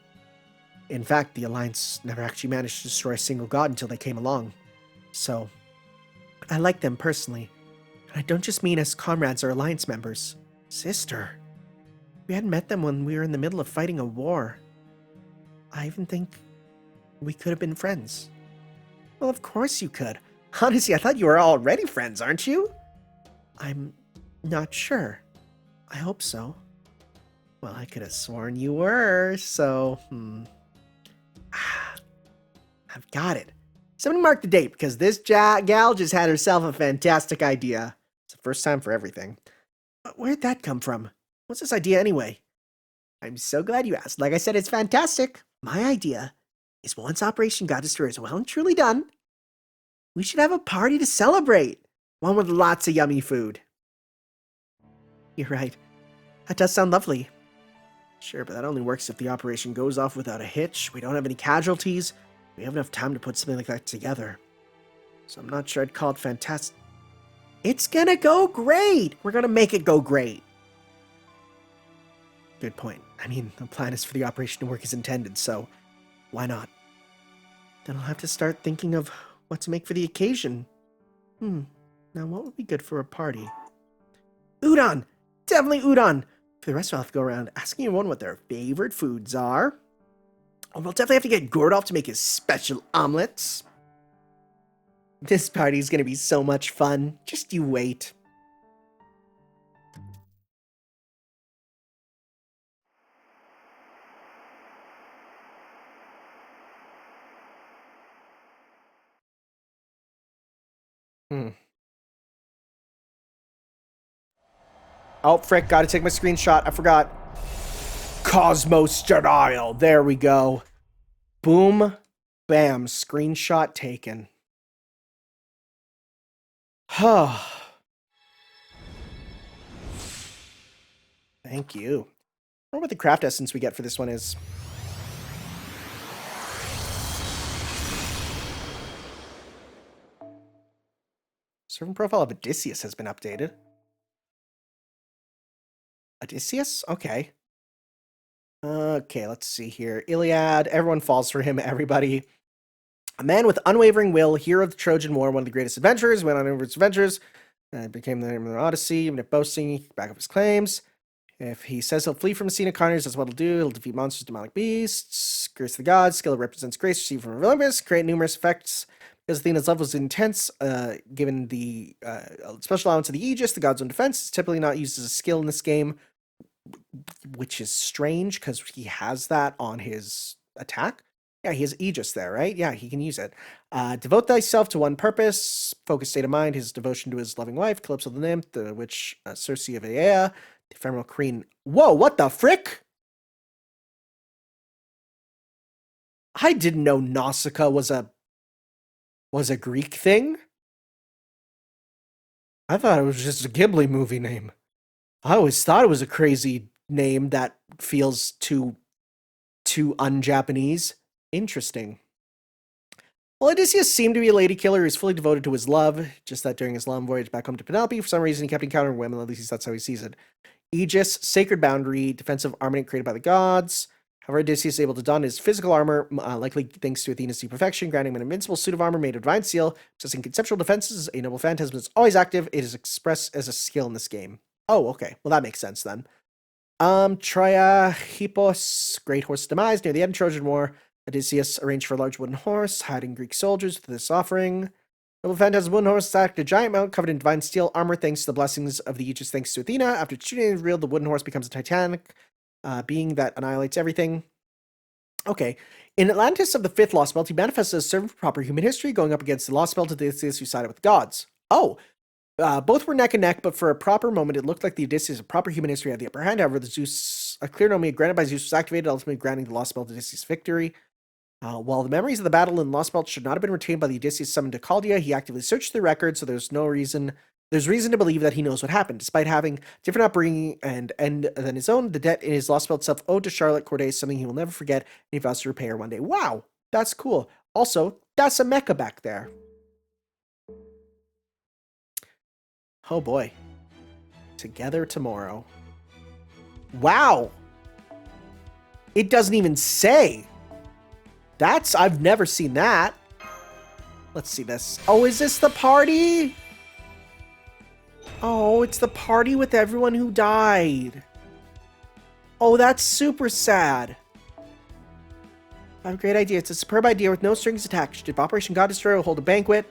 In fact, the Alliance never actually managed to destroy a single god until they came along. So, I like them personally. And I don't just mean as comrades or Alliance members. Sister. We hadn't met them when we were in the middle of fighting a war. I even think we could have been friends. Well, of course you could. Honestly, I thought you were already friends, aren't you? I'm not sure. I hope so. Well, I could have sworn you were, so... I've got it. Somebody mark the date, because this gal just had herself a fantastic idea. It's the first time for everything. But where'd that come from? What's this idea anyway? I'm so glad you asked. Like I said, it's fantastic. My idea is once Operation God Destroyer is well and truly done, we should have a party to celebrate. One with lots of yummy food. You're right. That does sound lovely. Sure, but that only works if the operation goes off without a hitch, we don't have any casualties, we have enough time to put something like that together. So I'm not sure I'd call it fantastic. It's gonna go great! We're gonna make it go great. Good point. I mean, the plan is for the operation to work as intended, so why not? Then I'll have to start thinking of what to make for the occasion. Now what would be good for a party? Udon! Definitely udon! For the rest, I'll have to go around asking everyone what their favorite foods are. Oh, we'll definitely have to get Gordolf to make his special omelets. This party is going to be so much fun. Just you wait. Oh, frick, gotta take my screenshot. I forgot. Cosmos Denial. There we go. Boom. Bam. Screenshot taken. Huh. Thank you. I wonder what the craft essence we get for this one is. Servant profile of Odysseus has been updated. Odysseus? Okay. Okay, let's see here. Iliad. Everyone falls for him. Everybody. A man with unwavering will, hero of the Trojan War, one of the greatest adventurers, went on numerous adventures, became the name of the Odyssey, even if boasting, he can back up his claims. If he says he'll flee from a scene of carnage, that's what he'll do. He'll defeat monsters, demonic beasts, curse the gods, skill represents grace received from Olympus, create numerous effects. Because Athena's love was intense, given the special allowance of the Aegis, the god's own defense is typically not used as a skill in this game, which is strange because he has that on his attack. Yeah, he has Aegis there, right? Yeah, he can use it. Devote thyself to one purpose, focus state of mind, his devotion to his loving wife, Calypso the nymph, the witch Circe of Aea, the ephemeral queen. Whoa, what the frick? I didn't know Nausicaa was a Greek thing. I thought it was just a Ghibli movie name. I always thought it was a crazy name that feels too un-Japanese. Interesting. Well, Odysseus seemed to be a lady killer who is fully devoted to his love, just that during his long voyage back home to Penelope, for some reason he kept encountering women, at least that's how he sees it. Aegis, sacred boundary, defensive armament created by the gods. However, Odysseus is able to don his physical armor, likely thanks to Athena's deep perfection, granting him an invincible suit of armor made of divine steel, possessing conceptual defenses. A noble phantasm is always active. It is expressed as a skill in this game. Oh, okay. Well, that makes sense then. Troia, Hippos, great horse demise. Near the end of Trojan War, Odysseus arranged for a large wooden horse, hiding Greek soldiers with this offering. Noble phantasm wooden horse attacked a giant mount covered in divine steel armor thanks to the blessings of the Aegis thanks to Athena. After shooting is revealed, the wooden horse becomes a titanic being that annihilates everything. Okay. In Atlantis of the fifth Lostbelt, he manifests as a servant for proper human history, going up against the Lostbelt Odysseus who sided with the gods. Oh! Both were neck and neck, but for a proper moment, it looked like the Odysseus of proper human history had the upper hand. However, a clear nomia granted by Zeus was activated, ultimately granting the Lostbelt Odysseus victory. While the memories of the battle in Lostbelt should not have been retained by the Odysseus summoned to Chaldea, he actively searched the record, so there's reason to believe that he knows what happened. Despite having different upbringing and end than his own, the debt in his Lostbelt self owed to Charlotte Corday is something he will never forget, and he vows to repay her one day. Wow, that's cool. Also, that's a mecha back there. Oh boy. Together tomorrow. Wow! It doesn't even say. I've never seen that. Let's see this. Oh, is this the party? Oh, it's the party with everyone who died. Oh, that's super sad. I have a great idea. It's a superb idea with no strings attached. If Operation God Destroyer will hold a banquet,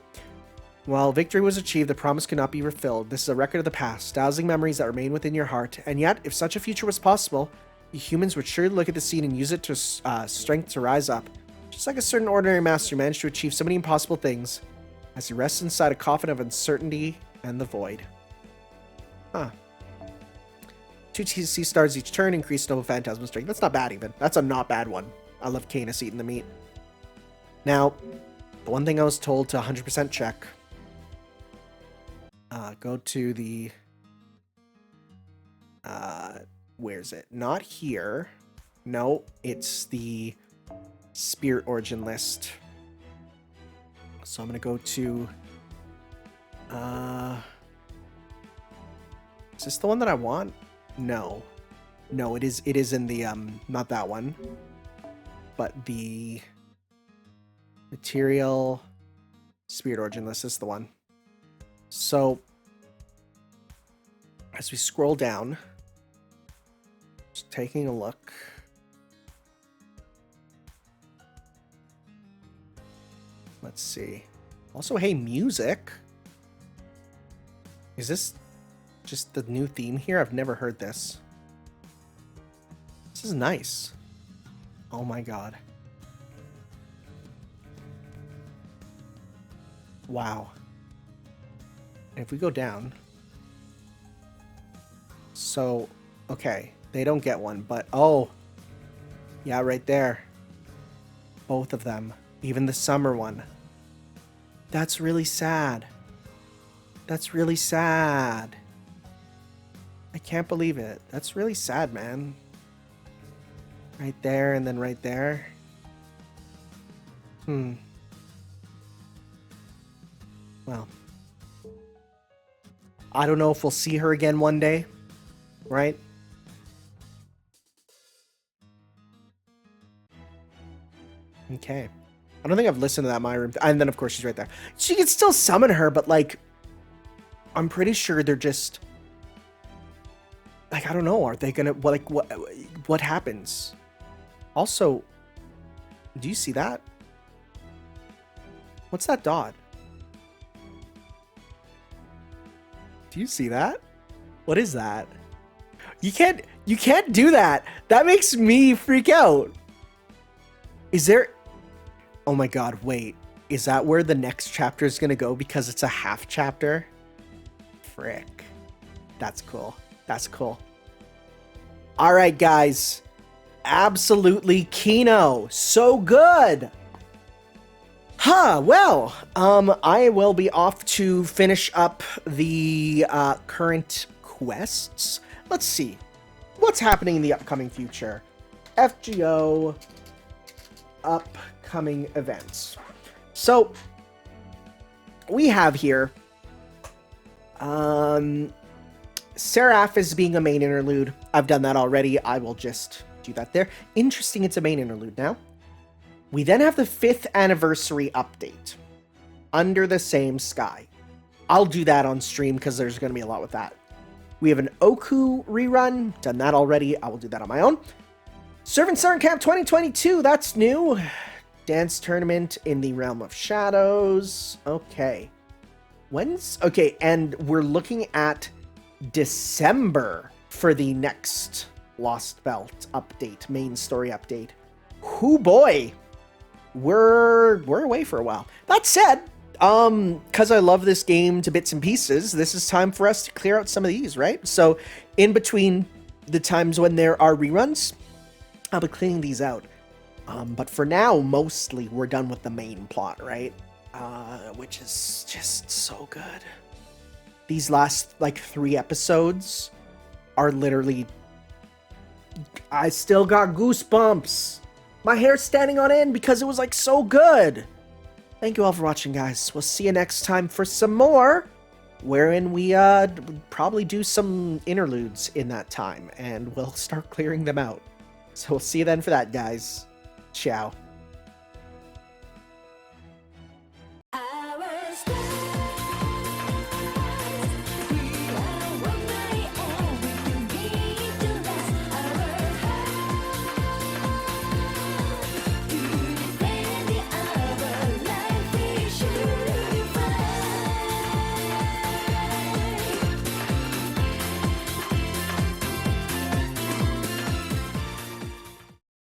while victory was achieved, the promise could not be fulfilled. This is a record of the past, dazzling memories that remain within your heart. And yet, if such a future was possible, you humans would surely look at the scene and use it to strength to rise up. Just like a certain ordinary master managed to achieve so many impossible things, as he rests inside a coffin of uncertainty and the void. Huh. 2 sea stars each turn, increase noble phantasm strength. That's not bad even. That's a not bad one. I love Caenis eating the meat. Now, the one thing I was told to 100% check. Go to the... where's it? Not here. No, it's the Spirit Origin list. So I'm going to go to... is this the one that I want? No. No, it is in the, not that one. But the Material Spirit Origin list is the one. So, as we scroll down, just taking a look. Let's see. Also, hey, music. Is this just the new theme here? I've never heard this. This is nice. Oh my god. Wow. And if we go down, So, okay, they don't get one, but oh, yeah, right there. Both of them, even the summer one. That's really sad. That's really sad. I can't believe it. That's really sad, man. Right there and then right there. Well, I don't know if we'll see her again one day, right? Okay. I don't think I've listened to that My Room. And then, of course, she's right there. She can still summon her, but, like, I'm pretty sure they're just... Like, I don't know. Are they gonna... Like, what happens? Also, do you see that? What's that dot? Do you see that? What is that? You can't do that. That makes me freak out. Is there... Oh my god, wait. Is that where the next chapter is gonna go because it's a half chapter? Frick. That's cool. That's cool. Alright, guys. Absolutely Kino. So good! Well, I will be off to finish up the current quests. Let's see. What's happening in the upcoming future? FGO upcoming events. So, we have here Seraph is being a main interlude. I've done that already. I will just do that there. Interesting, it's a main interlude now. We then have the 5th anniversary update, Under the Same Sky. I'll do that on stream because there's going to be a lot with that. We have an Oku rerun, done that already. I will do that on my own. Servant Sun Camp 2022, that's new. Dance Tournament in the Realm of Shadows. Okay. Okay, and we're looking at December for the next Lostbelt update, main story update. Hoo boy! We're away for a while. That said, because I love this game to bits and pieces, this is time for us to clear out some of these, right? So, in between the times when there are reruns, I'll be cleaning these out. But for now, mostly, we're done with the main plot, right? Which is just so good. These last, like, 3 episodes are literally... I still got goosebumps! My hair's standing on end because it was, like, so good! Thank you all for watching, guys. We'll see you next time for some more, wherein we probably do some interludes in that time, and we'll start clearing them out. So we'll see you then for that, guys. Ciao.